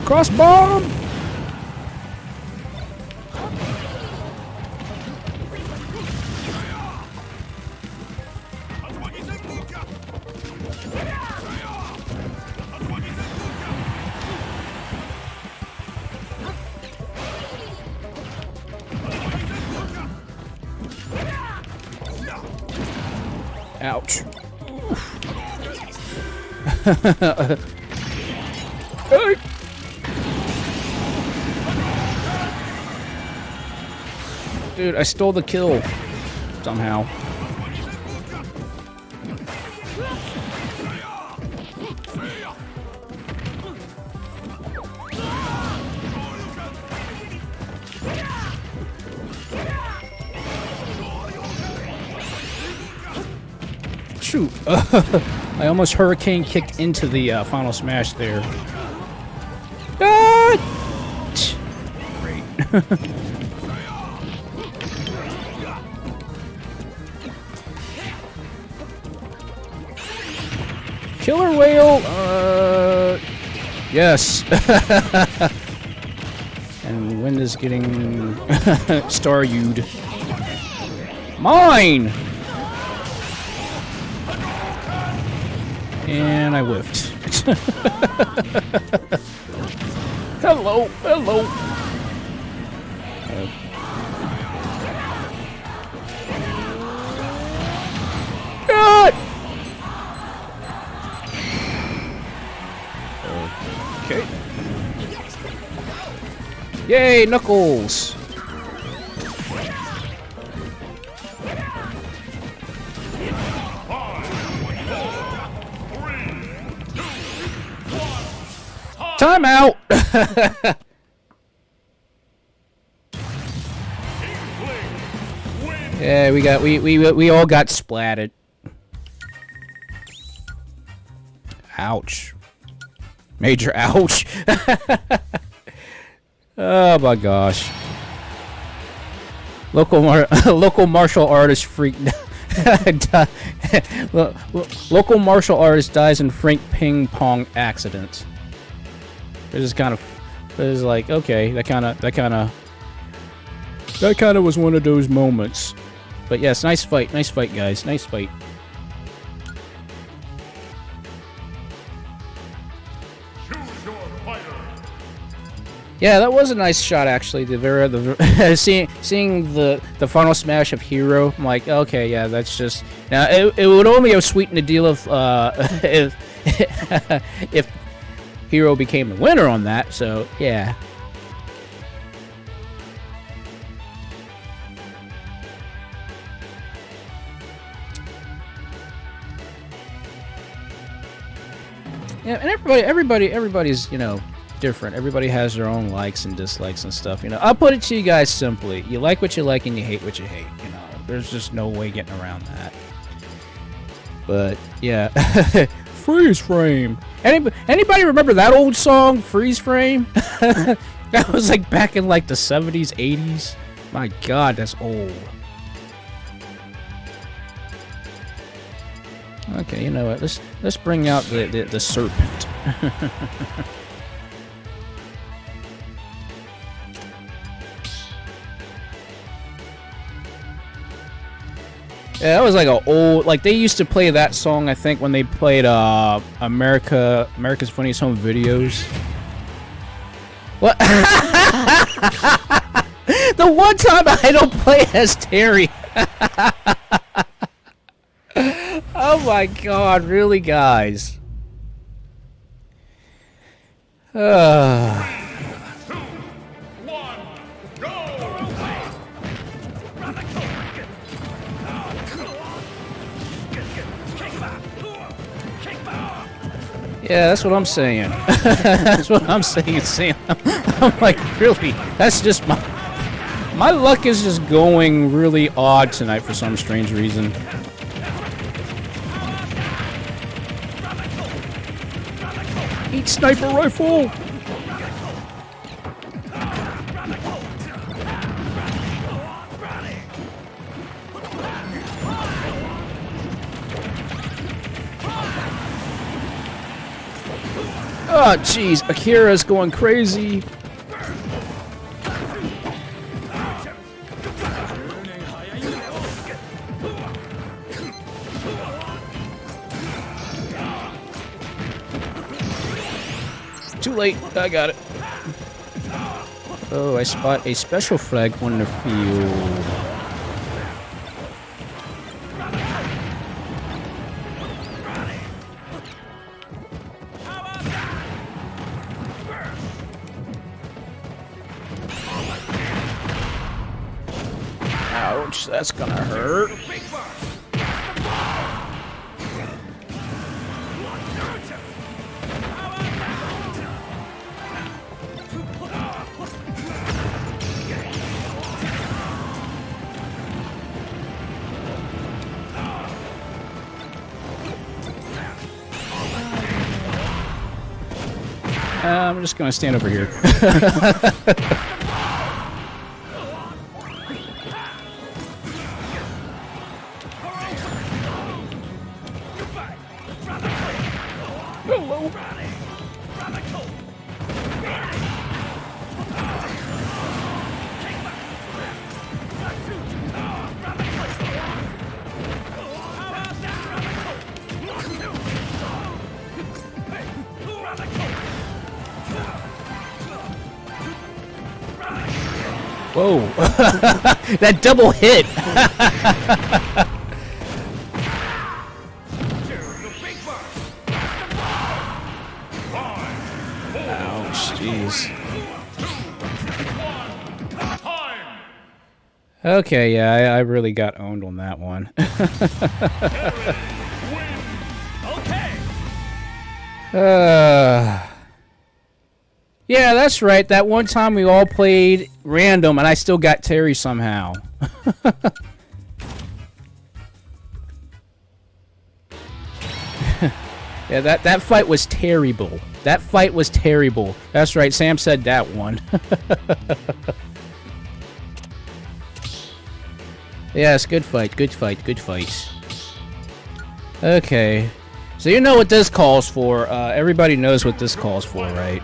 Cross bomb! Ouch. Dude, I stole the kill somehow. Shoot. I almost hurricane kicked into the final smash there. Ah! Great. Killer whale, yes. And Wind is getting Staryu'd. Mine! And I whiffed. Hello. God! Okay. Yay, Knuckles! Time out! Yeah, we all got splatted. Ouch. Major ouch. Oh my gosh. Local martial artist freak. Local martial artist dies in Frank ping pong accident. It is kind of, it is like, okay, that kind of was one of those moments. But yes, nice fight, guys, nice fight.
Choose your fighter.
Yeah, that was a nice shot actually. Seeing the final smash of Hero, I'm like, okay, yeah, that's just now. It would only have sweetened the deal if Hero became the winner on that. So yeah. Yeah, and everybody's, you know, different. Everybody has their own likes and dislikes and stuff. You know, I'll put it to you guys simply: you like what you like, and you hate what you hate. You know, there's just no way getting around that. But yeah, freeze frame. Anybody remember that old song, Freeze Frame? That was like back in like the 70s, 80s. My God, that's old. Okay, you know what? Let's bring out the serpent. Yeah, that was like a old, like they used to play that song, I think, when they played America's Funniest Home Videos. What? The one time I don't play as Terry. Oh my God, really, guys? Yeah, that's what I'm saying. That's what I'm saying, Sam. I'm like, really? That's just my luck is just going really odd tonight for some strange reason. Eat sniper rifle! Oh, jeez, Akira's going crazy. Too late. I got it. Oh, I spot a special flag on the field. Ouch, that's gonna hurt. I'm just gonna stand over here. Hello. Whoa. That double hit. Ouch, jeez. Okay, yeah, I really got owned on that one. Yeah, that's right. That one time we all played random and I still got Terry somehow. Yeah, that fight was terrible. That fight was terrible. That's right, Sam said that one. Yes, good fight, good fight, good fight. Okay. So you know what this calls for. Everybody knows what this calls for, right?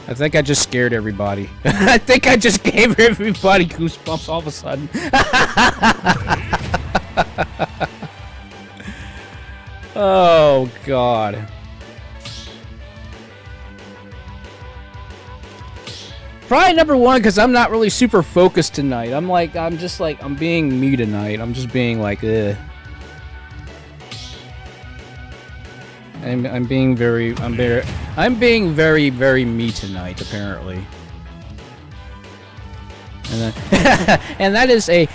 I think I just scared everybody. I think I just gave everybody goosebumps all of a sudden. Oh, God. Probably number one because I'm not really super focused tonight. I'm being me tonight. I'm just being like, ugh. I'm being very me tonight, apparently. And, and that is a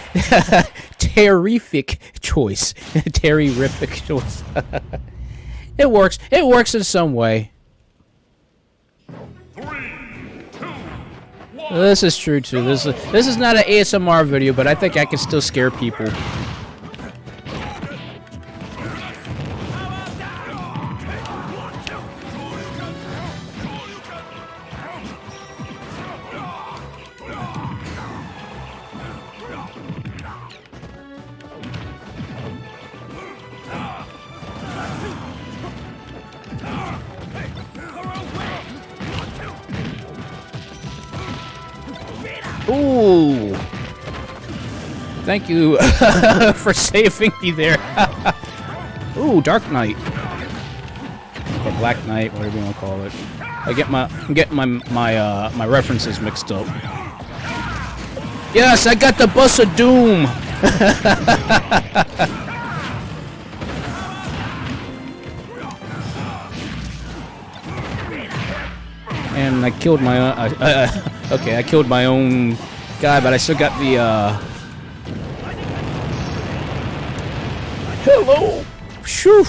terrific choice. Terrific choice. It works. It works in some way.
3, 2, 1.
This is true too. This is not an ASMR video, but I think I can still scare people. Ooh! Thank you for saving me there. Ooh, Dark Knight. Or Black Knight, whatever you want to call it. I'm getting my references mixed up. Yes, I got the Bus of Doom! And I killed my okay, I killed my own guy, but I still got the hello. Shoo.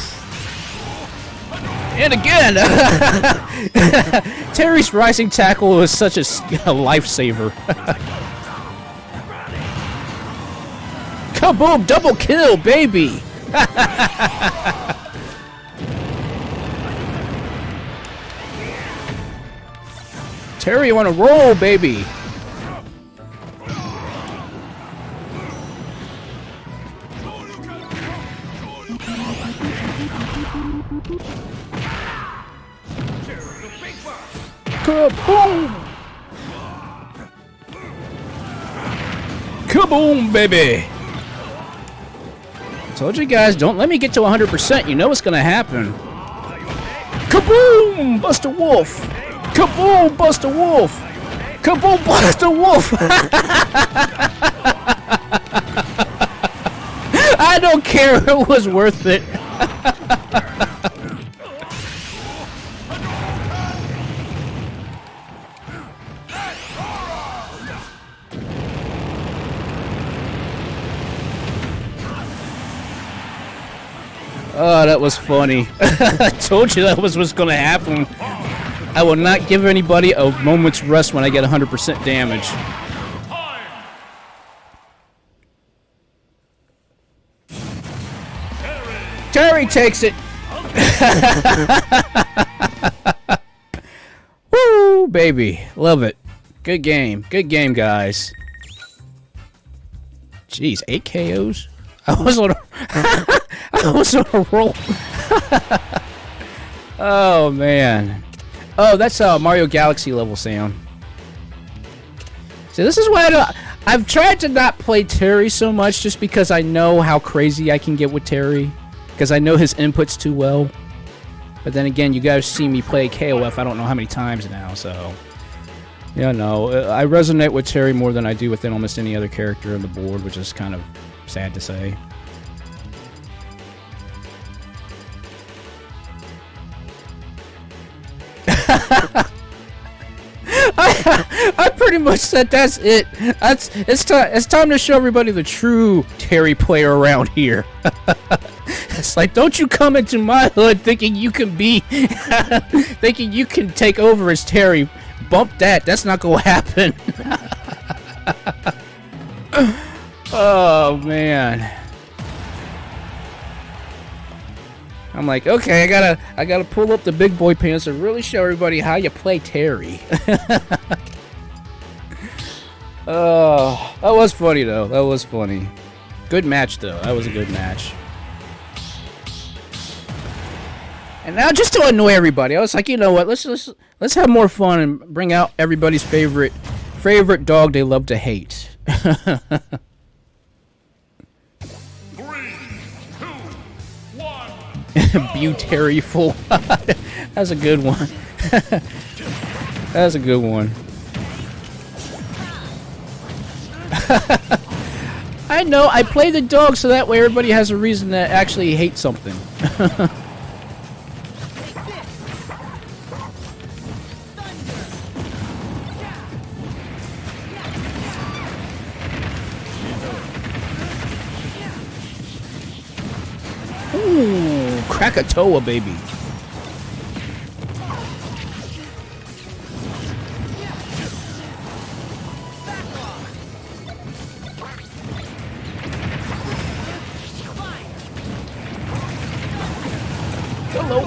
And again, Terry's rising tackle is such a lifesaver. Kaboom! Double kill, baby. Terry on a roll, baby. Kaboom! Kaboom, baby! Told you guys, don't let me get to 100%. You know what's gonna happen. Kaboom! Buster Wolf! Kaboom! Buster Wolf! Kaboom! Buster Wolf! I don't care. It was worth it. Oh, that was funny. I told you that was what's going to happen. I will not give anybody a moment's rest when I get 100% damage. Terry takes it. Woo, baby. Love it. Good game. Good game, guys. Jeez, 8 KOs? I was on a I was on a roll. Oh, man. Oh, that's Mario Galaxy level sound. So this is why I've tried to not play Terry so much just because I know how crazy I can get with Terry. Because I know his inputs too well. But then again, you guys see me play KOF I don't know how many times now, so... Yeah, no, I resonate with Terry more than I do with almost any other character on the board, which is kind of sad to say. I pretty much said that's it. It's time to show everybody the true Terry player around here. It's like, don't you come into my hood thinking you can be, thinking you can take over as Terry. Bump that. That's not gonna happen. Oh man. I'm like, okay, I gotta pull up the big boy pants and really show everybody how you play Terry. Oh, that was funny though. That was funny. Good match though. That was a good match. And now, just to annoy everybody, I was like, you know what? Let's have more fun and bring out everybody's favorite dog they love to hate.
3, 2, 1.
Beautiful. That's a good one. That's a good one. I know. I play the dog so that way everybody has a reason to actually hate something. Krakatoa, baby. Hello.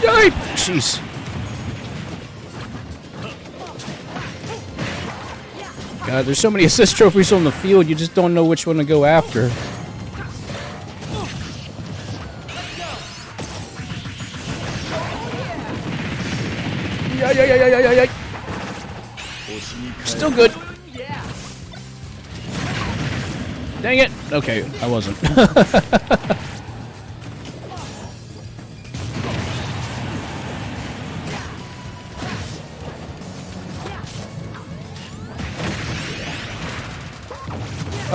Yay! Jeez. God, there's so many assist trophies on the field, you just don't know which one to go after. Yeah. Still good. Dang it. Okay, I wasn't.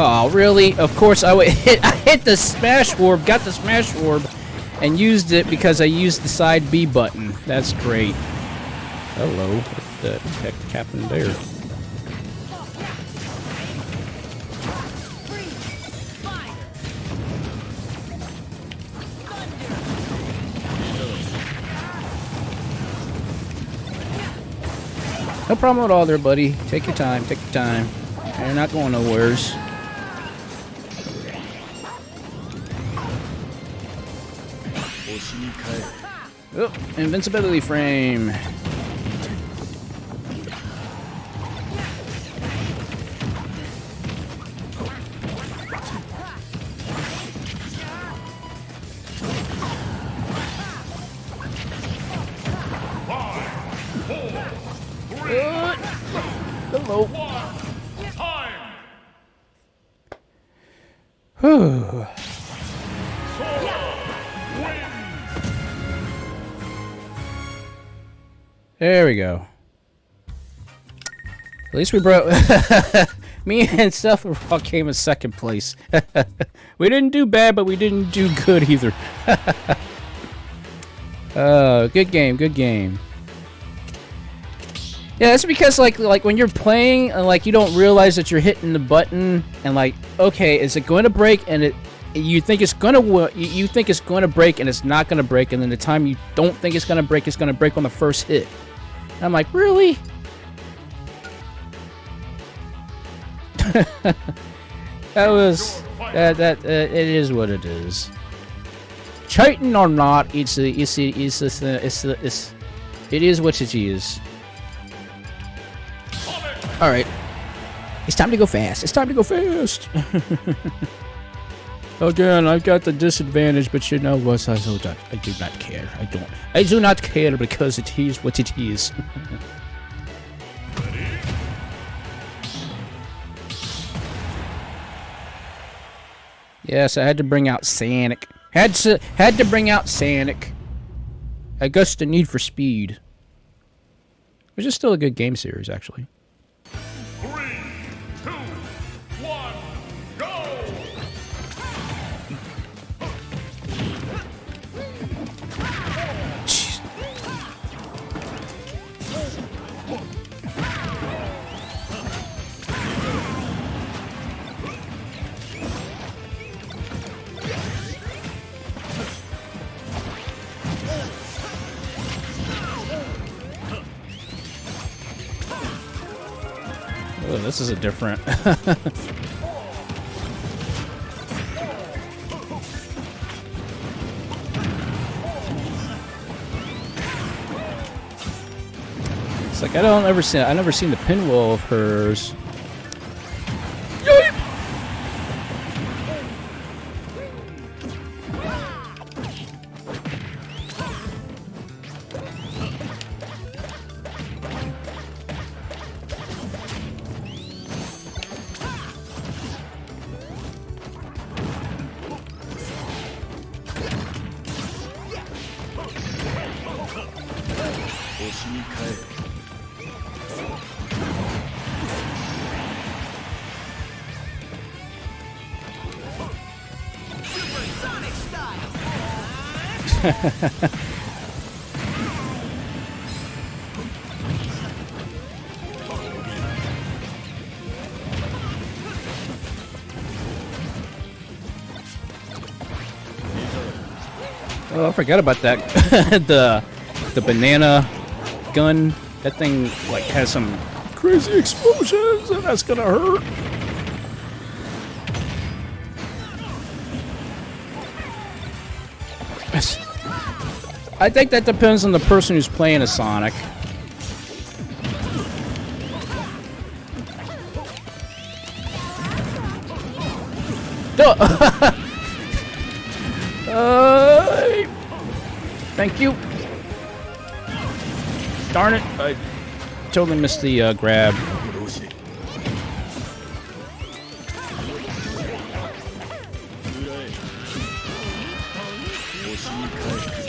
Oh, really? Of course I hit the smash orb, got the smash orb, and used it because I used the side B button. That's great. Hello. What the heck happened there? No problem at all there, buddy. Take your time, take your time. You're not going nowheres. Oh, invincibility frame. Hello.
Time.
Whew. There we go. At least we broke. Me and Seth all came in second place. We didn't do bad, but we didn't do good either. Good game, good game. Yeah, that's because like when you're playing and like you don't realize that you're hitting the button and like, okay, is it going to break? And you think it's gonna break and it's not gonna break, and then the time you don't think it's gonna break on the first hit. And I'm like, really? It is what it is. Cheating or not, it is what it is. All right, it's time to go fast. It's time to go fast. Again, I've got the disadvantage, but you know what? I do not care. I do not care because it is what it is. Yes, I had to bring out Sonic. Had to bring out Sonic. I guess the Need for Speed. Which is still a good game series, actually.
3, 2, 1, go!
Oh, this is a different. It's like I never seen the pinwheel of hers. Oh, I forgot about that. the banana gun. That thing like has some crazy explosions, and that's gonna hurt. I think that depends on the person who's playing a Sonic. Thank you. Darn it! I totally missed the grab.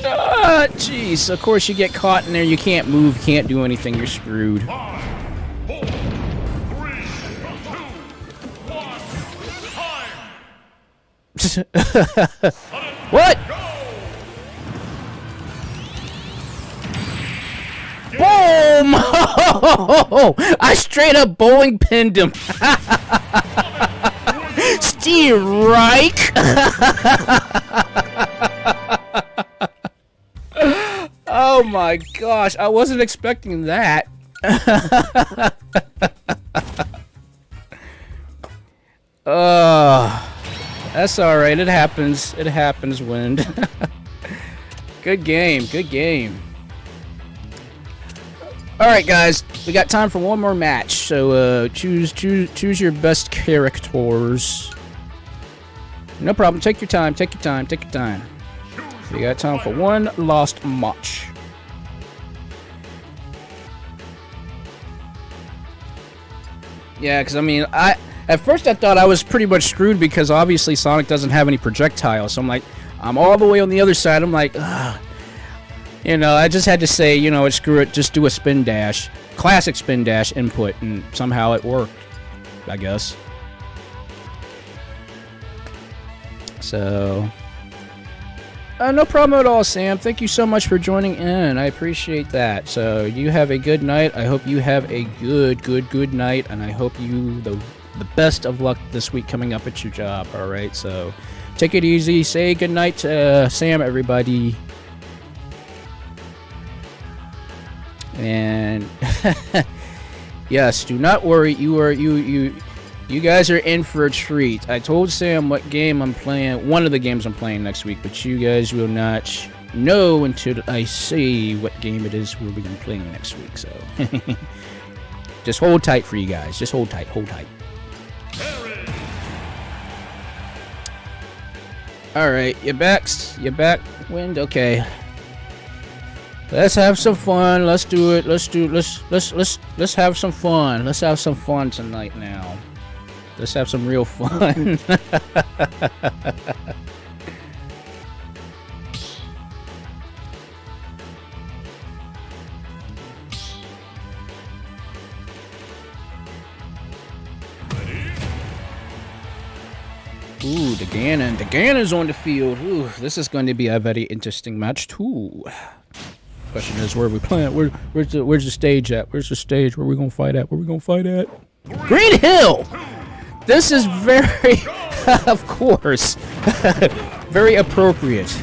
Ah, jeez. Of course you get caught in there. You can't move. You can't do anything. You're screwed.
5, 4, 3, 2, 1, time!
What? Boom! I straight up bowling pinned him. Steve Reich. Oh my gosh, I wasn't expecting that. That's alright, it happens. It happens, Wind. Good game, good game. Alright guys, we got time for one more match. So choose your best characters. No problem, take your time, take your time, take your time. We got time for one last match. Yeah, because I mean, at first I thought I was pretty much screwed because obviously Sonic doesn't have any projectiles. So I'm like, I'm all the way on the other side. I'm like, ugh. You know, I just had to say, you know, screw it, just do a spin dash. Classic spin dash input, and somehow it worked, I guess. So, no problem at all, Sam. Thank you so much for joining in. I appreciate that. So, you have a good night. I hope you have a good night, and I hope you the best of luck this week coming up at your job. All right, so take it easy. Say good night to Sam, everybody. And yes, do not worry. You guys are in for a treat. I told Sam what game I'm playing, one of the games I'm playing next week, but you guys will not know until I say what game it is we'll be playing next week. So just hold tight for you guys. Just hold tight. Hold tight. All right, you're back. You're back. Wind. Okay. Let's have some fun. Let's do it. Let's have some fun. Let's have some fun tonight now. Let's have some real fun. Ooh, the Ganon. The Ganon's on the field. Ooh, this is going to be a very interesting match too. Question is, where are we playing? Where's the stage at? Where's the stage? Where are we gonna fight at? Where are we gonna fight at? Green Hill! This is very, of course, very appropriate.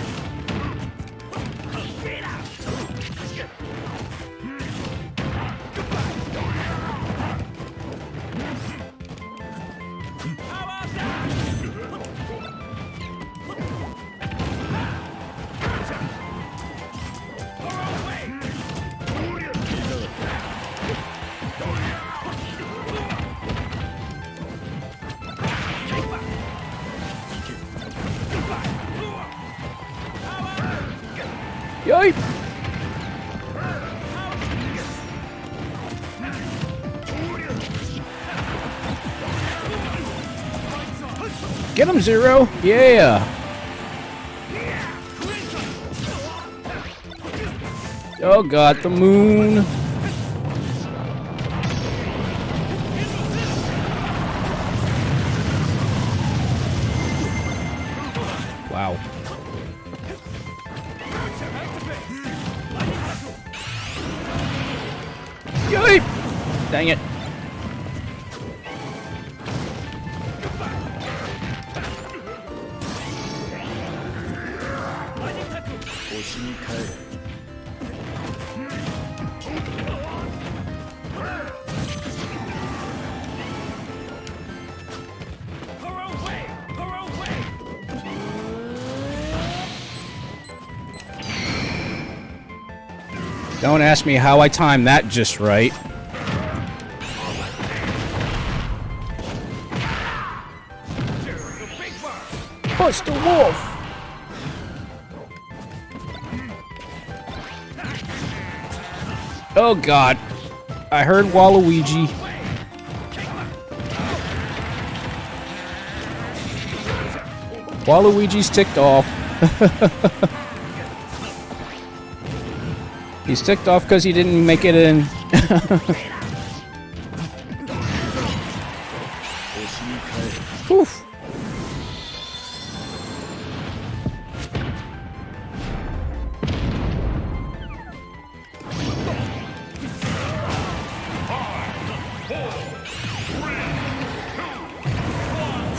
Yay! Get him, Zero! Yeah! Oh god, the moon! Wow. Yay! Dang it. Don't ask me how I timed that just right. Push the wolf! Oh god. I heard Waluigi. Waluigi's ticked off. He's ticked off because he didn't make it in. Whew.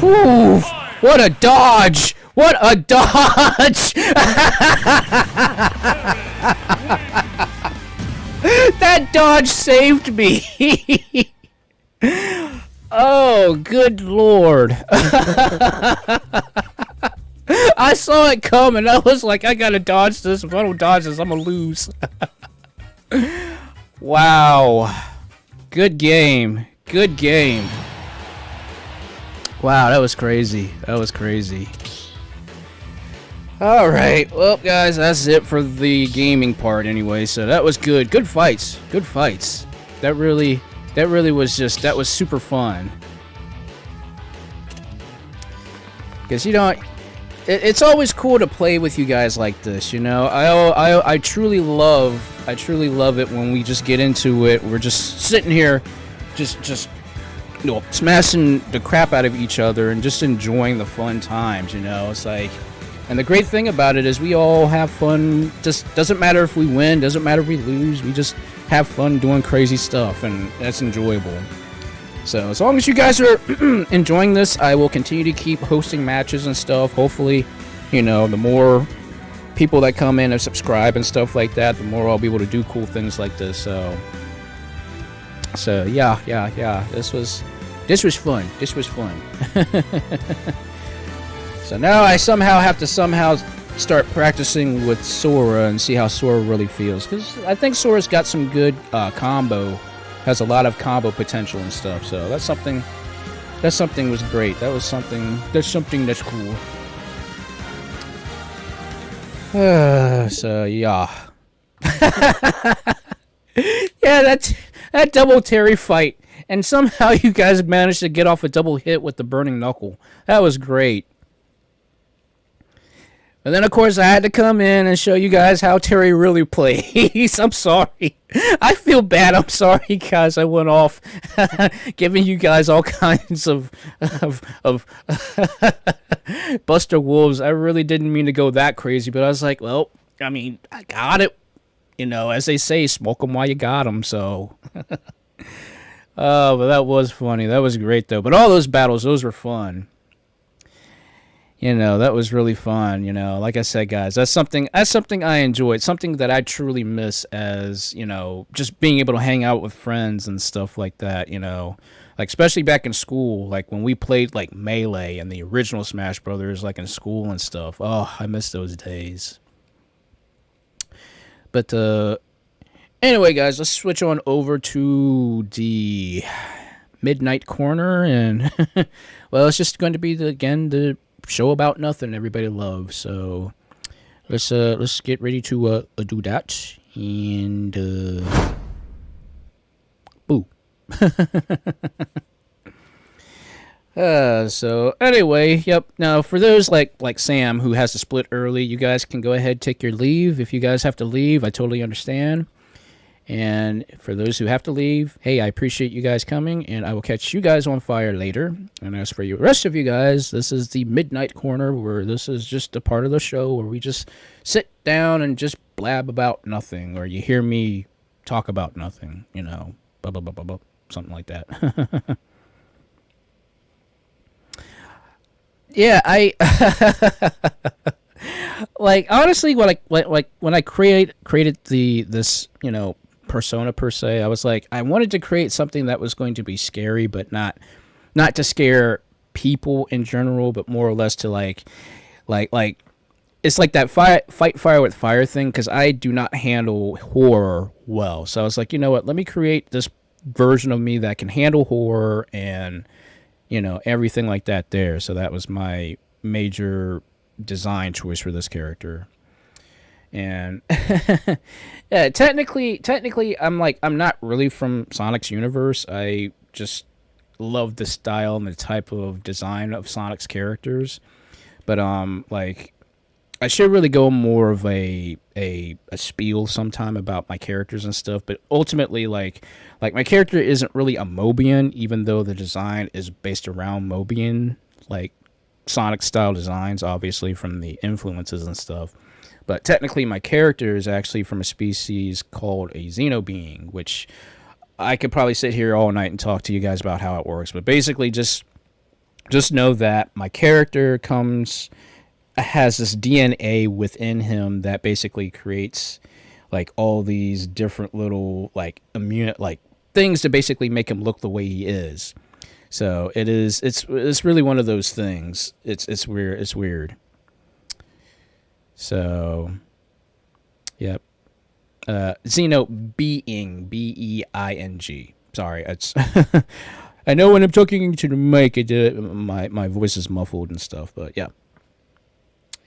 Whew. What a dodge! What a dodge! That dodge saved me! Oh, good lord. I saw it coming. I was like, I gotta dodge this. If I don't dodge this, I'm gonna lose. Wow. Good game. Good game. Wow, that was crazy. That was crazy. Alright, well guys, that's it for the gaming part anyway, so that was good. Good fights. Good fights. That really was just, that was super fun. Because, you know, it's always cool to play with you guys like this, you know? I truly love it when we just get into it. We're just sitting here, just you know, smashing the crap out of each other and just enjoying the fun times, you know? It's like, and the great thing about it is we all have fun. Just doesn't matter if we win, doesn't matter if we lose. We just have fun doing crazy stuff, and that's enjoyable. So as long as you guys are enjoying this, I will continue to keep hosting matches and stuff. Hopefully, you know, the more people that come in and subscribe and stuff like that, the more I'll be able to do cool things like this. So yeah. This was fun. This was fun. So now I have to start practicing with Sora and see how Sora really feels, because I think Sora's got some good combo, has a lot of combo potential and stuff. So that's something was great. That's something that's cool. So yeah. Yeah, that double Terry fight, and somehow you guys managed to get off a double hit with the burning knuckle. That was great. And then, of course, I had to come in and show you guys how Terry really plays. I'm sorry. I feel bad. I'm sorry, guys. I went off giving you guys all kinds of Buster Wolves. I really didn't mean to go that crazy, but I was like, well, I mean, I got it. You know, as they say, smoke them while you got them, so. Oh, but that was funny. That was great, though. But all those battles, those were fun. You know, that was really fun, you know. Like I said, guys, that's something I enjoyed, something that I truly miss, as, you know, just being able to hang out with friends and stuff like that, you know. Like, especially back in school, like when we played like Melee and the original Smash Brothers, like in school and stuff. Oh, I miss those days. But anyway, guys, let's switch on over to the Midnight Corner, and well, it's just going to be the show about nothing everybody loves. So let's get ready to do that, and boo. So anyway, yep. Now for those like Sam who has to split early, you guys can go ahead, take your leave. If you guys have to leave, I totally understand. And for those who have to leave, hey, I appreciate you guys coming, and I will catch you guys on fire later. And as for you rest of you guys, this is the Midnight Corner, where this is just a part of the show where we just sit down and just blab about nothing, or you hear me talk about nothing, you know, blah, blah, blah, blah, blah, something like that. Yeah, Like honestly, when I created this persona per se, I was like, I wanted to create something that was going to be scary, but not to scare people in general, but more or less to like it's like that fight fire with fire thing, because I do not handle horror well. So I was like, you know what? Let me create this version of me that can handle horror and everything like that there. So that was my major design choice for this character. And yeah, technically, I'm not really from Sonic's universe. I just love the style and the type of design of Sonic's characters. But like I should really go more of a spiel sometime about my characters and stuff. But ultimately, like my character isn't really a Mobian, even though the design is based around Mobian, like Sonic style designs, obviously from the influences and stuff. But technically, my character is actually from a species called a Xenobeing, which I could probably sit here all night and talk to you guys about how it works. But basically, just know that my character has this DNA within him that basically creates like all these different little like immune like things to basically make him look the way he is. So it's really one of those things. It's weird. So yep. Xeno being Being. Sorry, it's I know when I'm talking to the mic, my voice is muffled and stuff, but yeah.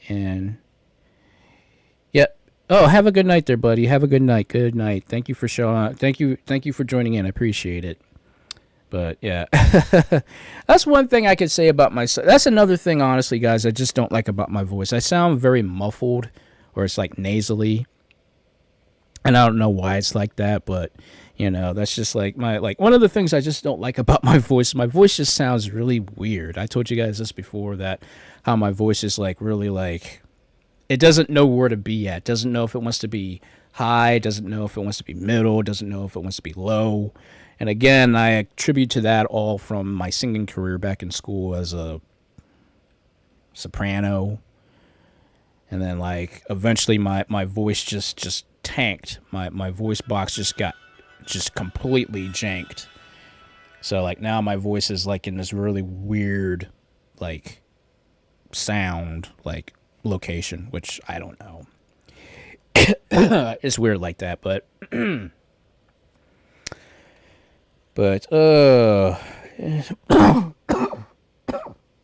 And yep. Oh, have a good night there, buddy. Have a good night. Good night. Thank you for showing. Thank you for joining in. I appreciate it. But yeah, that's one thing I could say about myself. That's another thing, honestly, guys, I just don't like about my voice. I sound very muffled, or it's like nasally, and I don't know why it's like that, but that's just like one of the things I just don't like about my voice. My voice just sounds really weird. I told you guys this before, that how my voice is like really like it doesn't know where to be at. Doesn't know if it wants to be high. Doesn't know if it wants to be middle. Doesn't know if it wants to be low. And again, I attribute to that all from my singing career back in school as a soprano. And then like eventually my voice just tanked. My voice box just got completely janked. So like now my voice is like in this really weird like sound like location, which I don't know. It's weird like that, but but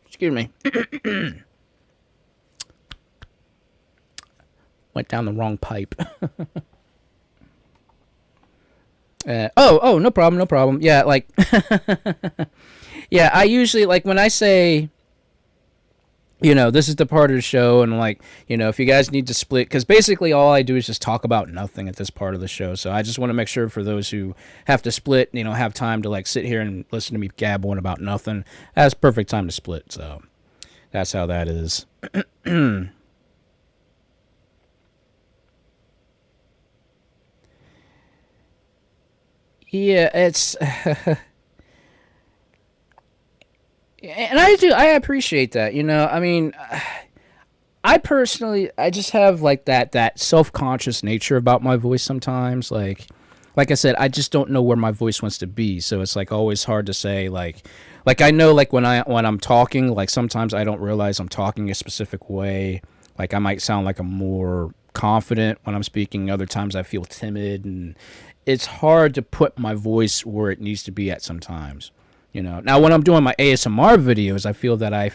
excuse me. Went down the wrong pipe. No problem. Yeah, like yeah, I usually like when I say this is the part of the show, and like, if you guys need to split, because basically all I do is just talk about nothing at this part of the show. So I just want to make sure for those who have to split, have time to like sit here and listen to me gabble about nothing, that's perfect time to split. So that's how that is. Yeah, it's and I appreciate that. I mean, I personally, I just have like that self-conscious nature about my voice sometimes. Like I said, I just don't know where my voice wants to be. So it's like always hard to say like I know like when I'm talking, like sometimes I don't realize I'm talking a specific way. Like I might sound like I'm more confident when I'm speaking. Other times I feel timid, and it's hard to put my voice where it needs to be at sometimes. Now when I'm doing my ASMR videos, I feel that I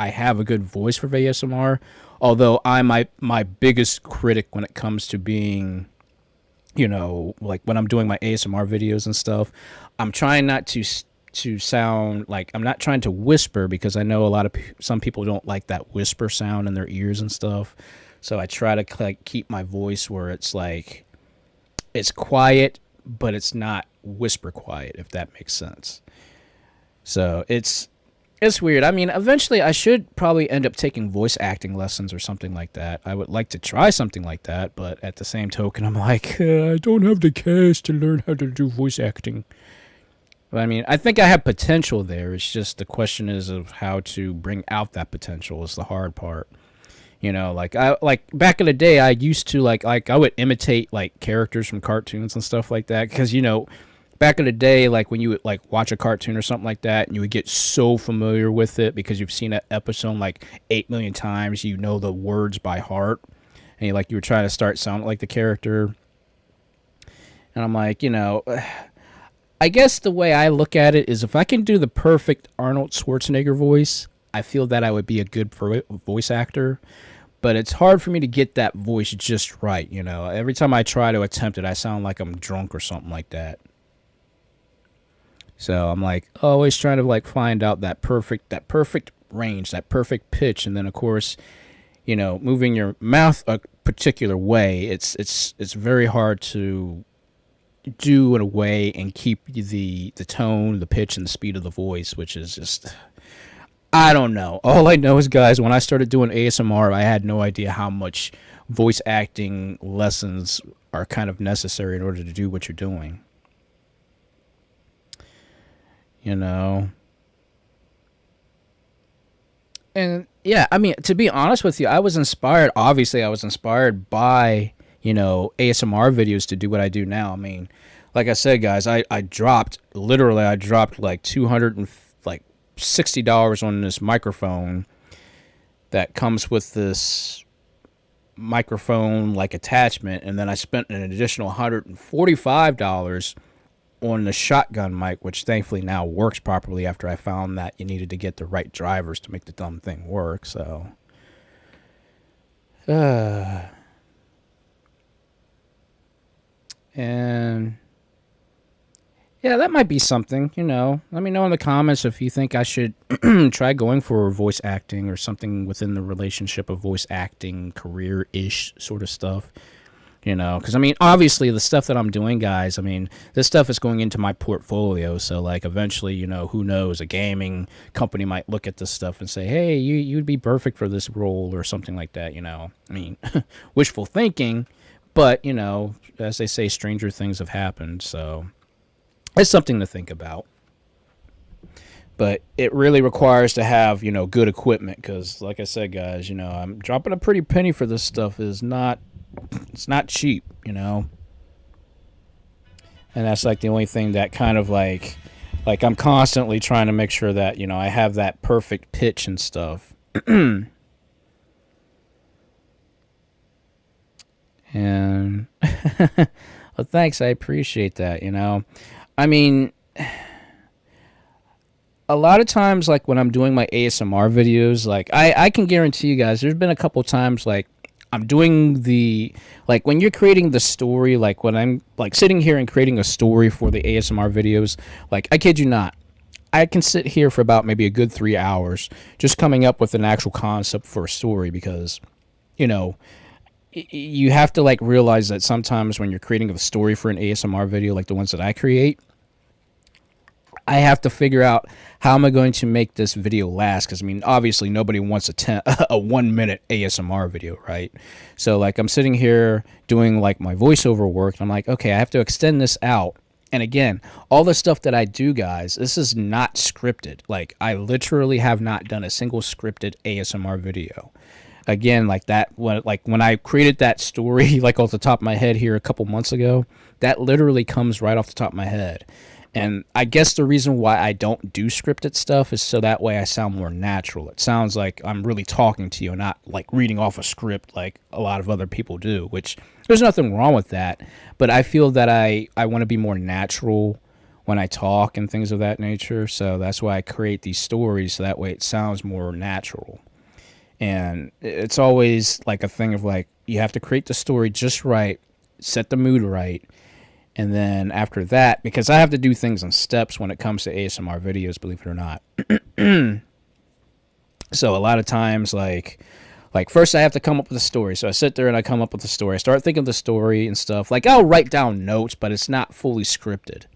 have a good voice for ASMR, although I'm my biggest critic when it comes to being, like when I'm doing my ASMR videos and stuff, I'm trying not to sound like, I'm not trying to whisper, because I know some people don't like that whisper sound in their ears and stuff. So I try to like keep my voice where it's like it's quiet, but it's not whisper quiet, if that makes sense. So it's weird. I mean, eventually I should probably end up taking voice acting lessons or something like that. I would like to try something like that, but at the same token, I'm like, I don't have the cash to learn how to do voice acting. But I mean, I think I have potential there. It's just the question is of how to bring out that potential is the hard part. You know, like back in the day, I used to like I would imitate like characters from cartoons and stuff like that, because you know, back in the day, like when you would like watch a cartoon or something like that, and you would get so familiar with it because you've seen that episode like 8 million times, you know the words by heart, and you were trying to start sounding like the character. And I'm like, you know, I guess the way I look at it is if I can do the perfect Arnold Schwarzenegger voice, I feel that I would be a good voice actor. But it's hard for me to get that voice just right, you know. Every time I try to attempt it, I sound like I'm drunk or something like that. So I'm like always trying to like find out that perfect range, that perfect pitch, and then of course, you know, moving your mouth a particular way, it's very hard to do in a way and keep the tone, the pitch, and the speed of the voice, which is just, I don't know. All I know is, guys, when I started doing ASMR, I had no idea how much voice acting lessons are kind of necessary in order to do what you're doing. You know? And yeah, I mean, to be honest with you, I was inspired. Obviously, I was inspired by, you know, ASMR videos to do what I do now. I mean, like I said, guys, I dropped like $260 on this microphone that comes with this microphone like attachment, and then I spent an additional $145 on the shotgun mic, which thankfully now works properly after I found that you needed to get the right drivers to make the dumb thing work. So and yeah, that might be something, you know. Let me know in the comments if you think I should try going for voice acting or something within the relationship of voice acting, career-ish sort of stuff. You know, because I mean, obviously the stuff that I'm doing, guys, I mean, this stuff is going into my portfolio. So like eventually, you know, who knows, a gaming company might look at this stuff and say, hey, you'd be perfect for this role or something like that, you know. I mean, wishful thinking, but, you know, as they say, stranger things have happened. So it's something to think about. But it really requires to have, you know, good equipment because, like I said, guys, you know, I'm dropping a pretty penny for this stuff. It's not cheap, you know. And that's like the only thing that kind of like I'm constantly trying to make sure that, you know, I have that perfect pitch and stuff. And well, thanks, I appreciate that, you know. I mean, a lot of times, like when I'm doing my ASMR videos, like I can guarantee you guys, there's been a couple times like I'm doing like when you're creating the story, like when I'm like sitting here and creating a story for the ASMR videos, like I kid you not, I can sit here for about maybe a good 3 hours just coming up with an actual concept for a story because, you know, you have to like realize that sometimes when you're creating a story for an ASMR video, like the ones that I create, I have to figure out how am I going to make this video last, because I mean obviously nobody wants a 1 minute ASMR video, right? So like I'm sitting here doing like my voiceover work and I'm like, okay, I have to extend this out. And again, all the stuff that I do, guys, this is not scripted. Like I literally have not done a single scripted ASMR video. Again, like that, when I created that story like off the top of my head here a couple months ago, that literally comes right off the top of my head. And I guess the reason why I don't do scripted stuff is so that way I sound more natural. It sounds like I'm really talking to you, not like reading off a script like a lot of other people do, which there's nothing wrong with that. But I feel that I want to be more natural when I talk and things of that nature. So that's why I create these stories so that way it sounds more natural. And it's always like a thing of like, you have to create the story just right, set the mood right. And then after that, because I have to do things in steps when it comes to ASMR videos, believe it or not. So a lot of times, like first I have to come up with a story. So I sit there and I come up with a story. I start thinking of the story and stuff. Like I'll write down notes, but it's not fully scripted.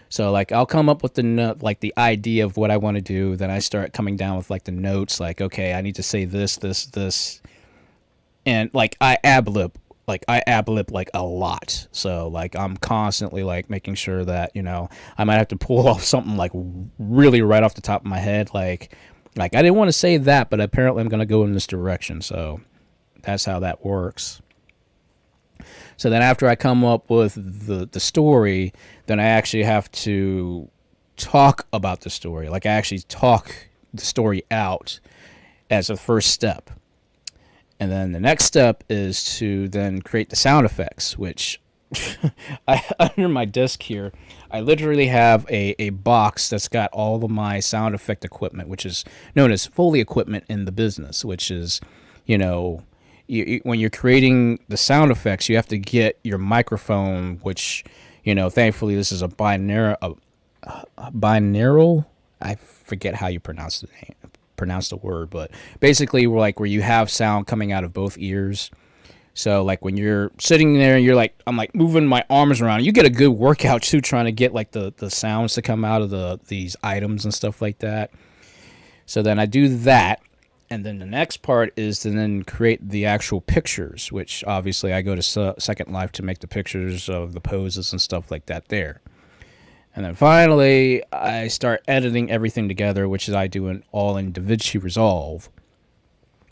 So like I'll come up with the idea of what I want to do. Then I start coming down with like the notes. Like, okay, I need to say this, this, this. And like I ad-lib like a lot. So like I'm constantly like making sure that, you know, I might have to pull off something like really right off the top of my head. Like I didn't want to say that, but apparently I'm going to go in this direction. So that's how that works. So then after I come up with the story, then I actually have to talk about the story. Like I actually talk the story out as a first step. And then the next step is to then create the sound effects, which under my desk here, I literally have a box that's got all of my sound effect equipment, which is known as Foley equipment in the business, which is, you know, when you're creating the sound effects, you have to get your microphone, which, you know, thankfully this is a binaural. I forget how you pronounce the word, but basically we're like where you have sound coming out of both ears. So like when you're sitting there, you're like, I'm like moving my arms around. You get a good workout too, trying to get like the sounds to come out of these items and stuff like that. So then I do that. And then the next part is to then create the actual pictures, which obviously I go to Second Life to make the pictures of the poses and stuff like that there. And then finally, I start editing everything together, which is I do all in DaVinci Resolve,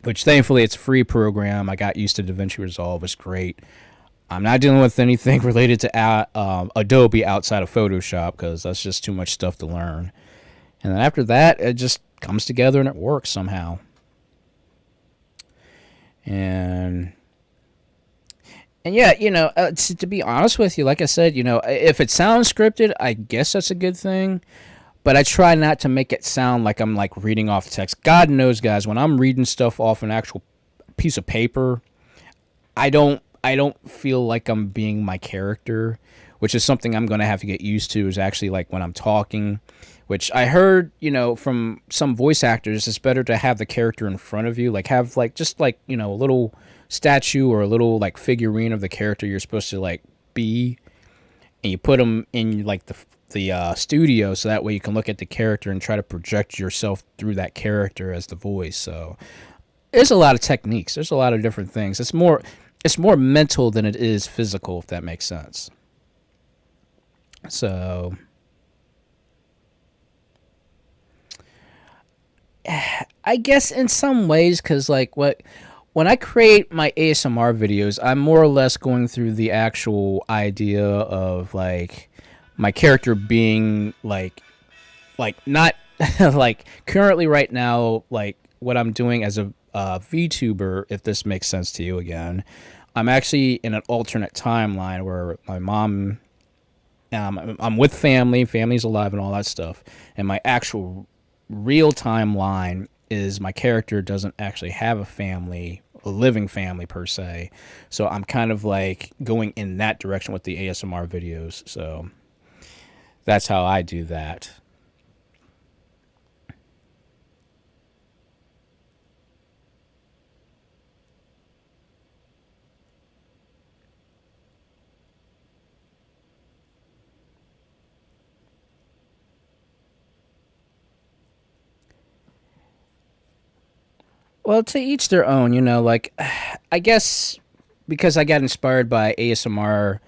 which thankfully it's a free program. I got used to DaVinci Resolve. It's great. I'm not dealing with anything related to Adobe outside of Photoshop because that's just too much stuff to learn. And then after that, it just comes together and it works somehow. And yeah, you know, to be honest with you, like I said, you know, if it sounds scripted, I guess that's a good thing. But I try not to make it sound like I'm like reading off text. God knows, guys, when I'm reading stuff off an actual piece of paper, I don't feel like I'm being my character, which is something I'm going to have to get used to, is actually like when I'm talking, which I heard, you know, from some voice actors, it's better to have the character in front of you, like have like just like, you know, a little statue or a little like figurine of the character you're supposed to like be, and you put them in like the studio, so that way you can look at the character and try to project yourself through that character as the voice. So there's a lot of techniques, there's a lot of different things. It's more mental than it is physical, if that makes sense. So I guess in some ways, because like when I create my ASMR videos, I'm more or less going through the actual idea of like my character being like not like currently right now, like what I'm doing as a VTuber, if this makes sense to you again. I'm actually in an alternate timeline where my mom, I'm with family's alive and all that stuff, and my actual real timeline is my character doesn't actually have a living family per se. So I'm kind of like going in that direction with the ASMR videos. So that's how I do that. Well, to each their own, you know, like, I guess because I got inspired by ASMR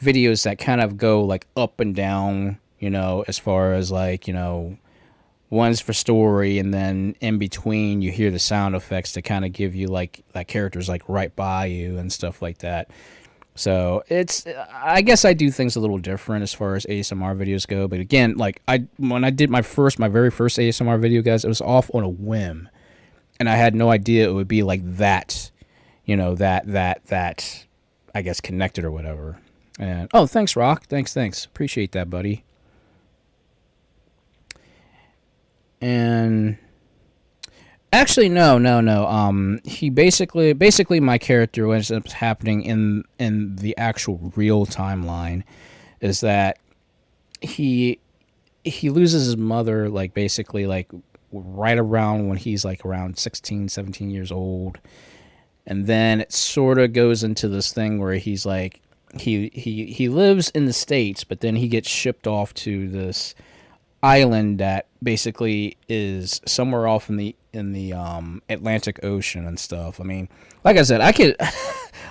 videos that kind of go like up and down, you know, as far as like, you know, one's for story, and then in between you hear the sound effects to kind of give you like characters like right by you and stuff like that. So I guess I do things a little different as far as ASMR videos go. But again, like when I did my very first ASMR video, guys, it was off on a whim. And I had no idea it would be like that, you know, that I guess connected or whatever. And oh, thanks, Rock. Thanks. Appreciate that, buddy. And actually, no. He basically my character, what ends up happening in the actual real timeline is that he loses his mother, like basically like right around when he's like around 16, 17 years old. And then it sort of goes into this thing where he's like, he lives in the States, but then he gets shipped off to this island that basically is somewhere off in the Atlantic Ocean and stuff. I mean, like I said,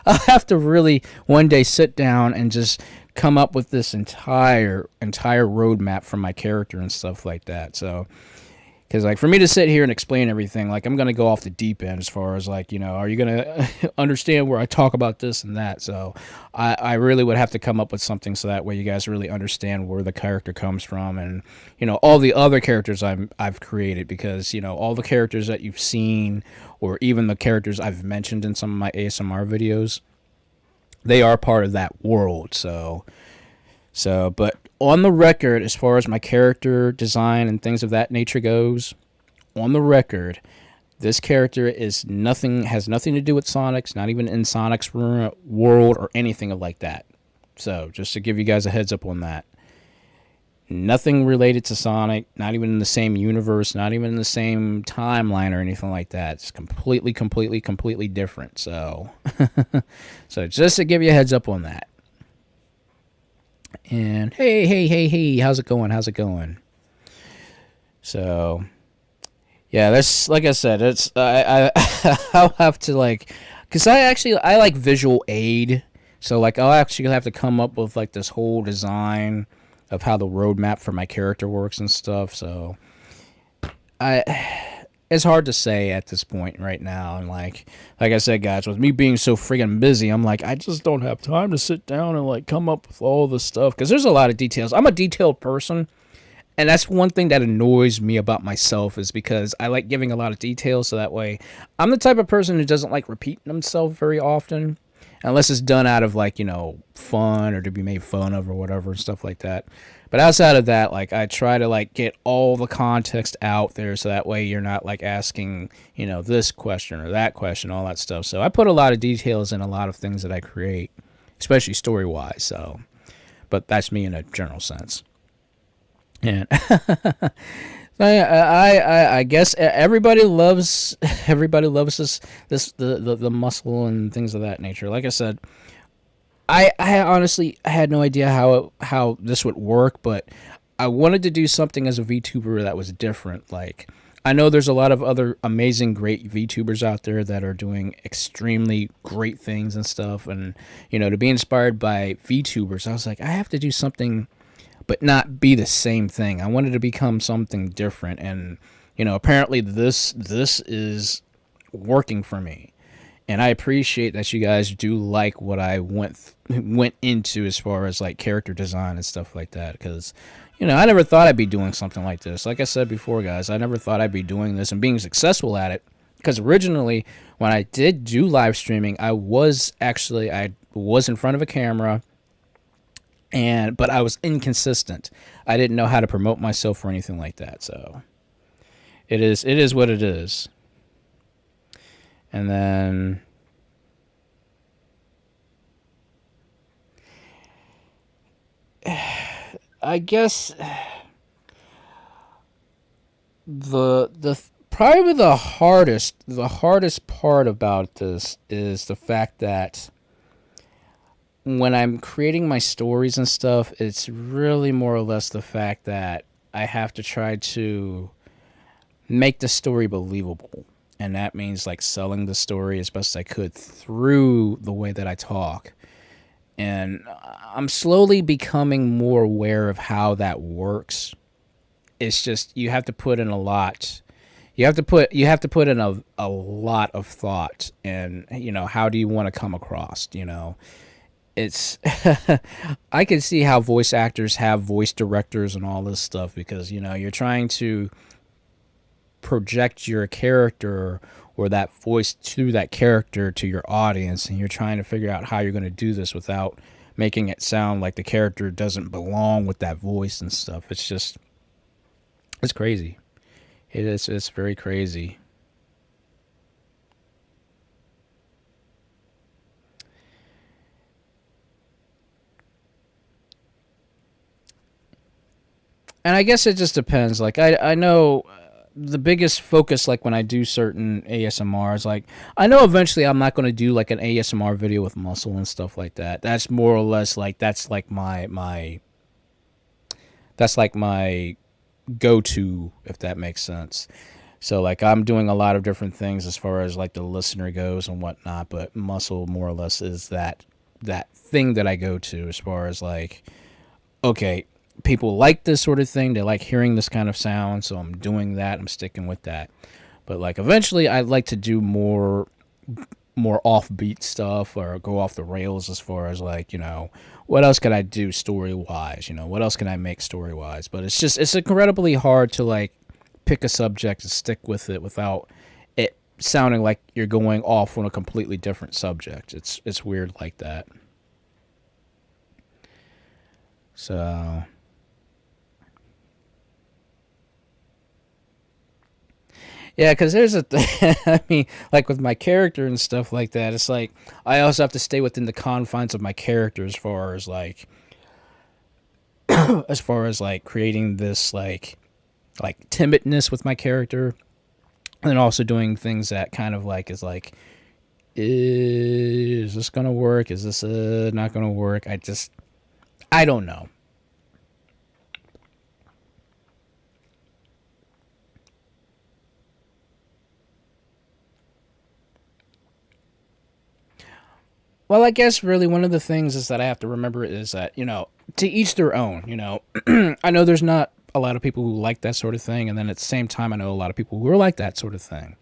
I'll have to really one day sit down and just come up with this entire roadmap for my character and stuff like that. So Because, like, for me to sit here and explain everything, like, I'm going to go off the deep end as far as, like, are you going to understand where I talk about this and that? So I really would have to come up with something so that way you guys really understand where the character comes from and, all the other characters I've created. Because, all the characters that you've seen or even the characters I've mentioned in some of my ASMR videos, they are part of that world. But on the record, as far as my character design and things of that nature goes, on the record, this character has nothing to do with Sonic's, not even in Sonic's world or anything like that. So, just to give you guys a heads up on that. Nothing related to Sonic, not even in the same universe, not even in the same timeline or anything like that. It's completely different. So, so just to give you a heads up on that. And hey, how's it going? So, yeah, that's, like I said, it's I'll have to, like, because I like visual aid. So, like, I'll actually have to come up with, like, this whole design of how the roadmap for my character works and stuff. So it's hard to say at this point right now. And like I said, guys, with me being so freaking busy, I'm like, I just don't have time to sit down and like come up with all this stuff, because there's a lot of details. I'm a detailed person, and that's one thing that annoys me about myself, is because I like giving a lot of details, so that way I'm the type of person who doesn't like repeating themselves very often, unless it's done out of, like, fun or to be made fun of or whatever and stuff like that. But outside of that, like, I try to, like, get all the context out there, so that way you're not, like, asking, this question or that question, all that stuff. So I put a lot of details in a lot of things that I create, especially story-wise. So, but that's me in a general sense. And I guess everybody loves the muscle and things of that nature. Like I said, I honestly had no idea how this would work, but I wanted to do something as a VTuber that was different. Like, I know there's a lot of other amazing, great VTubers out there that are doing extremely great things and stuff, and to be inspired by VTubers, I was like, I have to do something but not be the same thing. I wanted to become something different, and apparently this is working for me, and I appreciate that you guys do like what I went into as far as like character design and stuff like that, because I never thought I'd be doing something like this. Like I said before, guys, I never thought I'd be doing this and being successful at it, because originally when I did do live streaming, I was in front of a camera, but I was inconsistent. I didn't know how to promote myself or anything like that. So it is what it is. And then I guess probably the hardest part about this is the fact that when I'm creating my stories and stuff, it's really more or less the fact that I have to try to make the story believable. And that means, like, selling the story as best as I could through the way that I talk. And I'm slowly becoming more aware of how that works. It's just, you have to put in a lot. You have to put in a lot of thought, and how do you want to come across, It's I can see how voice actors have voice directors and all this stuff, because you're trying to project your character or that voice to that character to your audience, and you're trying to figure out how you're going to do this without making it sound like the character doesn't belong with that voice and stuff. It's crazy. It's very crazy. And I guess it just depends. Like, I know the biggest focus, like, when I do certain ASMRs, like, I know eventually I'm not going to do, like, an ASMR video with muscle and stuff like that. That's more or less, like, that's like my go-to, if that makes sense. So, like, I'm doing a lot of different things as far as, like, the listener goes and whatnot, but muscle more or less is that thing that I go to as far as, like, okay, people like this sort of thing. They like hearing this kind of sound, so I'm doing that. I'm sticking with that. But like eventually, I'd like to do more offbeat stuff or go off the rails as far as like, what else could I do story wise? What else can I make story wise? But it's incredibly hard to like pick a subject and stick with it without it sounding like you're going off on a completely different subject. It's weird like that. So yeah, because there's a I mean, like with my character and stuff like that, it's like I also have to stay within the confines of my character as far as like creating this like timidness with my character, and then also doing things that kind of like is like, is this gonna work? Is this not gonna work? I don't know. Well, I guess really one of the things is that I have to remember is that, to each their own, I know there's not a lot of people who like that sort of thing, and then at the same time I know a lot of people who are like that sort of thing.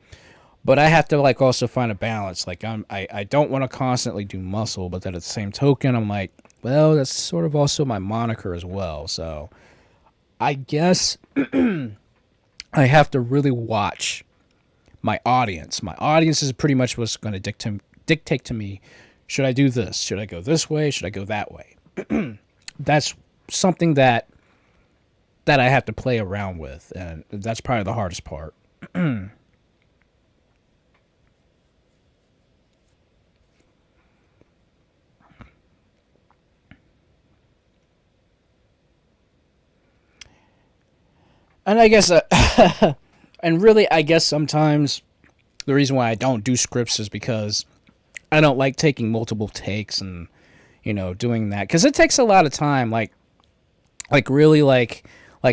But I have to like also find a balance. Like I don't want to constantly do muscle, but then at the same token I'm like, well, that's sort of also my moniker as well. So I guess I have to really watch my audience. My audience is pretty much what's going to dictate to me. Should I do this? Should I go this way? Should I go that way? That's something that I have to play around with, and that's probably the hardest part. And I guess, and really, I guess sometimes the reason why I don't do scripts is because I don't like taking multiple takes and, doing that. Because it takes a lot of time. Like really, like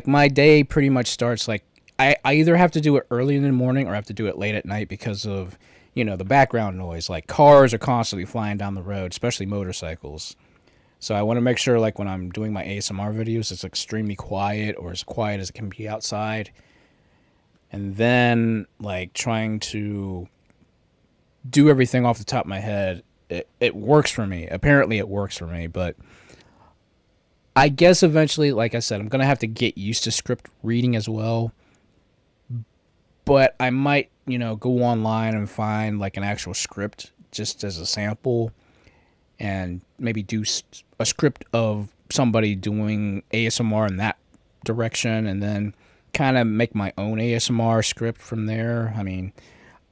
my day pretty much starts, like, I either have to do it early in the morning or I have to do it late at night because of, the background noise. Like, cars are constantly flying down the road, especially motorcycles. So I want to make sure, like, when I'm doing my ASMR videos, it's extremely quiet or as quiet as it can be outside. And then, like, trying to do everything off the top of my head, it works for me. Apparently it works for me, but I guess eventually, like I said, I'm going to have to get used to script reading as well. But I might, go online and find, like, an actual script just as a sample and maybe do a script of somebody doing ASMR in that direction and then kind of make my own ASMR script from there. I mean,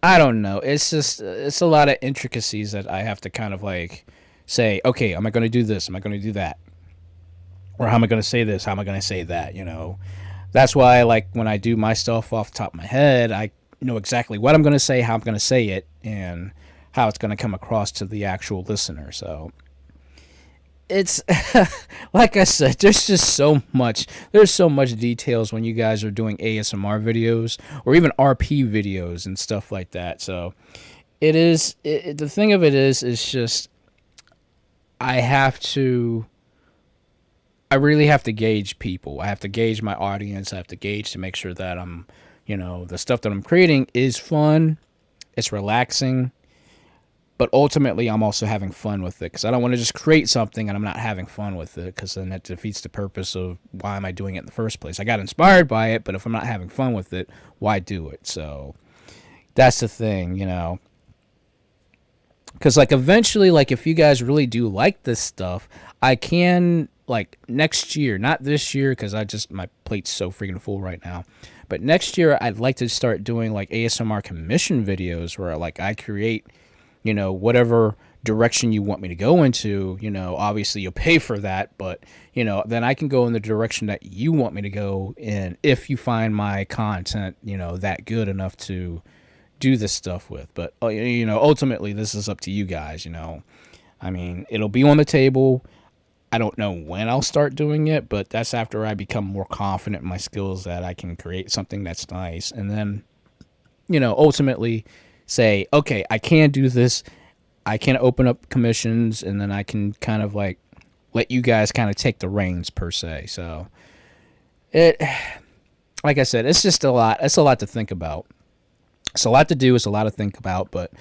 I don't know. It's a lot of intricacies that I have to kind of like say, okay, am I going to do this? Am I going to do that? Or how am I going to say this? How am I going to say that? That's why, like, when I do my stuff off the top of my head, I know exactly what I'm going to say, how I'm going to say it, and how it's going to come across to the actual listener. So it's like I said, there's so much details when you guys are doing ASMR videos or even RP videos and stuff like that. So the thing of it is just I really have to gauge people. I have to gauge my audience. I have to gauge to make sure that I'm, the stuff that I'm creating is fun, it's relaxing, but ultimately I'm also having fun with it, because I don't want to just create something and I'm not having fun with it, because then that defeats the purpose of why am I doing it in the first place. I got inspired by it, but if I'm not having fun with it, why do it? So that's the thing, because like eventually, like, if you guys really do like this stuff, I can, like, next year, not this year because my plate's so freaking full right now, but next year I'd like to start doing like ASMR commission videos where like I create, whatever direction you want me to go into. Obviously you'll pay for that, but then I can go in the direction that you want me to go in if you find my content that good enough to do this stuff with. But ultimately this is up to you guys. I mean, it'll be on the table. I don't know when I'll start doing it, but that's after I become more confident in my skills that I can create something that's nice. And then, ultimately say, okay, I can do this. I can open up commissions, and then I can kind of like let you guys kind of take the reins per se. So it, like I said, it's just a lot. It's a lot to think about. It's a lot to do. It's a lot to think about. But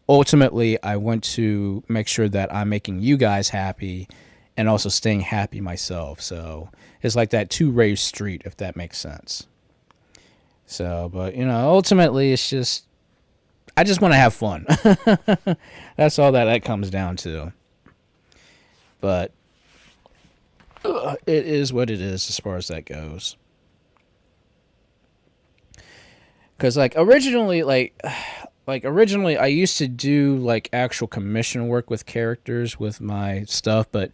ultimately, I want to make sure that I'm making you guys happy and also staying happy myself. So it's like that two-way street, if that makes sense. So, but ultimately, it's just I just want to have fun. That's all that comes down to. But it is what it is as far as that goes. Because originally I used to do like actual commission work with characters with my stuff, but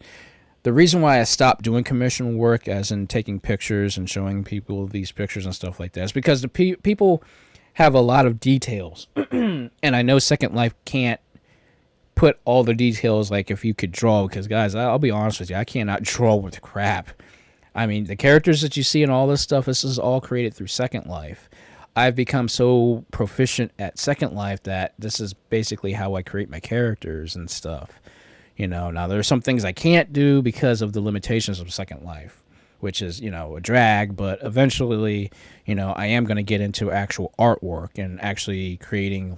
the reason why I stopped doing commission work, as in taking pictures and showing people these pictures and stuff like that, is because the people have a lot of details, and I know Second Life can't put all the details like if you could draw. Because guys, I'll be honest with you, I cannot draw with crap. I mean, the characters that you see and all this stuff, this is all created through Second Life. I've become so proficient at Second Life that this is basically how I create my characters and stuff. Now there are some things I can't do because of the limitations of Second Life, which is, a drag, but eventually, I am going to get into actual artwork and actually creating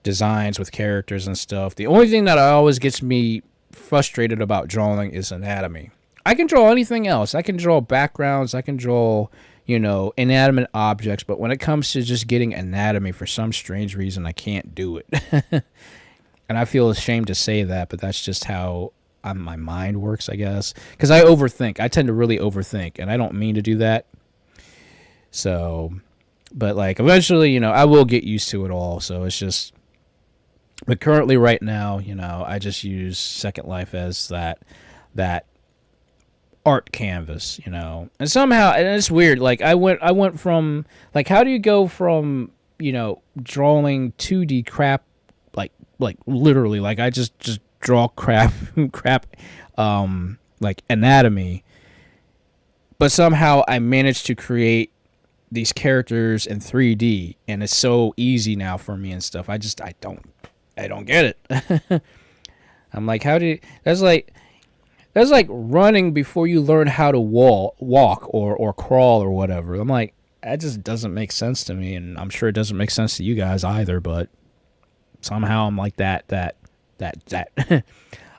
designs with characters and stuff. The only thing that always gets me frustrated about drawing is anatomy. I can draw anything else. I can draw backgrounds. I can draw inanimate objects, but when it comes to just getting anatomy, for some strange reason, I can't do it. And I feel ashamed to say that, but that's just how my mind works, I guess. Because I overthink. I tend to really overthink, and I don't mean to do that. So, but eventually, I will get used to it all. So it's just, but currently right now, I just use Second Life as that art canvas, and somehow, and it's weird, I went from how do you go from drawing 2D crap, literally, I just draw crap anatomy, but somehow I managed to create these characters in 3D, and it's so easy now for me and stuff. I don't get it. I'm like, how do you, that's like running before you learn how to walk or crawl or whatever. I'm like, that just doesn't make sense to me, and I'm sure it doesn't make sense to you guys either, but somehow I'm like that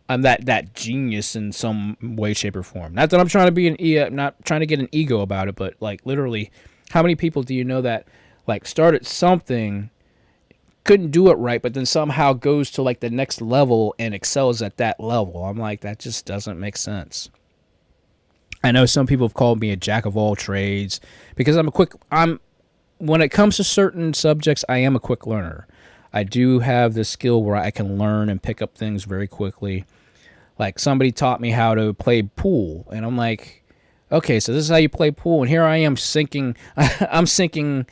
I'm that genius in some way, shape, or form. Not that I'm trying to be not trying to get an ego about it, but literally, how many people do you know that started something, couldn't do it right, but then somehow goes to the next level and excels at that level? I'm like, that just doesn't make sense. I know some people have called me a jack of all trades because when it comes to certain subjects, I am a quick learner. I do have this skill where I can learn and pick up things very quickly. Somebody taught me how to play pool, and I'm like, okay, so this is how you play pool, and here I am sinking. I'm sinking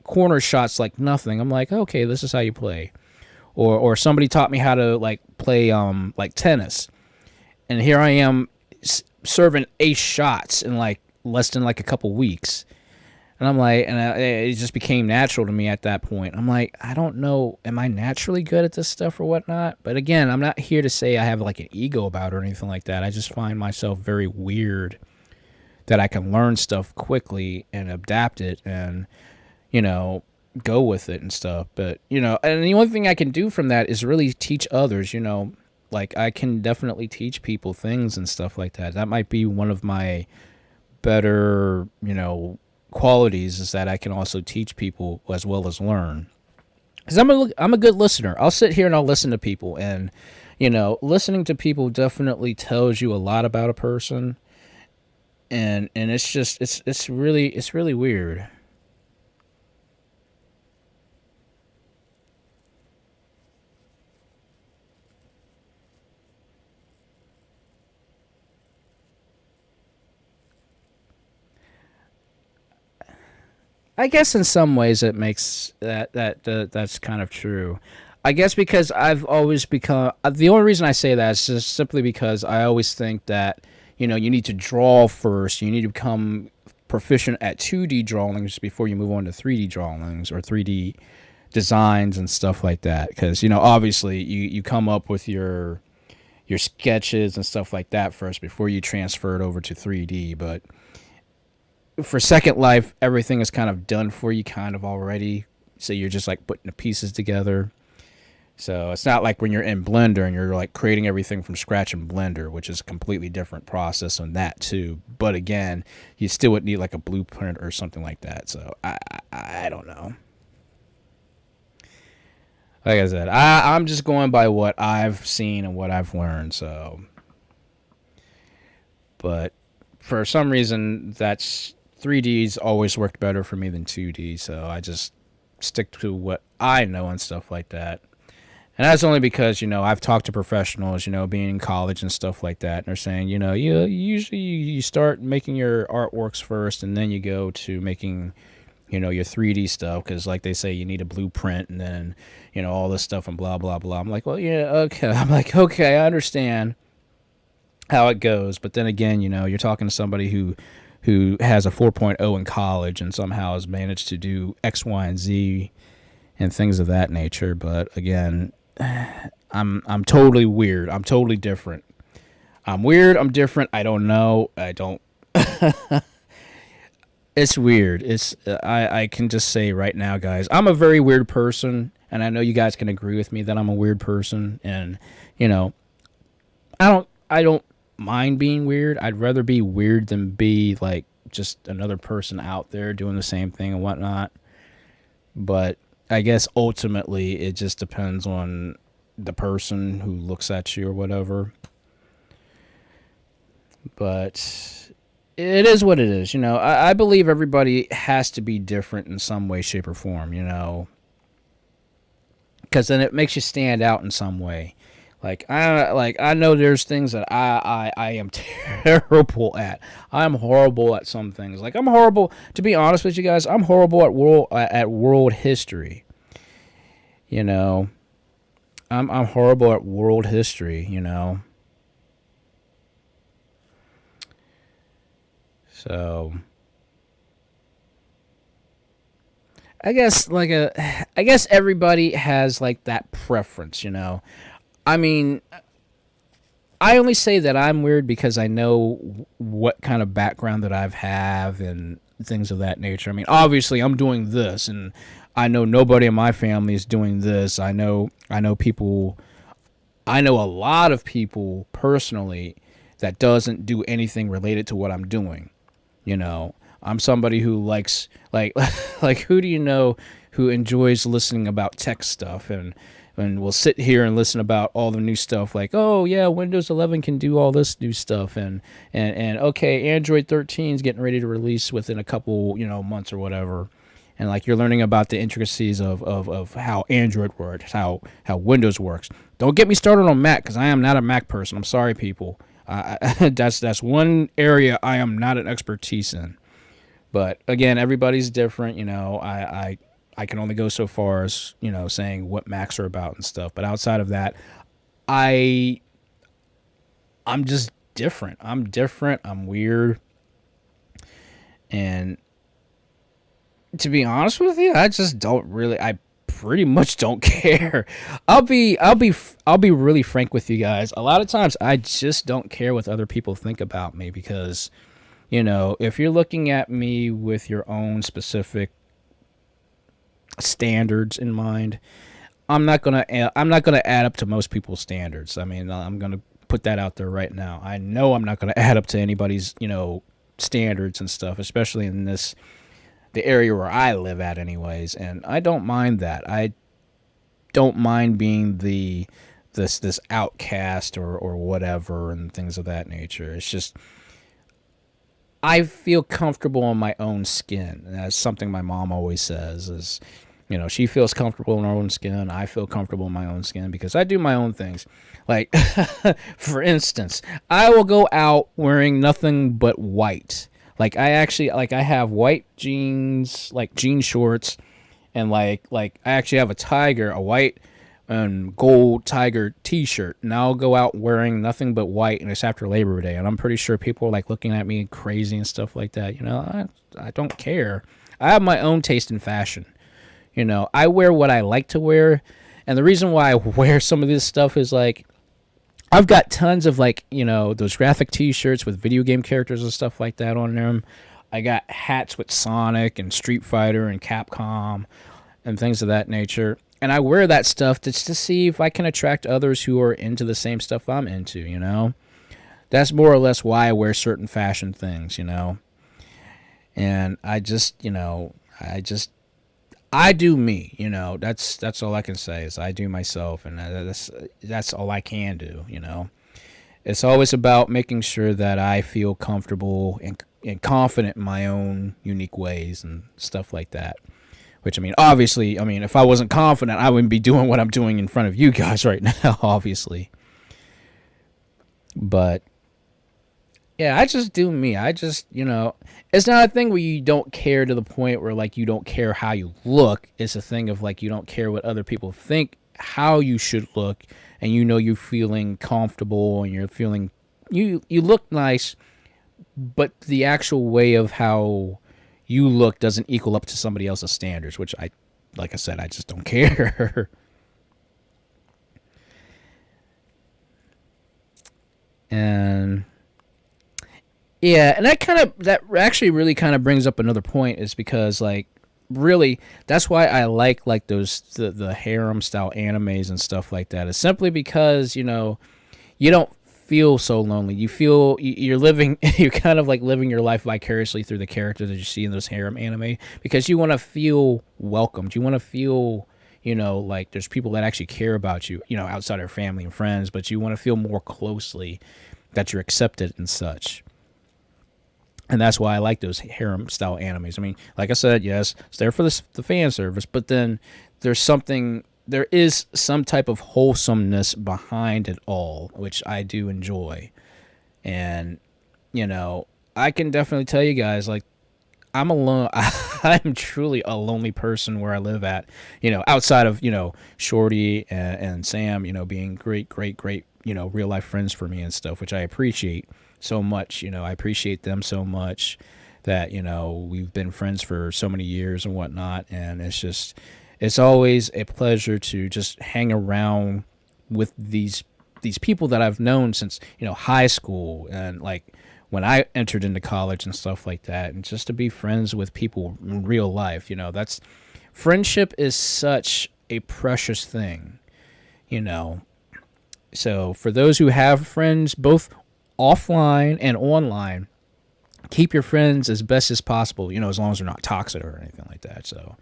corner shots like nothing. I'm like, okay, this is how you play. Or somebody taught me how to play tennis, and here I am serving ace shots in less than a couple weeks. And I'm like, it just became natural to me at that point. I'm like, I don't know, am I naturally good at this stuff or whatnot? But again, I'm not here to say I have an ego about it or anything like that. I just find myself very weird that I can learn stuff quickly and adapt it and, go with it and stuff. But, and the only thing I can do from that is really teach others, I can definitely teach people things and stuff like that. That might be one of my better, qualities, is that I can also teach people as well as learn. Because I'm a good listener. I'll sit here and I'll listen to people, and listening to people definitely tells you a lot about a person, and it's just it's really weird. I guess in some ways it makes that's kind of true. I guess because I've always become, the only reason I say that is just simply because I always think that you need to draw first. You need to become proficient at 2D drawings before you move on to 3D drawings or 3D designs and stuff like that. Because obviously you come up with your your sketches and stuff like that first before you transfer it over to 3D. But for Second Life, everything is kind of done for you kind of already. So you're just like putting the pieces together. So it's not like when you're in Blender and you're like creating everything from scratch in Blender, which is a completely different process on that too. But again, you still would need like a blueprint or something like that. So I don't know. Like I said, I'm just going by what I've seen and what I've learned. So, but for some reason, that's 3D's always worked better for me than 2D. So I just stick to what I know and stuff like that. And that's only because, I've talked to professionals, being in college and stuff like that. And they're saying, you start making your artworks first and then you go to making, your 3D stuff. Because like they say, you need a blueprint and then, all this stuff and blah, blah, blah. I'm like, well, yeah, okay. I'm like, okay, I understand how it goes. But then again, you're talking to somebody who has a 4.0 in college and somehow has managed to do X, Y, and Z and things of that nature. But again, I'm totally weird. I'm totally different. I'm weird. I'm different. I don't know. I don't. It's weird. I can just say right now, guys, I'm a very weird person, and I know you guys can agree with me that I'm a weird person. And I don't mind being weird. I'd rather be weird than be like just another person out there doing the same thing and whatnot. But I guess ultimately it just depends on the person who looks at you or whatever. But it is what it is. I believe everybody has to be different in some way, shape, or form, because then it makes you stand out in some way. I know there's things that I am terrible at. I'm horrible at some things. Like I'm horrible, to be honest with you guys. I'm horrible at world history. I'm horrible at world history. So I guess everybody has like that preference. I mean, I only say that I'm weird because I know what kind of background that I've have and things of that nature. I mean, obviously I'm doing this and I know nobody in my family is doing this. I know people, I know a lot of people personally that doesn't do anything related to what I'm doing. I'm somebody who likes like who do you know who enjoys listening about tech stuff and we'll sit here and listen about all the new stuff like, oh yeah, Windows 11 can do all this new stuff and okay, Android 13 is getting ready to release within a couple, months or whatever. And like you're learning about the intricacies of how Android works, how Windows works. Don't get me started on Mac because I am not a Mac person. I'm sorry, people. That's one area I am not an expertise in. But again, everybody's different. I can only go so far as, saying what Macs are about and stuff. But outside of that, I'm just different. I'm different. I'm weird. And to be honest with you, I just don't really, I pretty much don't care. I'll be really frank with you guys. A lot of times I just don't care what other people think about me because, if you're looking at me with your own specific standards in mind, I'm not gonna add up to most people's standards. I mean, I'm gonna put that out there right now. I know I'm not gonna add up to anybody's standards and stuff, especially in the area where I live at, anyways. And I don't mind that. I don't mind being this outcast or whatever and things of that nature. It's just I feel comfortable in my own skin. And that's something my mom always says is, she feels comfortable in her own skin. I feel comfortable in my own skin because I do my own things. Like, for instance, I will go out wearing nothing but white. Like, I have white jeans, like jean shorts, and like I actually have a white and gold tiger t-shirt, and I'll go out wearing nothing but white, and it's after Labor Day, and I'm pretty sure people are like looking at me crazy and stuff like that. I don't care. I have my own taste in fashion. I wear what I like to wear, and the reason why I wear some of this stuff is like I've got tons of like, those graphic T-shirts with video game characters and stuff like that on them. I got hats with Sonic and Street Fighter and Capcom and things of that nature. And I wear that stuff just to see if I can attract others who are into the same stuff I'm into. That's more or less why I wear certain fashion things, And I do me, That's all I can say is I do myself, and that's all I can do, It's always about making sure that I feel comfortable and confident in my own unique ways and stuff like that. Which, obviously, if I wasn't confident, I wouldn't be doing what I'm doing in front of you guys right now, obviously. But, yeah, I just do me. It's not a thing where you don't care to the point where, like, you don't care how you look. It's a thing of, like, you don't care what other people think, how you should look, and you're feeling comfortable, and you're feeling, you look nice, but the actual way of how you look doesn't equal up to somebody else's standards, which like I said, I just don't care. And yeah, and that actually really kind of brings up another point, is because like really that's why I like those the harem style animes and stuff like that. Is simply because you don't feel so lonely. You feel you're living, you're kind of like living your life vicariously through the characters that you see in those harem anime, because you want to feel welcomed. You want to feel, like there's people that actually care about you, outside of family and friends, but you want to feel more closely that you're accepted and such. And that's why I like those harem style animes. Like I said, yes, it's there for the fan service, but then there is some type of wholesomeness behind it all, which I do enjoy. And, I can definitely tell you guys, like, I'm alone. I'm truly a lonely person where I live at, outside of, Shorty and Sam, being great, real life friends for me and stuff, which I appreciate so much. I appreciate them so much that, we've been friends for so many years and whatnot. And it's always a pleasure to just hang around with these people that I've known since, high school, and like when I entered into college and stuff like that, and just to be friends with people in real life. That's friendship is such a precious thing, So for those who have friends both offline and online, keep your friends as best as possible, as long as they're not toxic or anything like that. So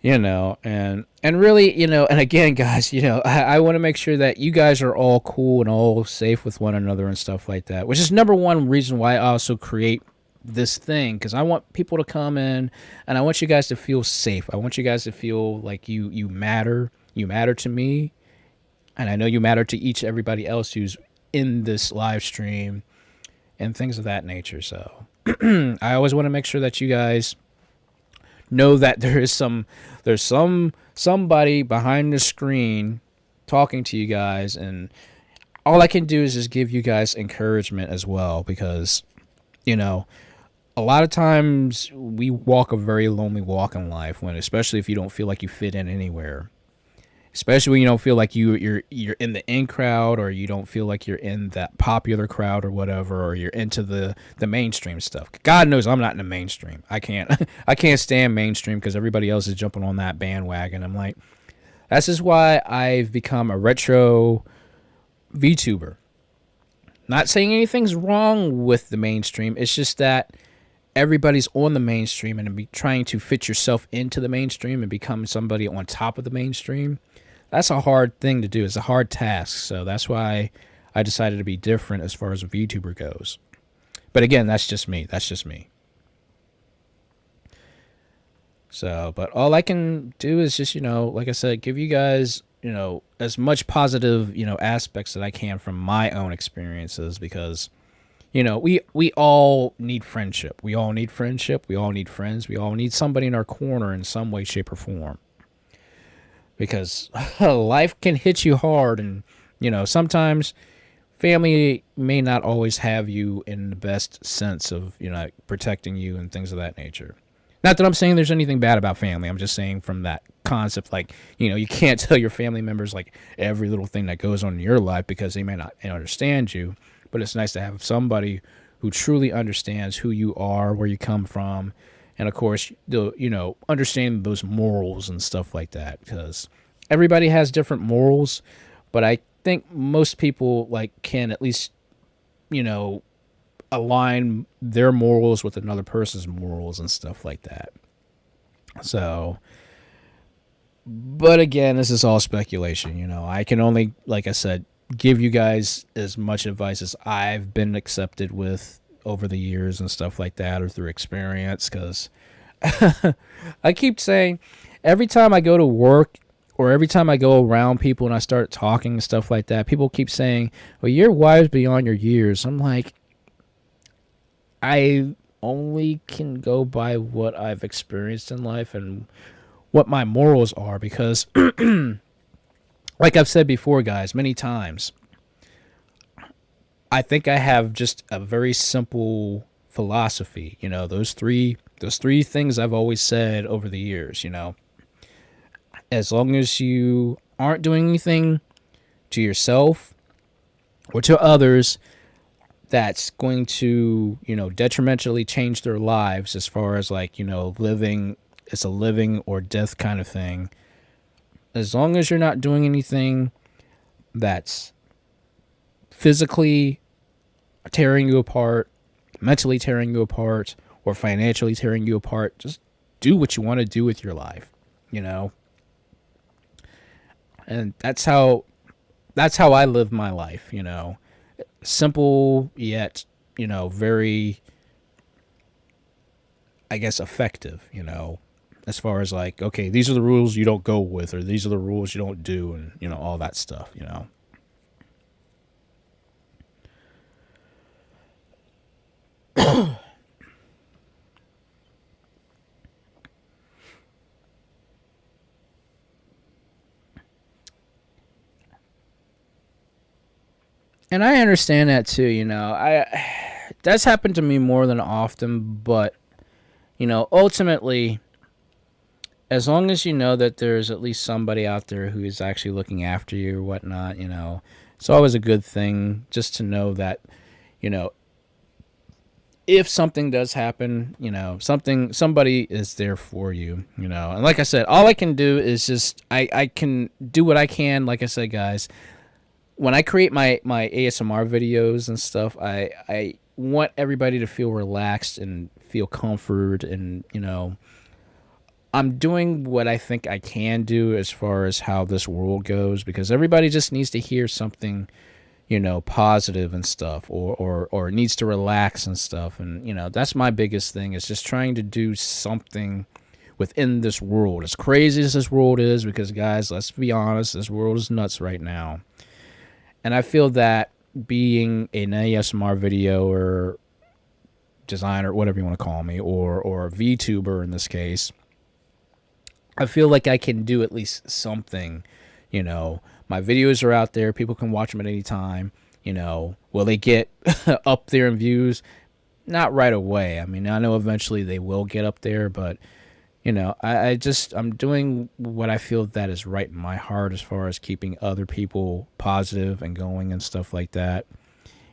and really, and again, guys, I want to make sure that you guys are all cool and all safe with one another and stuff like that, which is number one reason why I also create this thing, because I want people to come in and I want you guys to feel safe. I want you guys to feel like you matter to me, and I know you matter to everybody else who's in this live stream and things of that nature. So I always want to make sure that you guys know that there's somebody behind the screen talking to you guys, and all I can do is just give you guys encouragement as well, because a lot of times we walk a very lonely walk in life, especially if you don't feel like you fit in anywhere. Especially when you don't feel like you're in the in crowd, or you don't feel like you're in that popular crowd or whatever, or you're into the mainstream stuff. God knows I'm not in the mainstream. I can't stand mainstream because everybody else is jumping on that bandwagon. I'm like, this is why I've become a retro VTuber. Not saying anything's wrong with the mainstream. It's just that everybody's on the mainstream, and trying to fit yourself into the mainstream and become somebody on top of the mainstream, that's a hard thing to do. It's a hard task. So that's why I decided to be different as far as a VTuber goes. But again, that's just me. So, but all I can do is just, like I said, give you guys, as much positive, aspects that I can from my own experiences, because we all need friendship. We all need friendship. We all need friends. We all need somebody in our corner in some way, shape, or form. Because life can hit you hard, and, sometimes family may not always have you in the best sense of, protecting you and things of that nature. Not that I'm saying there's anything bad about family. I'm just saying from that concept, like, you can't tell your family members like every little thing that goes on in your life because they may not understand you. But it's nice to have somebody who truly understands who you are, where you come from, and of course, understand those morals and stuff like that. Because everybody has different morals, but I think most people like can at least, align their morals with another person's morals and stuff like that. So, but again, this is all speculation. I can only, like I said, give you guys as much advice as I've been accepted with over the years and stuff like that, or through experience. Because I keep saying every time I go to work or every time I go around people and I start talking and stuff like that, people keep saying, well, you're wise beyond your years. I'm like, I only can go by what I've experienced in life and what my morals are, because like I've said before, guys, many times, I think I have just a very simple philosophy. Those three things I've always said over the years. As long as you aren't doing anything to yourself or to others that's going to, detrimentally change their lives, as far as like, living, it's a living or death kind of thing. As long as you're not doing anything that's physically tearing you apart, mentally tearing you apart, or financially tearing you apart, just do what you want to do with your life, And that's how I live my life, Simple yet, very, I guess, effective, as far as like, okay, these are the rules you don't go with, or these are the rules you don't do, and, all that stuff, And I understand that too, that's happened to me more than often, but ultimately, as long as you know that there's at least somebody out there who is actually looking after you or whatnot, it's always a good thing just to know that, if something does happen, somebody is there for you, And like I said, all I can do is just, I can do what I can. Like I said, guys, when I create my ASMR videos and stuff, I want everybody to feel relaxed and feel comfort, and I'm doing what I think I can do as far as how this world goes, because everybody just needs to hear something, positive and stuff, or needs to relax and stuff, and that's my biggest thing, is just trying to do something within this world, as crazy as this world is, because guys, let's be honest, this world is nuts right now. And I feel that being an ASMR video or designer, whatever you want to call me, or a VTuber in this case, I feel like I can do at least something. My videos are out there. People can watch them at any time. Will they get up there in views? Not right away. I mean, I know eventually they will get up there, but I'm doing what I feel that is right in my heart, as far as keeping other people positive and going and stuff like that.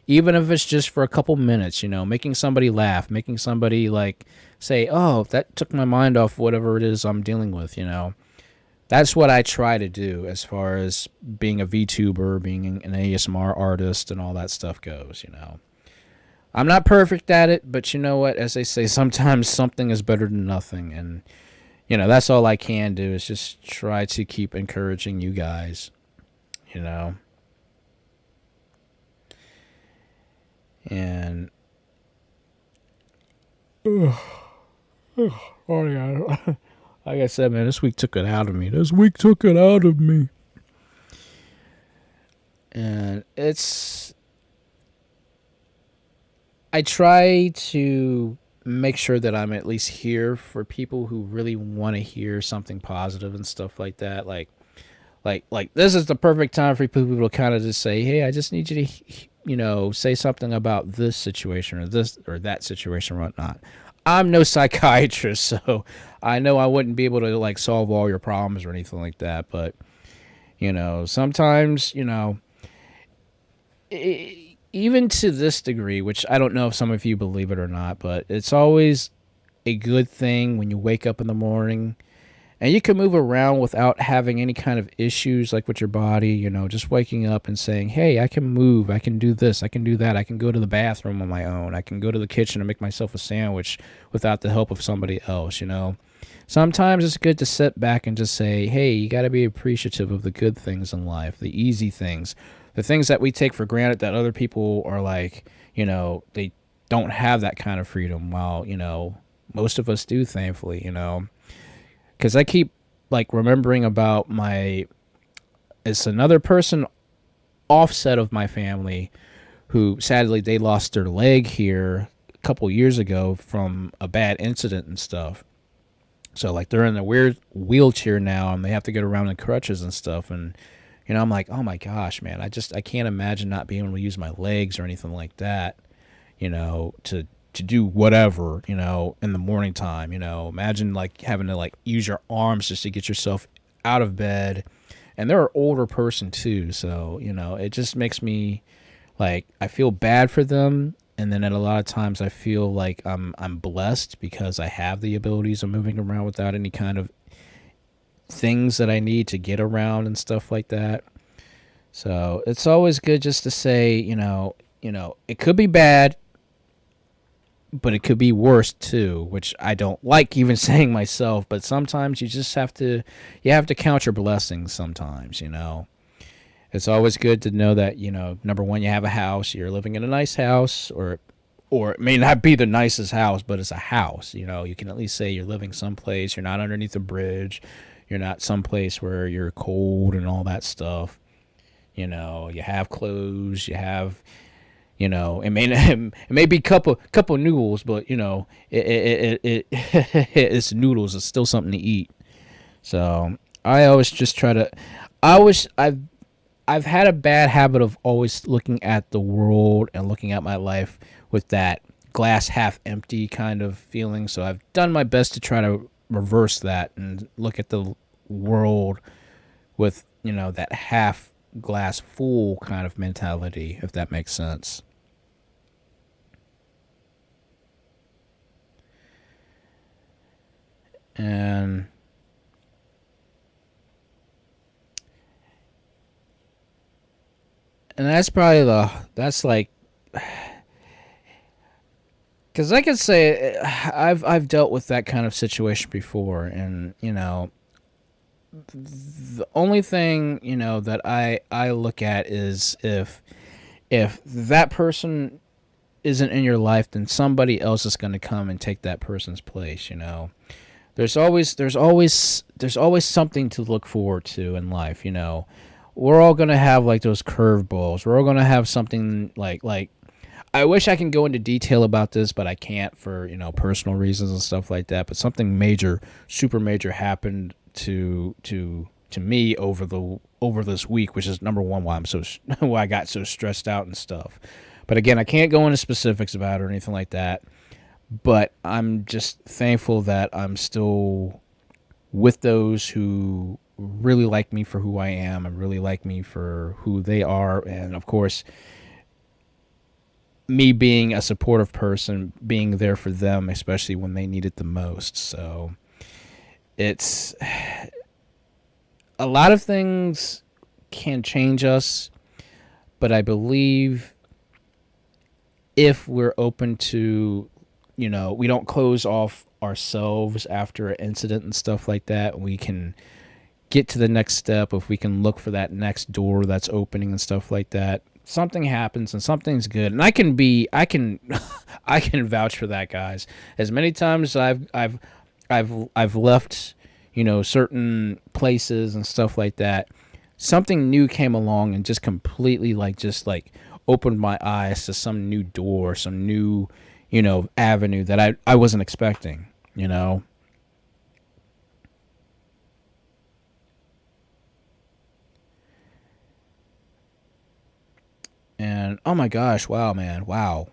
Even if it's just for a couple minutes, making somebody laugh, making somebody like say, oh, that took my mind off whatever it is I'm dealing with, That's what I try to do as far as being a VTuber, being an ASMR artist, and all that stuff goes, I'm not perfect at it, but you know what? As they say, sometimes something is better than nothing. And, that's all I can do, is just try to keep encouraging you guys, And, oh, yeah. Like I said, man, this week took it out of me. And I try to make sure that I'm at least here for people who really want to hear something positive and stuff like that. Like this is the perfect time for people to kind of just say, hey, I just need you to, say something about this situation or this or that situation or whatnot. I'm no psychiatrist, so I know I wouldn't be able to like solve all your problems or anything like that. But sometimes even to this degree, which I don't know if some of you believe it or not, but it's always a good thing when you wake up in the morning and you can move around without having any kind of issues like with your body, just waking up and saying, hey, I can move, I can do this, I can do that, I can go to the bathroom on my own, I can go to the kitchen and make myself a sandwich without the help of somebody else. Sometimes it's good to sit back and just say, hey, you got to be appreciative of the good things in life, the easy things, the things that we take for granted that other people are like, they don't have that kind of freedom, while, most of us do, thankfully. Because I keep like remembering about it's another person offset of my family who sadly they lost their leg here a couple years ago from a bad incident and stuff. So like they're in a weird wheelchair now and they have to get around in crutches and stuff. And I'm like, oh my gosh, man, I can't imagine not being able to use my legs or anything like that. To do whatever, in the morning time, imagine like having to like use your arms just to get yourself out of bed. And they're an older person too. So, it just makes me like, I feel bad for them. And then at a lot of times I feel like I'm blessed because I have the abilities of moving around without any kind of things that I need to get around and stuff like that. So it's always good just to say, it could be bad, but it could be worse too, which I don't like even saying myself, but sometimes you just have to count your blessings sometimes. It's always good to know that, number one, you have a house, you're living in a nice house, or it may not be the nicest house, but it's a house. You can at least say you're living someplace, you're not underneath a bridge, you're not someplace where you're cold and all that stuff. You have clothes, you have it may be couple noodles, but it's noodles. It's still something to eat. So I always just try to. I've had a bad habit of always looking at the world and looking at my life with that glass half empty kind of feeling. So I've done my best to try to reverse that and look at the world with that half glass full kind of mentality, if that makes sense. And that's probably that's like, because I could say I've dealt with that kind of situation before, and the only thing that I look at is if that person isn't in your life, then somebody else is going to come and take that person's place. There's always something to look forward to in life. We're all gonna have like those curveballs. We're all gonna have something like. I wish I can go into detail about this, but I can't for personal reasons and stuff like that. But something major, super major, happened to me over this week, which is number one why why I got so stressed out and stuff. But again, I can't go into specifics about it or anything like that. But I'm just thankful that I'm still with those who really like me for who I am and really like me for who they are. And of course, me being a supportive person, being there for them, especially when they need it the most. So it's a lot of things can change us, but I believe if we're open to we don't close off ourselves after an incident and stuff like that, we can get to the next step. If we can look for that next door that's opening and stuff like that, something happens and something's good. And I can I can vouch for that, guys. As many times I've left, certain places and stuff like that, something new came along and just completely opened my eyes to some new door, some new avenue that I wasn't expecting, And oh my gosh, wow, man, wow.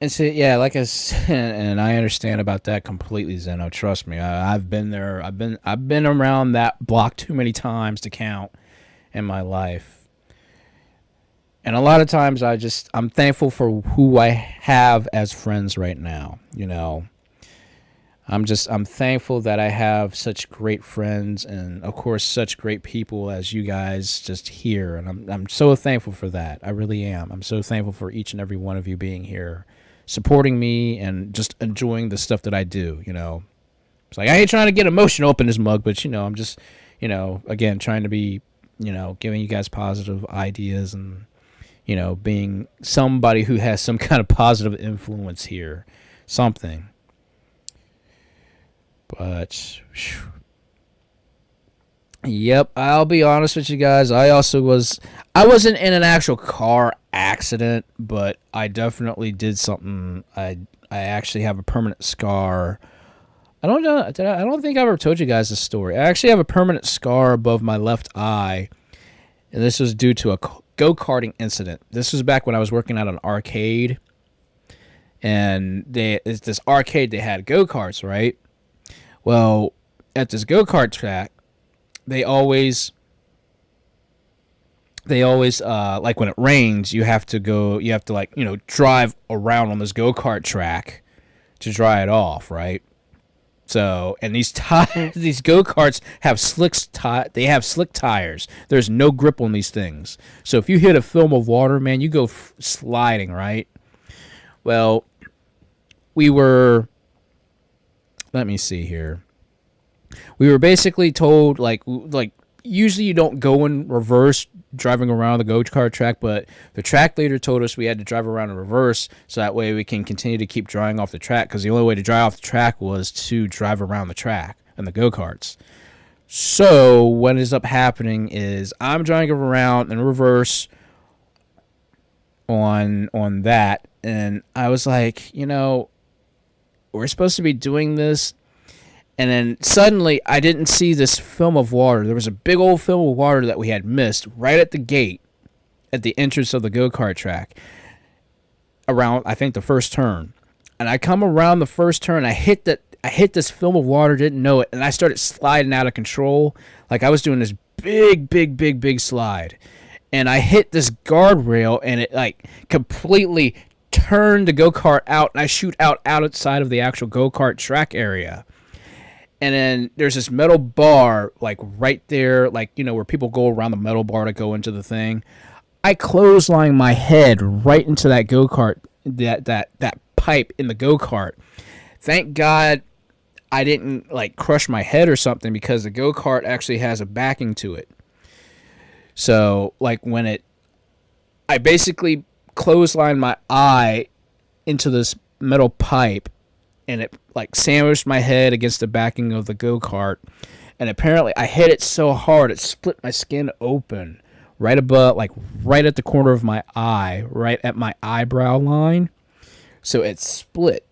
And see, yeah, like I said, and I understand about that completely, Zeno. Trust me, I've been there. I've been around that block too many times to count in my life. And a lot of times, I'm thankful for who I have as friends right now. I'm thankful that I have such great friends and of course such great people as you guys just here, and I'm so thankful for that. I really am. I'm so thankful for each and every one of you being here, supporting me and just enjoying the stuff that I do. It's like I ain't trying to get emotional up in this mug, but I'm just again trying to be giving you guys positive ideas and being somebody who has some kind of positive influence here, something. But, yep, I'll be honest with you guys. I wasn't in an actual car accident, but I definitely did something. I actually have a permanent scar. I don't know. I don't think I ever told you guys this story. I actually have a permanent scar above my left eye, and this was due to a go-karting incident. This was back when I was working at an arcade, and it's this arcade, they had go-karts, right? Well, at this go-kart track, they always like when it rains, you have to like, drive around on this go-kart track to dry it off, right? So, and these these go-karts have they have slick tires. There's no grip on these things. So if you hit a film of water, man, you go sliding, right? Well, let me see here. We were basically told like usually you don't go in reverse driving around the go-kart track, but the track leader told us we had to drive around in reverse so that way we can continue to keep drying off the track, because the only way to dry off the track was to drive around the track and the go-karts. So what ends up happening is I'm driving around in reverse on that, and I was like, we're supposed to be doing this. And then suddenly I didn't see this film of water. There was a big old film of water that we had missed right at the gate at the entrance of the go-kart track around, I think, the first turn. And I come around the first turn, I hit this film of water, didn't know it, and I started sliding out of control. Like I was doing this big slide. And I hit this guardrail, and it like completely turned the go-kart out, and I shoot outside of the actual go-kart track area. And then there's this metal bar, like right there, like, where people go around the metal bar to go into the thing. I clothesline my head right into that go-kart, that pipe in the go-kart. Thank God I didn't, like, crush my head or something, because the go-kart actually has a backing to it. So, like, I basically clotheslined my eye into this metal pipe, and it like sandwiched my head against the backing of the go-kart, and apparently I hit it so hard it split my skin open right above, like right at the corner of my eye, right at my eyebrow line. So it split.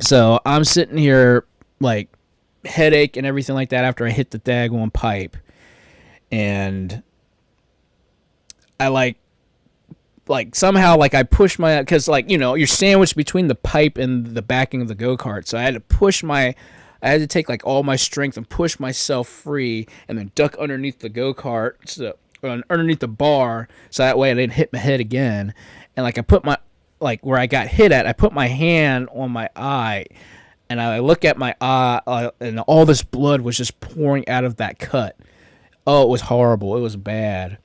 So I'm sitting here like headache and everything like that after I hit the daggone pipe, and I like somehow like I pushed my, because like you're sandwiched between the pipe and the backing of the go-kart, so I had to take like all my strength and push myself free and then duck underneath the go-kart, so underneath the bar, so that way I didn't hit my head again. And like I put my, like where I got hit at, I put my hand on my eye, and I look at my eye, and all this blood was just pouring out of that cut. Oh, it was horrible. It was bad.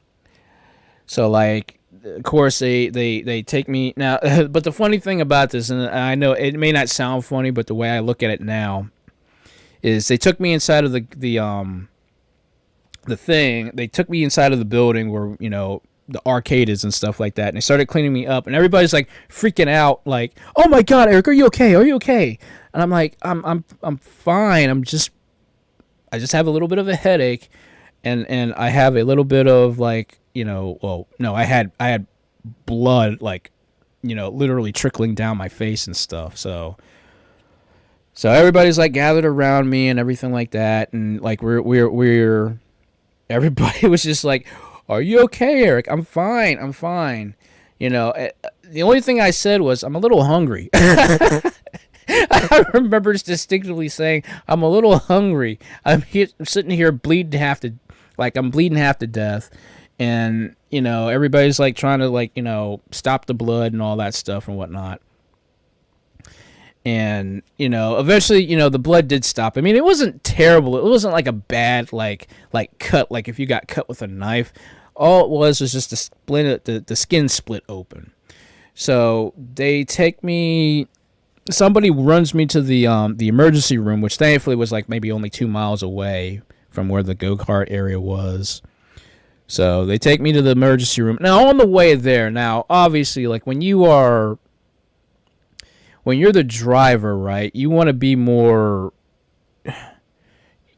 So like, of course, they take me now. But the funny thing about this, and I know it may not sound funny, but the way I look at it now is they took me inside of the thing. They took me inside of the building where the arcade is and stuff like that, and they started cleaning me up, and everybody's like freaking out, like, "Oh my God, Eric, are you okay? Are you okay?" And I'm like, I'm fine. I just have a little bit of a headache, and I have a little bit of like. Well, no, I had blood, like, literally trickling down my face and stuff. So everybody's like gathered around me and everything like that, and like everybody was just like, "Are you okay, Eric?" I'm fine. The only thing I said was, I'm a little hungry. I remember distinctly saying, I'm a little hungry. I'm sitting here bleeding I'm bleeding half to death. And, everybody's like trying to stop the blood and all that stuff and whatnot. And, eventually, the blood did stop. I mean, it wasn't terrible. It wasn't like a bad, like cut, like if you got cut with a knife. All it was just the skin split open. So they take me, somebody runs me to the emergency room, which thankfully was like maybe only 2 miles away from where the go-kart area was. So they take me to the emergency room. Now, on the way there, obviously, like when you're the driver, right, you want to be more,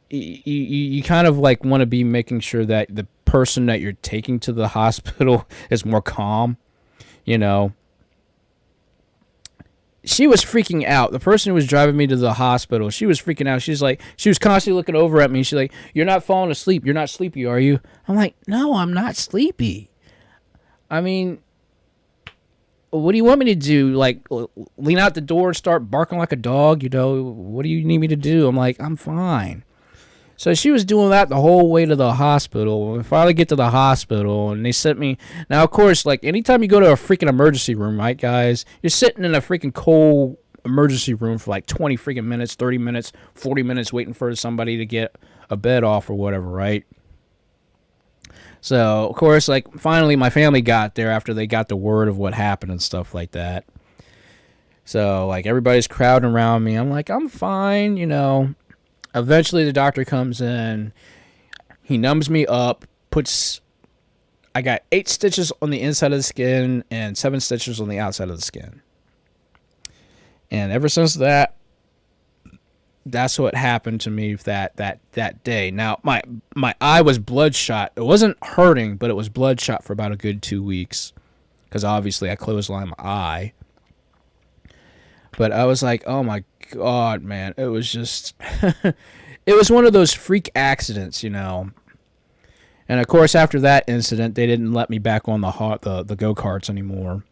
you kind of like want to be making sure that the person that you're taking to the hospital is more calm, She was freaking out. The person who was driving me to the hospital, she was freaking out. She was constantly looking over at me. She's like, "You're not falling asleep. You're not sleepy, are you?" I'm like, "No, I'm not sleepy. I mean, what do you want me to do? Like, lean out the door and start barking like a dog? What do you need me to do?" I'm like, "I'm fine." So she was doing that the whole way to the hospital. We finally get to the hospital, and they sent me. Now, of course, like, anytime you go to a freaking emergency room, right, guys, you're sitting in a freaking cold emergency room for like 20 freaking minutes, 30 minutes, 40 minutes waiting for somebody to get a bed off or whatever, right? So, of course, like, finally my family got there after they got the word of what happened and stuff like that. So, like, everybody's crowding around me. I'm like, I'm fine, Eventually, the doctor comes in. He numbs me up, I got 8 stitches on the inside of the skin and 7 stitches on the outside of the skin. And ever since that's what happened to me that day. Now, my eye was bloodshot. It wasn't hurting, but it was bloodshot for about a good 2 weeks. Because obviously, I clotheslined my eye. But I was like, oh my God, man. It was just, it was one of those freak accidents, And of course, after that incident, they didn't let me back on the go-karts anymore.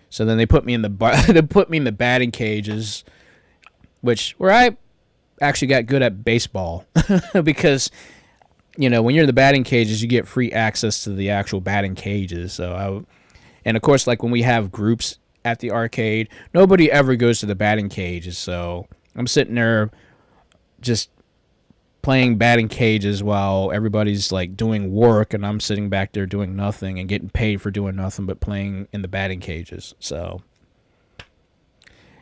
So then they put me in the batting cages, where I actually got good at baseball. Because, when you're in the batting cages, you get free access to the actual batting cages. And of course, like when we have groups at the arcade, nobody ever goes to the batting cages, so I'm sitting there just playing batting cages while everybody's like doing work, and I'm sitting back there doing nothing and getting paid for doing nothing but playing in the batting cages. So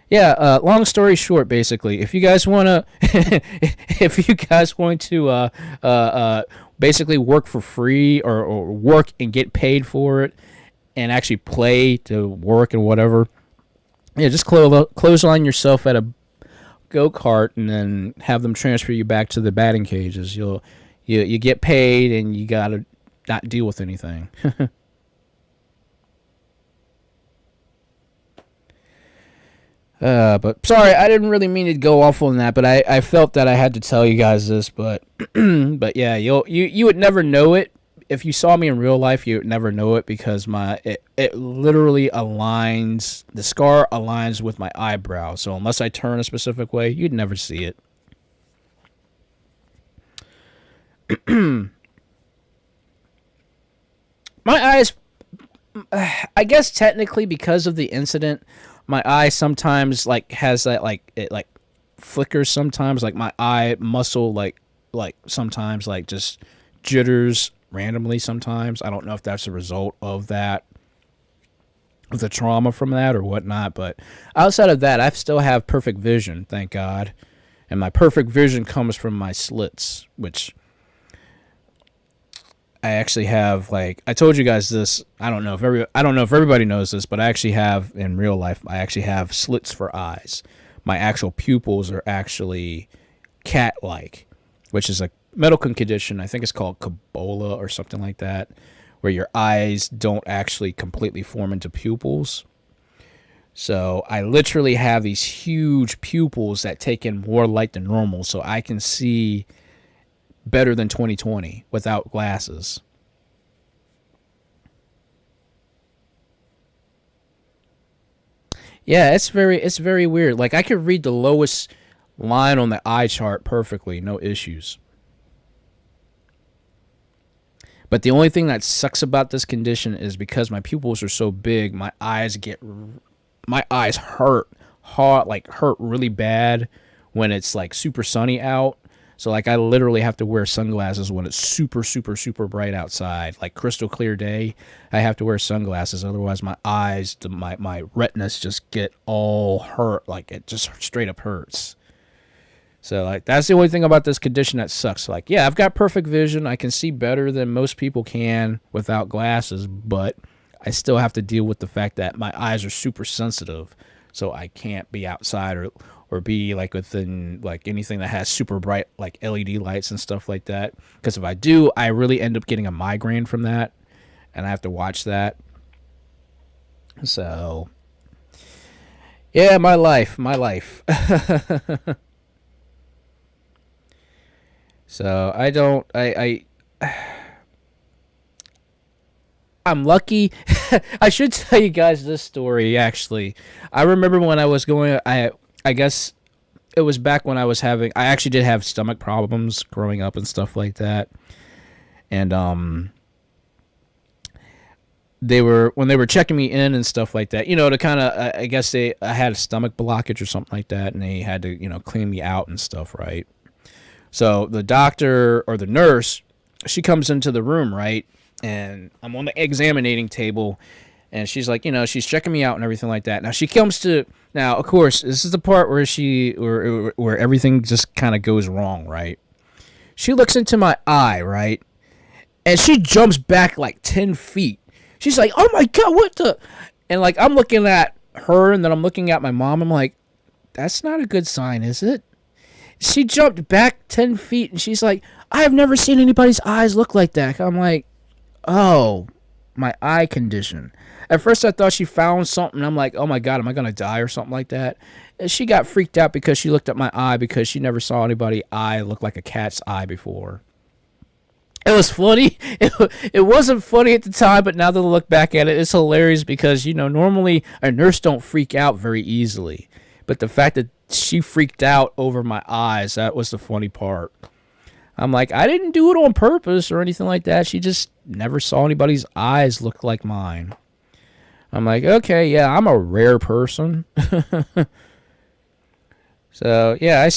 yeah, long story short, basically, if you guys want to basically work for free or work and get paid for it, and actually play to work and whatever, just clothesline yourself at a go-kart and then have them transfer you back to the batting cages. You get paid and you gotta not deal with anything. But sorry, I didn't really mean to go off on that, but I felt that I had to tell you guys this. But but yeah, you would never know it. If you saw me in real life, you would never know it because it literally aligns, the scar aligns with my eyebrow. So unless I turn a specific way, you'd never see it. My eyes, I guess technically because of the incident, my eye sometimes has that it flickers sometimes, like my eye muscle like sometimes just jitters randomly sometimes. I don't know if that's a result of that, of the trauma from that or whatnot, but outside of that, I still have perfect vision, thank God. And my perfect vision comes from my slits, which I actually have, I told you guys this, I don't know if everybody knows this, but I actually have, in real life, I actually have slits for eyes. My actual pupils are actually cat-like, which is a medical condition. I think it's called Ebola or something like that, where your eyes don't actually completely form into pupils. So I literally have these huge pupils that take in more light than normal, so I can see better than 20/20 without glasses. Yeah, it's very weird. Like I could read the lowest line on the eye chart perfectly, no issues. But the only thing that sucks about this condition is because my pupils are so big, my eyes hurt really bad when it's like super sunny out. So like I literally have to wear sunglasses when it's super super super bright outside, like crystal clear day. I have to wear sunglasses, otherwise my eyes, my retinas just get all hurt, like it just straight up hurts. So like that's the only thing about this condition that sucks. Like yeah, I've got perfect vision. I can see better than most people can without glasses, but I still have to deal with the fact that my eyes are super sensitive. So I can't be outside or be like within like anything that has super bright like LED lights and stuff like that. Because if I do, I really end up getting a migraine from that, and I have to watch that. So yeah, my life. So I don't I'm lucky. I should tell you guys this story actually. I remember when I was going I guess it was back when I actually did have stomach problems growing up and stuff like that. And when they were checking me in and stuff like that, to kind of I guess I had a stomach blockage or something like that, and they had to clean me out and stuff, right? So the doctor or the nurse, she comes into the room, right? And I'm on the examining table, and she's like, she's checking me out and everything like that. Now, of course, this is the part where everything just kind of goes wrong, right? She looks into my eye, right? And she jumps back like 10 feet. She's like, oh my God, what the? And like, I'm looking at her, and then I'm looking at my mom. I'm like, that's not a good sign, is it? She jumped back 10 feet, and she's like, I have never seen anybody's eyes look like that. I'm like, oh, my eye condition. At first, I thought she found something. I'm like, oh my God, am I going to die or something like that? And she got freaked out because she looked at my eye because she never saw anybody's eye look like a cat's eye before. It was funny. It wasn't funny at the time, but now that I look back at it, it's hilarious because, normally a nurse don't freak out very easily. But the fact that she freaked out over my eyes, that was the funny part. I'm like, I didn't do it on purpose or anything like that. She just never saw anybody's eyes look like mine. I'm like, okay, yeah, I'm a rare person. So, yeah,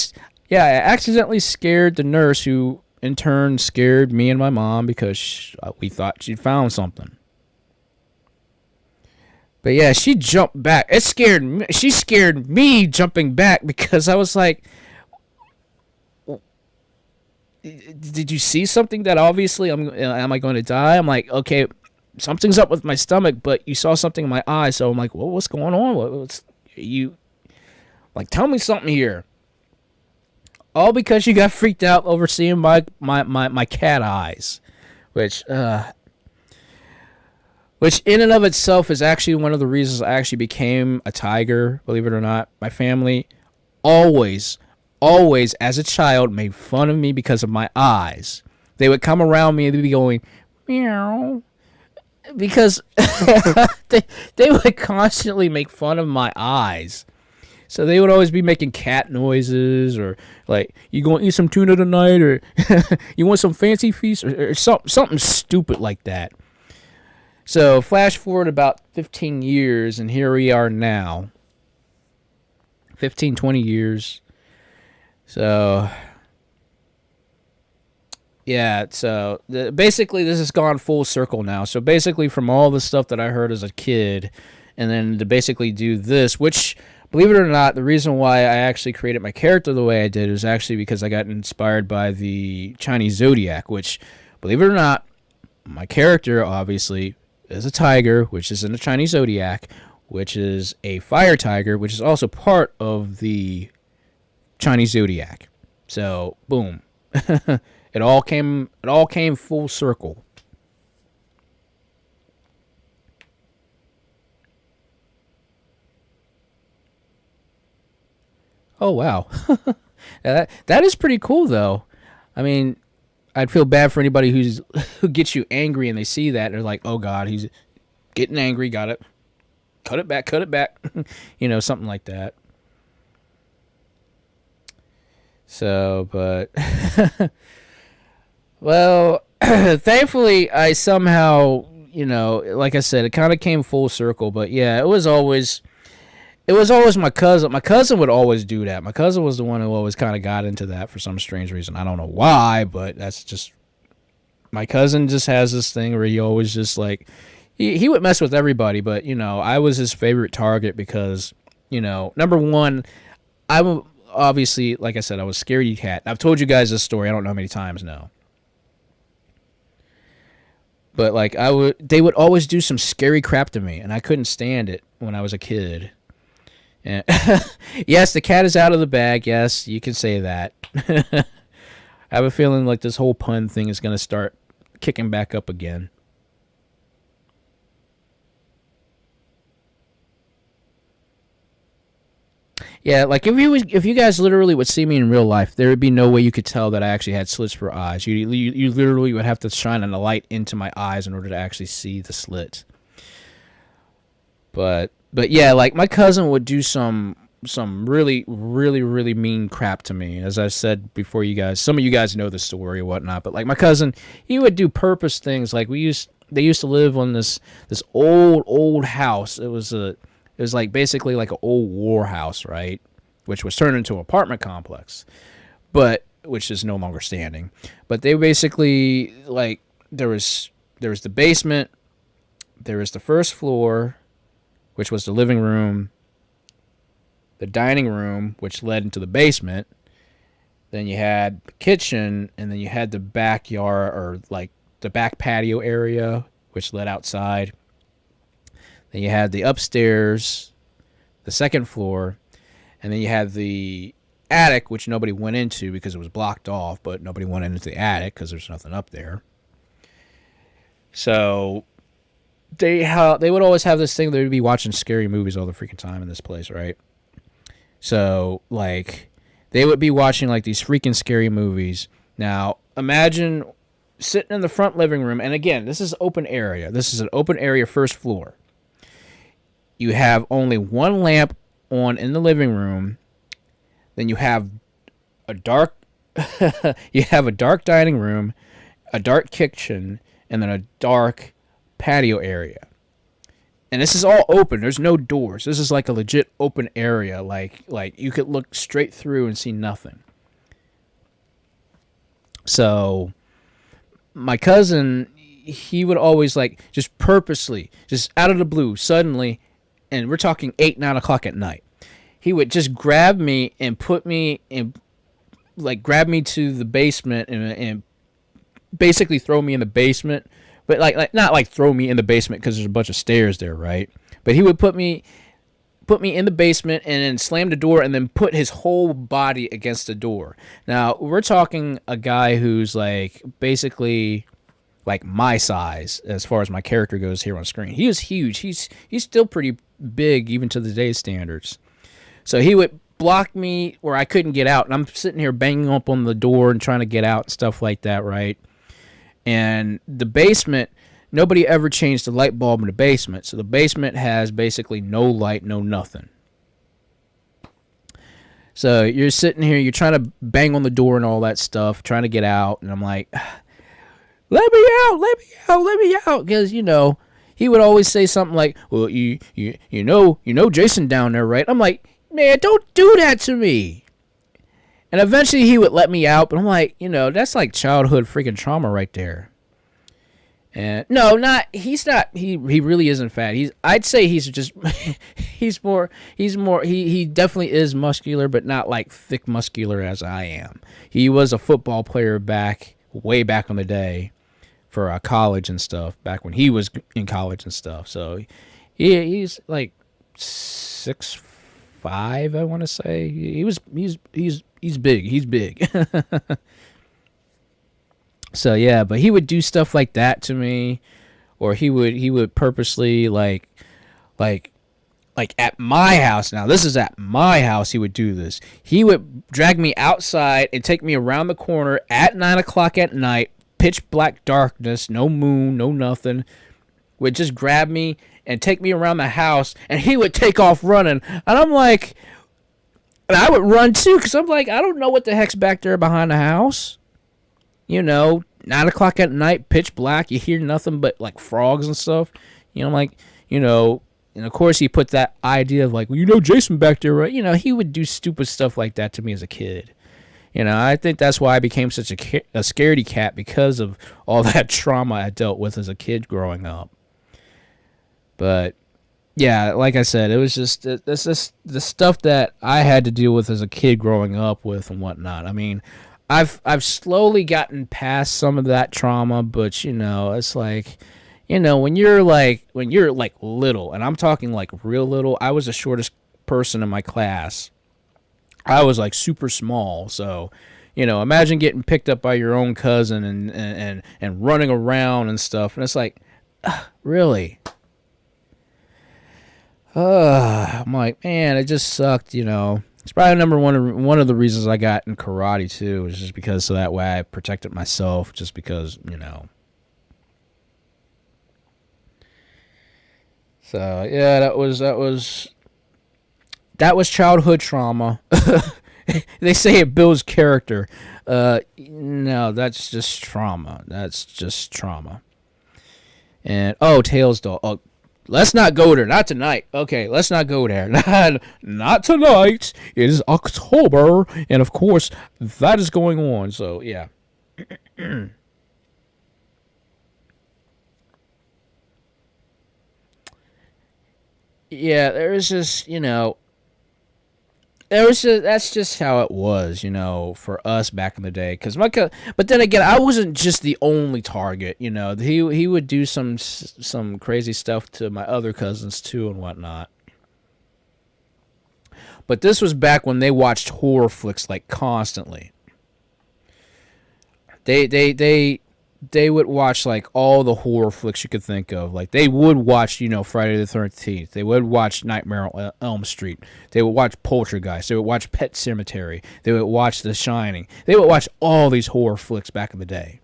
I accidentally scared the nurse, who in turn scared me and my mom because we thought she'd found something. But yeah, she jumped back. It scared me. She scared me jumping back because I was like, did you see something that obviously am I going to die? I'm like, okay, something's up with my stomach, but you saw something in my eye. So I'm like, well, what's going on? What's you like? Tell me something here. All because you got freaked out over seeing my cat eyes, which in and of itself is actually one of the reasons I actually became a tiger, believe it or not. My family always, as a child, made fun of me because of my eyes. They would come around me and they'd be going, meow, because they would constantly make fun of my eyes. So they would always be making cat noises, or like, you going to eat some tuna tonight, or you want some fancy feast, or something stupid like that. So flash forward about 15 years, and here we are now. 15, 20 years. So, yeah, so basically this has gone full circle now. So basically from all the stuff that I heard as a kid, and then to basically do this, which, believe it or not, the reason why I actually created my character the way I did is actually because I got inspired by the Chinese zodiac, which, believe it or not, my character obviously is a tiger, which is in the Chinese zodiac, which is a fire tiger, which is also part of the Chinese zodiac. So, boom. It all came full circle. Oh wow. That is pretty cool though. I mean, I'd feel bad for anybody who gets you angry and they see that and they're like, "Oh God, he's getting angry." Got it. cut it back, something like that. So, but well, thankfully I somehow, like I said, it kind of came full circle. But yeah, it was always my cousin. My cousin would always do that. My cousin was the one who always kind of got into that for some strange reason. I don't know why, but that's just, my cousin just has this thing where he always just like, he would mess with everybody, but I was his favorite target because, number one, I'm obviously, like I said, I was scaredy cat. I've told you guys this story, I don't know how many times now. But like they would always do some scary crap to me, and I couldn't stand it when I was a kid. And yes, the cat is out of the bag. Yes, you can say that. I have a feeling like this whole pun thing is going to start kicking back up again. Yeah, like if you guys literally would see me in real life, there would be no way you could tell that I actually had slits for eyes. You literally would have to shine a light into my eyes in order to actually see the slits. But yeah, like my cousin would do some really, really, really mean crap to me. As I said before, some of you guys know the story or whatnot. But like my cousin, he would do purpose things. Like they used to live on this old house. It was like basically like an old war house, right? Which was turned into an apartment complex, but which is no longer standing. But they basically, like, there was the basement, there was the first floor, which was the living room, the dining room, which led into the basement. Then you had the kitchen, and then you had the backyard, or like the back patio area, which led outside. Then you had the upstairs, the second floor, and then you had the attic, which nobody went into because it was blocked off, but nobody went into the attic because there's nothing up there. So they would always have this thing, they would be watching scary movies all the freaking time in this place, right? So, like, they would be watching, like, these freaking scary movies. Now, imagine sitting in the front living room, and again, this is open area. This is an open area first floor. You have only one lamp on in the living room. Then you have a dark dining room, a dark kitchen, and then a dark patio area. And this is all open. There's no doors. This is like a legit open area. Like you could look straight through and see nothing. So my cousin, he would always like just purposely, just out of the blue, suddenly, and we're talking 8, 9 o'clock at night, he would just grab me and put me in, like grab me to the basement and basically throw me in the basement. But like not like throw me in the basement because there's a bunch of stairs there, right? But he would put me in the basement and then slam the door and then put his whole body against the door. Now, we're talking a guy who's like basically like my size as far as my character goes here on screen. He is huge. He's still pretty big even to today's standards. So he would block me where I couldn't get out, and I'm sitting here banging up on the door and trying to get out and stuff like that, right? And the basement, nobody ever changed the light bulb in the basement, so the basement has basically no light, no nothing. So you're sitting here, you're trying to bang on the door and all that stuff, trying to get out, and I'm like, let me out, because, he would always say something like, well, you know Jason down there, right? I'm like, man, don't do that to me. And eventually he would let me out, but I'm like, that's like childhood freaking trauma right there. And he's not, he really isn't fat. I'd say he's just, he definitely is muscular, but not like thick muscular as I am. He was a football player way back in the day for college and stuff, back when he was in college and stuff. So he's like 6'5", I want to say. He's big. He's big. So yeah, but he would do stuff like that to me, or he would purposely like at my house. Now this is at my house. He would do this. He would drag me outside and take me around the corner at 9 o'clock at night, pitch black darkness, no moon, no nothing, would just grab me and take me around the house, and he would take off running. And I'm like, and I would run too, because I'm like, I don't know what the heck's back there behind the house. 9 o'clock at night, pitch black, you hear nothing but like frogs and stuff. I'm like, and of course he put that idea of like, well, Jason back there, right? He would do stupid stuff like that to me as a kid. I think that's why I became such a scaredy cat, because of all that trauma I dealt with as a kid growing up. But yeah, like I said, it was just the stuff that I had to deal with as a kid growing up with and whatnot. I mean, I've slowly gotten past some of that trauma, but it's like, when you're like little, and I'm talking like real little. I was the shortest person in my class. I was like super small, so imagine getting picked up by your own cousin and running around and stuff, and it's like, really? I'm like, man, it just sucked. It's probably one of the reasons I got in karate too, is just because so that way I protected myself, just because. So yeah, that was childhood trauma. They say it builds character. No, that's just trauma. And Tails doll. Oh, let's not go there. Not tonight. Okay, let's not go there. Not tonight. It is October, and of course that is going on. So yeah. Yeah, there's just that's just how it was, for us back in the day. But then again, I wasn't just the only target. He would do some crazy stuff to my other cousins too and whatnot. But this was back when they watched horror flicks like constantly. They would watch like all the horror flicks you could think of. Like they would watch, Friday the 13th. They would watch Nightmare on Elm Street. They would watch Poltergeist. They would watch Pet Sematary. They would watch The Shining. They would watch all these horror flicks back in the day.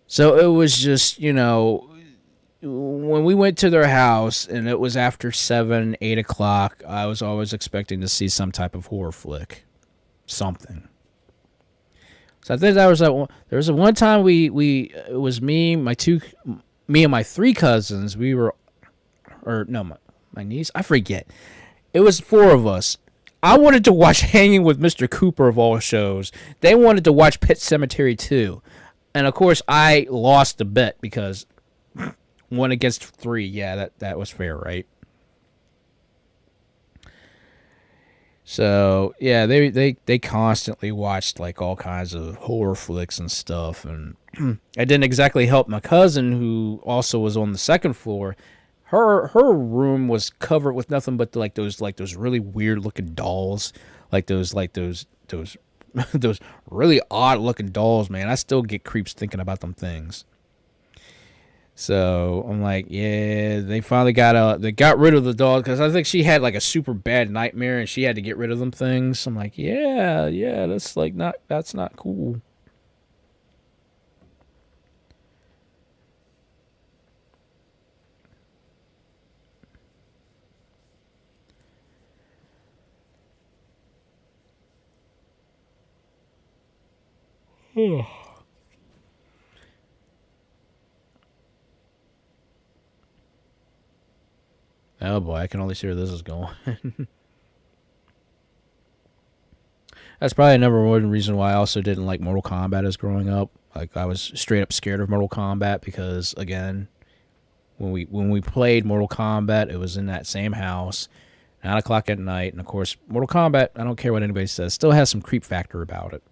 So it was just, when we went to their house and it was after 7, 8 o'clock, I was always expecting to see some type of horror flick. Something. So I think there was a one time it was me and my 3 cousins. My niece, I forget. It was 4 of us. I wanted to watch Hanging with Mr. Cooper of all shows. They wanted to watch Pet Sematary 2. And of course I lost the bet because 1 against 3. Yeah, that was fair, right? So yeah, they constantly watched like all kinds of horror flicks and stuff, and it didn't exactly help my cousin, who also was on the second floor. Her room was covered with nothing but those really weird looking dolls, those those really odd looking dolls. Man, I still get creeps thinking about them things. So I'm like, yeah, they finally got rid of the dog, because I think she had like a super bad nightmare and she had to get rid of them things. I'm like, yeah, that's not cool. Oh boy, I can only see where this is going. That's probably number one reason why I also didn't like Mortal Kombat as growing up. Like I was straight up scared of Mortal Kombat because, again, when we played Mortal Kombat, it was in that same house, 9 o'clock at night, and of course, Mortal Kombat, I don't care what anybody says, still has some creep factor about it.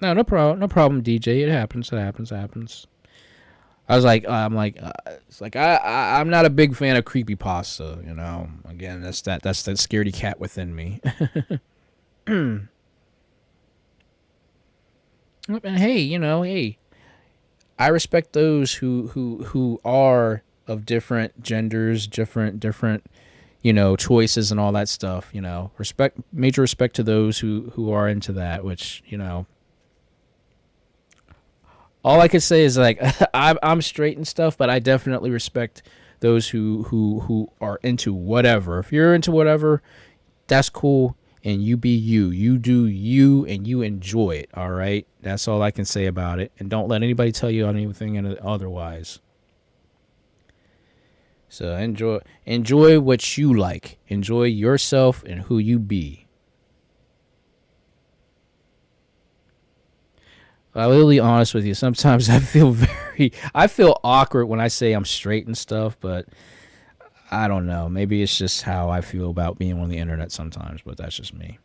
No problem, DJ. It happens. It's like I'm not a big fan of creepypasta. Again, that's that scaredy cat within me. And hey, I respect those who are of different genders, different choices and all that stuff. Major respect to those who are into that. Which all I could say is like I'm straight and stuff, but I definitely respect those who are into whatever. If you're into whatever, that's cool, and you be you. You do you, and you enjoy it. All right, that's all I can say about it. And don't let anybody tell you anything otherwise. So enjoy what you like. Enjoy yourself and who you be. I'll be really honest with you. Sometimes I feel awkward when I say I'm straight and stuff, but I don't know. Maybe it's just how I feel about being on the internet sometimes, but that's just me.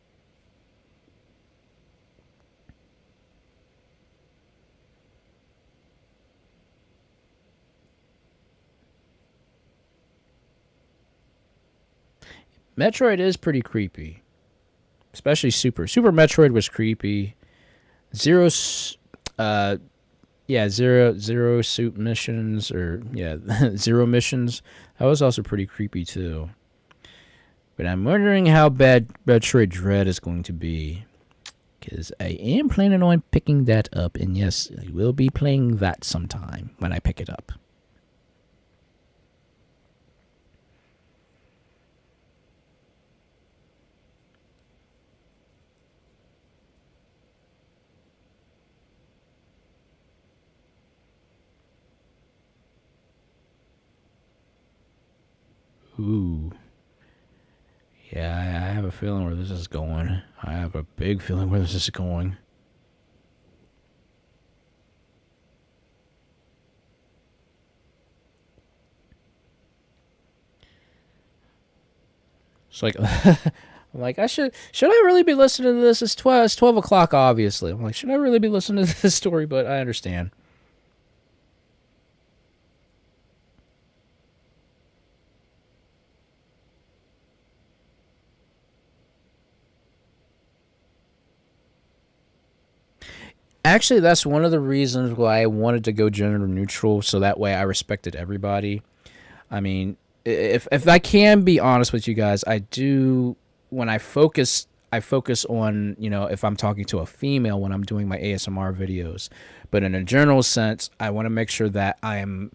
Metroid is pretty creepy, especially Super Metroid was creepy. Zero, yeah, zero suit missions or yeah, zero missions. That was also pretty creepy too. But I'm wondering how bad Metroid Dread is going to be, because I am planning on picking that up, and yes, I will be playing that sometime when I pick it up. Ooh. Yeah, I have a feeling where this is going. I have a big feeling where this is going. It's like I'm like, should I really be listening to this? It's 12 o'clock, obviously. I'm like, should I really be listening to this story? But I understand. Actually, that's one of the reasons why I wanted to go gender neutral, so that way I respected everybody. I mean, if I can be honest with you guys, I do when I focus on if I'm talking to a female when I'm doing my ASMR videos, but in a general sense, I want to make sure that I'm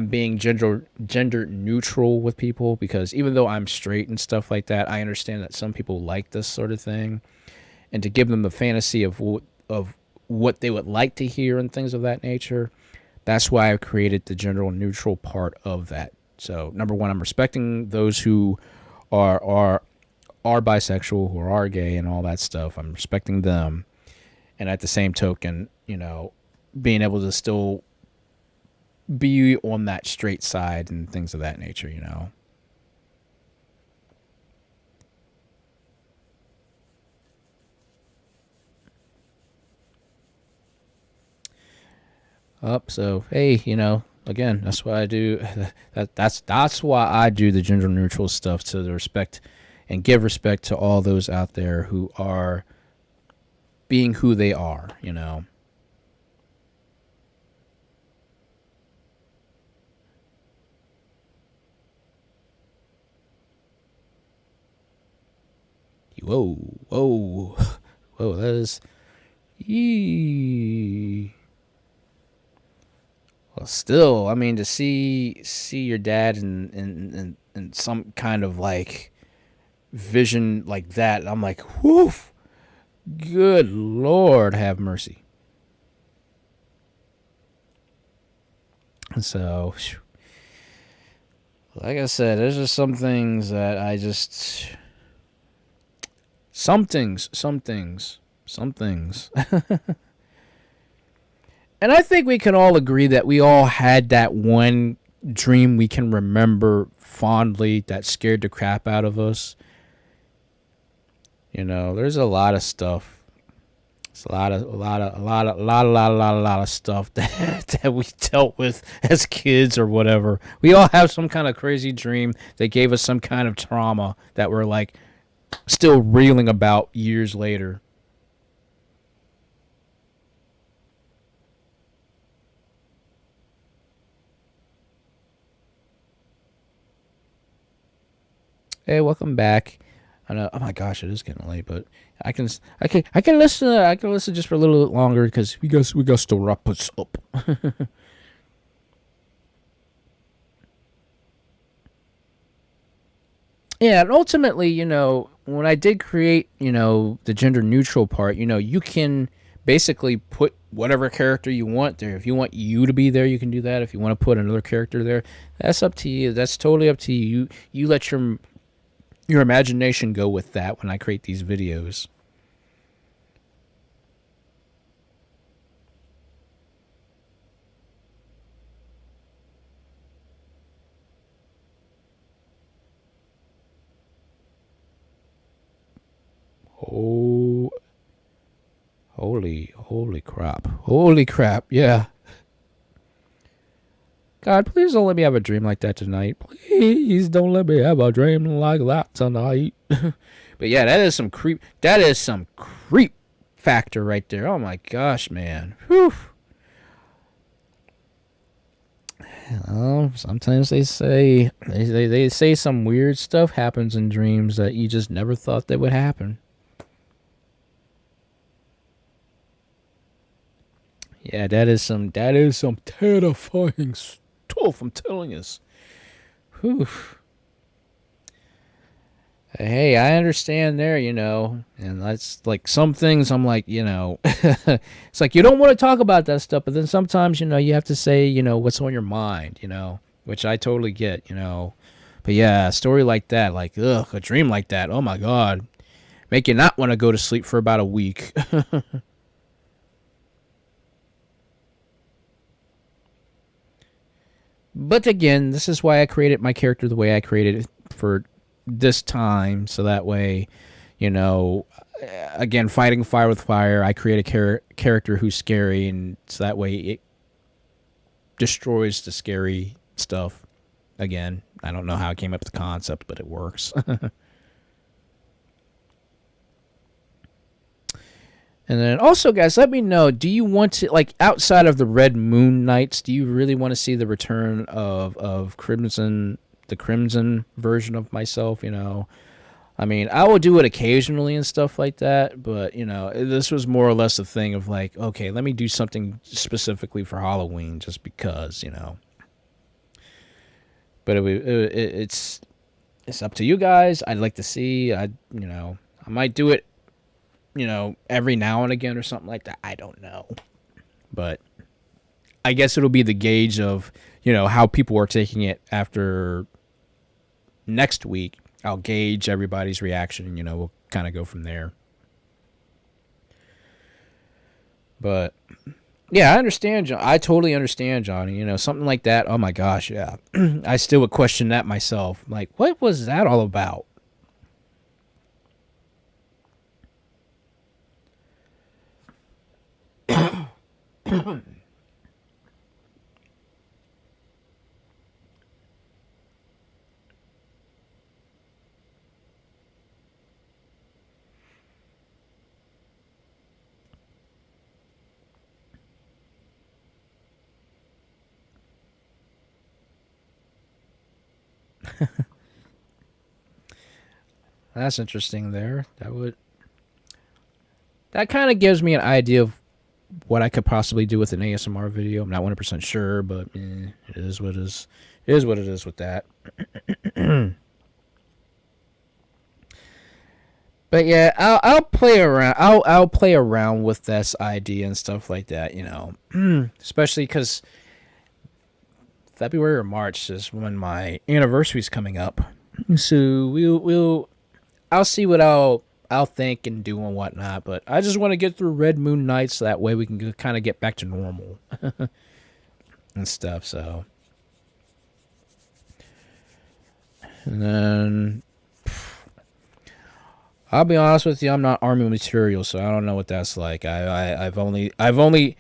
being gender neutral with people, because even though I'm straight and stuff like that, I understand that some people like this sort of thing, and to give them the fantasy of what they would like to hear and things of that nature. That's why I created the gender neutral part of that. So number one, I'm respecting those who are bisexual, who are gay, and all that stuff. I'm respecting them, and at the same token, being able to still be on that straight side and things of that nature. Up, so hey, again, that's why I do that's why I do the gender neutral stuff, to the respect and give respect to all those out there who are being who they are. Whoa, whoa, whoa, that is yee. Well, still, I mean, to see your dad in some kind of like vision like that, I'm like, whoo, good Lord, have mercy. And so, like I said, there's just some things that I just, some things. And I think we can all agree that we all had that one dream we can remember fondly that scared the crap out of us. There's a lot of stuff. It's a lot of stuff that we dealt with as kids or whatever. We all have some kind of crazy dream that gave us some kind of trauma that we're like still reeling about years later. Hey, welcome back. I know. Oh my gosh, it is getting late, but I can listen. I can listen just for a little bit longer because we got to wrap us up. Yeah, and ultimately, when I did create, the gender neutral part, you can basically put whatever character you want there. If you want you to be there, you can do that. If you want to put another character there, that's up to you. That's totally up to you. You let your imagination go with that when I create these videos. Oh, holy crap. Holy crap. Yeah. God, please don't let me have a dream like that tonight. Please don't let me have a dream like that tonight. But yeah, that is some creep. That is some creep factor right there. Oh my gosh, man. Whew. Sometimes they say some weird stuff happens in dreams that you just never thought that would happen. Yeah, that is some terrifying stuff, I'm telling you. Whew. Hey, I understand there, and that's like some things I'm like, it's like you don't want to talk about that stuff, but then sometimes, you have to say, what's on your mind, which I totally get. But yeah, a story like that, like, ugh, a dream like that, oh my God, make you not want to go to sleep for about a week. But again, this is why I created my character the way I created it for this time, so that way, you know, again, fighting fire with fire, I create a character who's scary, and so that way it destroys the scary stuff. Again, I don't know how I came up with the concept, but it works. And then also, guys, let me know, do you want to, like, outside of the Red Moon Nights, do you really want to see the return of Crimson, the Crimson version of myself, I mean, I will do it occasionally and stuff like that, but, this was more or less a thing of like, okay, let me do something specifically for Halloween just because. But it's up to you guys. I'd like to see, I might do it, every now and again or something like that. I don't know. But I guess it'll be the gauge of, how people are taking it after next week. I'll gauge everybody's reaction, we'll kind of go from there. But yeah, I understand, John. I totally understand, Johnny. Something like that. Oh my gosh, yeah. I still would question that myself. Like, what was that all about? That's interesting there. That kind of gives me an idea of what I could possibly do with an ASMR video. I'm not 100% sure, but it is what it is. It is what it is with that. But yeah, I'll play around. I'll play around with this idea and stuff like that. Especially because February or March is when my anniversary's coming up. So I'll see what I'll think and do and whatnot. But I just want to get through Red Moon Nights so that way we can kind of get back to normal and stuff. So, and then I'll be honest with you, I'm not army material, so I don't know what that's like. I've only I've only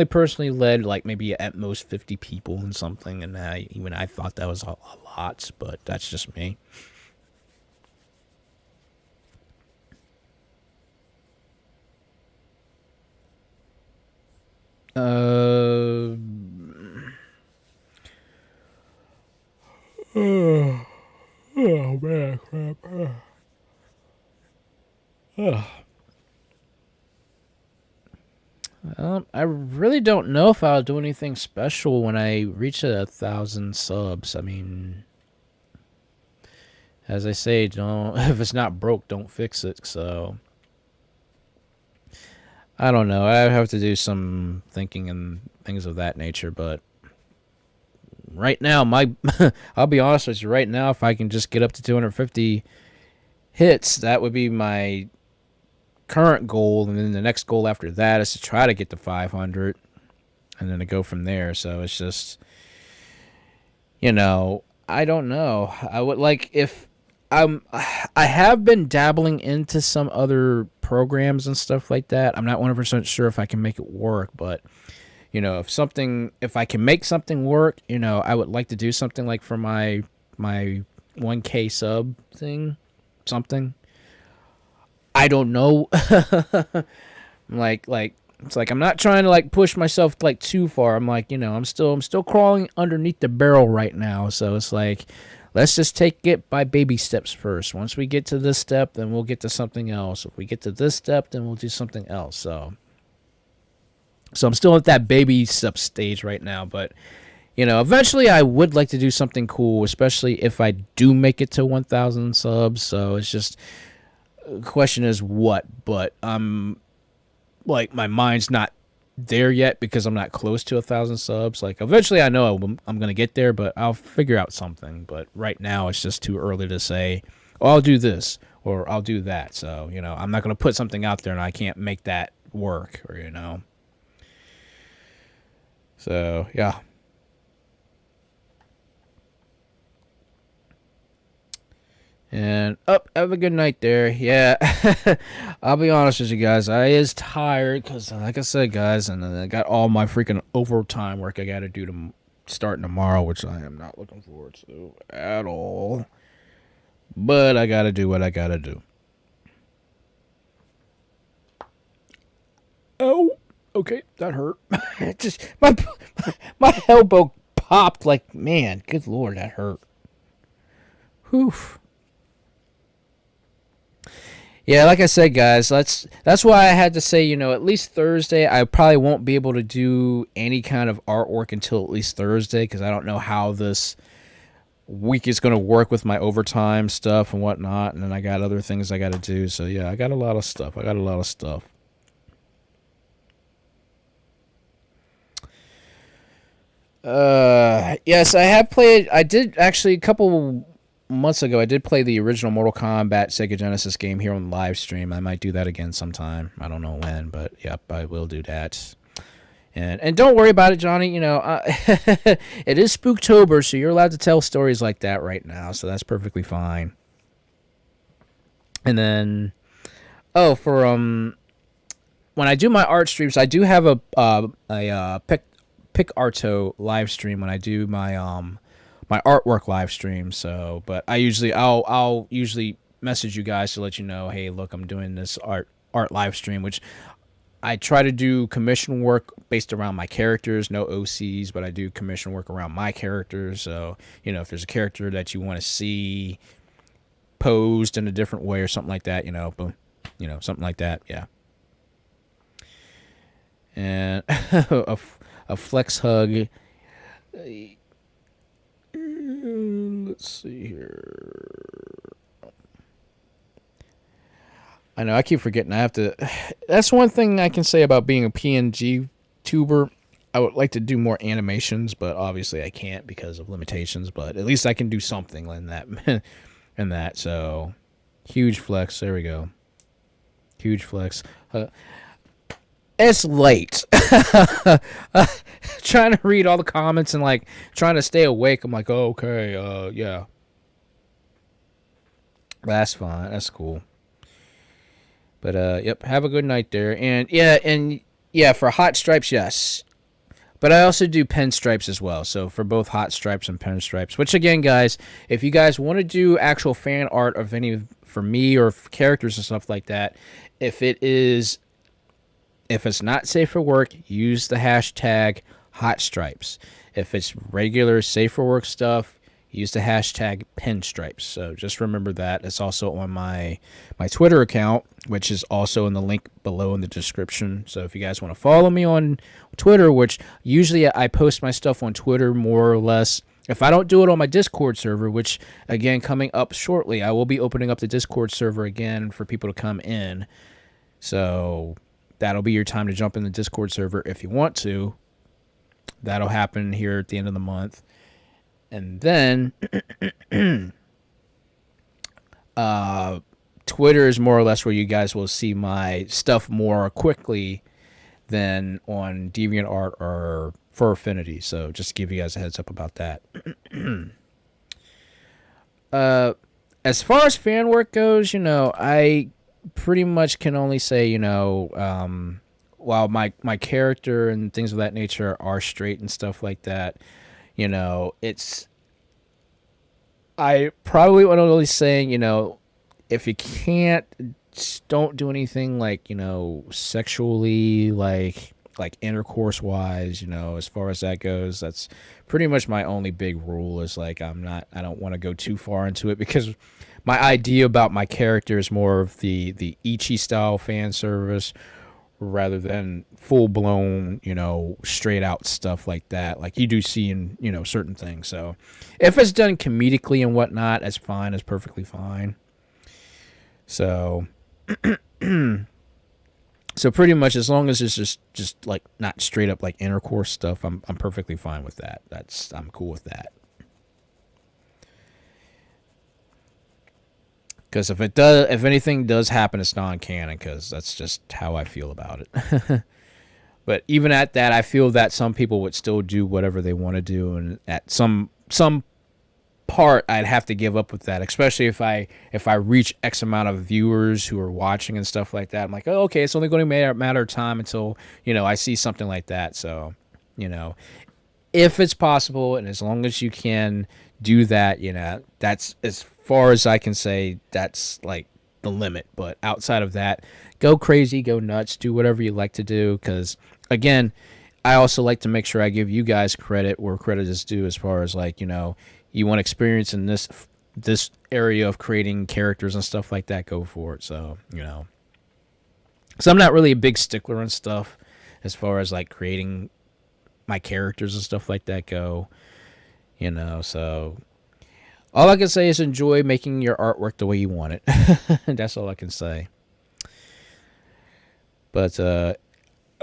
personally led like maybe at most 50 people and something, and even I thought that was a lot, but that's just me. Uh, oh man. I really don't know if I'll do anything special when I reach 1,000 subs. I mean, as I say, don't if it's not broke, don't fix it. So I don't know. I have to do some thinking and things of that nature. But right now, I'll be honest with you. Right now, if I can just get up to 250 hits, that would be my current goal, and then the next goal after that is to try to get to 500, and then to go from there. So it's just, I don't know. I would like if I have been dabbling into some other programs and stuff like that. I'm not 100% sure if I can make it work, but if I can make something work, I would like to do something like for my 1K sub thing, something. I don't know. like it's like I'm not trying to like push myself like too far. I'm like, I'm still crawling underneath the barrel right now. So it's like, let's just take it by baby steps first. Once we get to this step, then we'll get to something else. If we get to this step, then we'll do something else. So I'm still at that baby step stage right now, but eventually I would like to do something cool, especially if I do make it to 1,000 subs. So it's just, question is what, but like my mind's not there yet because I'm not close to 1,000 subs. Like eventually I know I'm gonna get there, but I'll figure out something. But right now it's just too early to say, oh, I'll do this or I'll do that. So I'm not gonna put something out there and I can't make that work, or so yeah. And have a good night there. Yeah, I'll be honest with you guys. I is tired because, like I said, guys, and I got all my freaking overtime work I got to do to starting tomorrow, which I am not looking forward to at all. But I got to do what I got to do. Oh, okay, that hurt. Just my elbow popped. Like, man, good lord, that hurt. Whew. Yeah, like I said, guys, that's why I had to say, at least Thursday. I probably won't be able to do any kind of artwork until at least Thursday because I don't know how this week is going to work with my overtime stuff and whatnot, and then I got other things I got to do. So yeah, I got a lot of stuff. Yes, I have played. I did actually a couple months ago. I did play the original Mortal Kombat Sega Genesis game here on live stream. I might do that again sometime. I don't know when, but yep, I will do that. And don't worry about it, Johnny. It is Spooktober, so you're allowed to tell stories like that right now. So that's perfectly fine. And then, for when I do my art streams, I do have a Pic Arto live stream when I do my my artwork live stream. So, but I'll usually message you guys to let you know, hey, look, I'm doing this art live stream, which I try to do commission work based around my characters, no OCs, but I do commission work around my characters. So, if there's a character that you want to see posed in a different way or something like that, boom, something like that, yeah. And a flex hug. Let's see here. I know I keep forgetting. I have to. That's one thing I can say about being a PNG tuber. I would like to do more animations, but obviously I can't because of limitations. But at least I can do something in that. In that, so huge flex. There we go. Huge flex. It's late. Trying to read all the comments and like trying to stay awake. I'm like, oh, okay, yeah. That's fine. That's cool. But yep, have a good night there. And yeah, for hot stripes, yes. But I also do pen stripes as well. So for both hot stripes and pen stripes, which again, guys, if you guys want to do actual fan art of any for me or for characters and stuff like that, if it's not safe for work, use the hashtag hot stripes. If it's regular safe for work stuff, use the hashtag pinstripes. So just remember that. It's also on my Twitter account, which is also in the link below in the description. So if you guys want to follow me on Twitter, which usually I post my stuff on Twitter more or less. If I don't do it on my Discord server, which, again, coming up shortly, I will be opening up the Discord server again for people to come in. So that'll be your time to jump in the Discord server if you want to. That'll happen here at the end of the month. And then Twitter is more or less where you guys will see my stuff more quickly than on DeviantArt or for Affinity. So just to give you guys a heads up about that. As far as fan work goes, I pretty much can only say, while my character and things of that nature are straight and stuff like that, I probably would only saying, if you can't, just don't do anything like, sexually, like intercourse wise, as far as that goes. That's pretty much my only big rule is like, I don't want to go too far into it because my idea about my character is more of the Ichi style fan service rather than full blown, straight out stuff like that. Like you do see in, certain things. So if it's done comedically and whatnot, that's fine. It's perfectly fine. So, so pretty much as long as it's just like not straight up like intercourse stuff, I'm perfectly fine with that. I'm cool with that. Because if anything does happen, it's non-canon. Because that's just how I feel about it. But even at that, I feel that some people would still do whatever they want to do, and at some part, I'd have to give up with that. Especially if I reach X amount of viewers who are watching and stuff like that. I'm like, oh, okay, it's only going to be a matter of time until I see something like that. So, if it's possible, and as long as you can do that, that's as far as I can say. That's like the limit. But outside of that, go crazy, go nuts, do whatever you like to do. Because again, I also like to make sure I give you guys credit where credit is due, as far as like, you want experience in this area of creating characters and stuff like that, go for it. So, so I'm not really a big stickler on stuff as far as like creating my characters and stuff like that go, so all I can say is enjoy making your artwork the way you want it. That's all I can say. But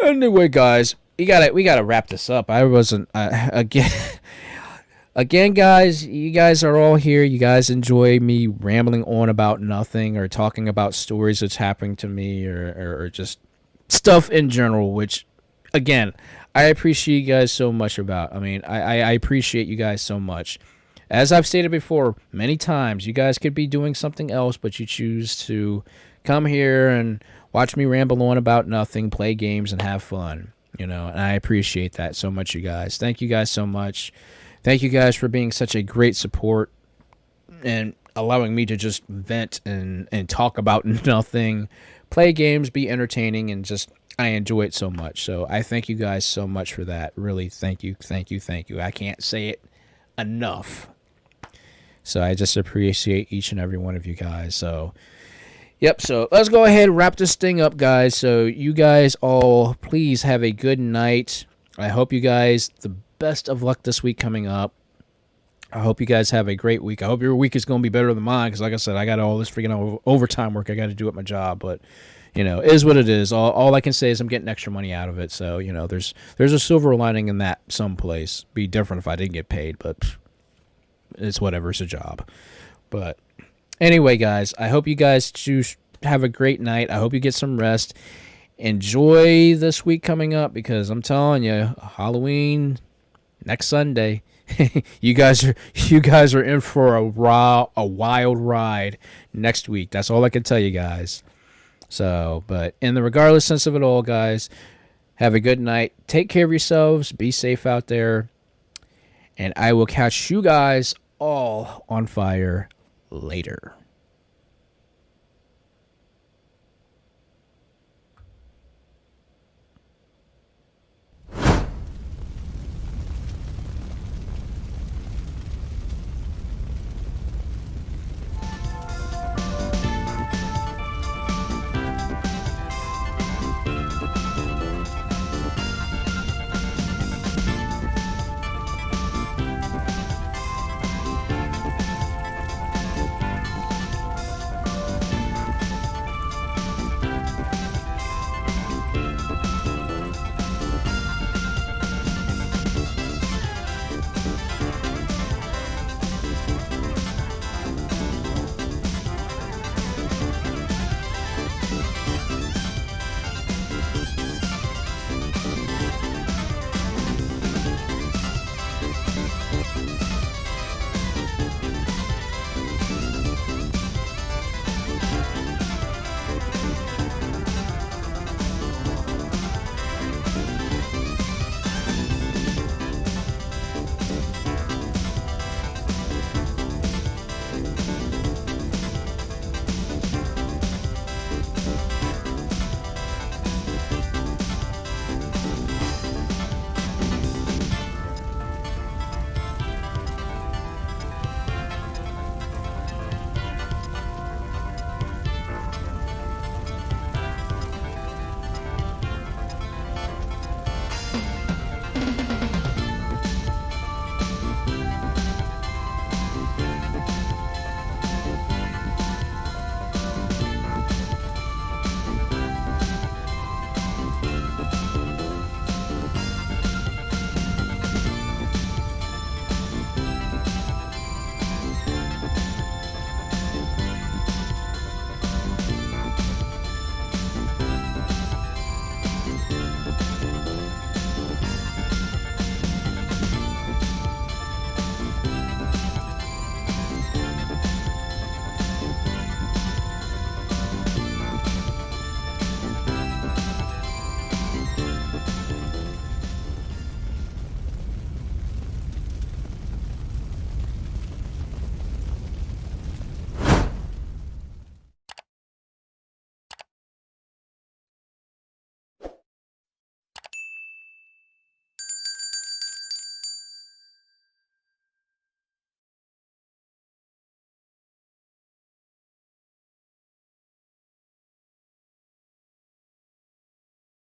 anyway, guys, we gotta wrap this up. I wasn't again, guys. You guys are all here. You guys enjoy me rambling on about nothing or talking about stories that's happening to me or just stuff in general. Which, again, I appreciate you guys so much about. I mean, I appreciate you guys so much. As I've stated before many times, you guys could be doing something else, but you choose to come here and watch me ramble on about nothing, play games, and have fun. And I appreciate that so much, you guys. Thank you guys so much. Thank you guys for being such a great support and allowing me to just vent and talk about nothing, play games, be entertaining, and just I enjoy it so much. So I thank you guys so much for that. Really, thank you, thank you, thank you. I can't say it enough. So I just appreciate each and every one of you guys. So, yep, so let's go ahead and wrap this thing up, guys. So you guys all, please have a good night. I hope you guys the best of luck this week coming up. I hope you guys have a great week. I hope your week is going to be better than mine because, like I said, I got all this freaking overtime work I got to do at my job. But, it is what it is. All I can say is I'm getting extra money out of it. So, there's a silver lining in that someplace. Be different if I didn't get paid, but it's whatever. It's a job. But anyway, guys, I hope you guys have a great night. I hope you get some rest. Enjoy this week coming up because I'm telling you, Halloween next Sunday. you guys are in for a wild ride next week. That's all I can tell you guys. So, but in the regardless sense of it all, guys, have a good night. Take care of yourselves. Be safe out there. And I will catch you guys all on fire later.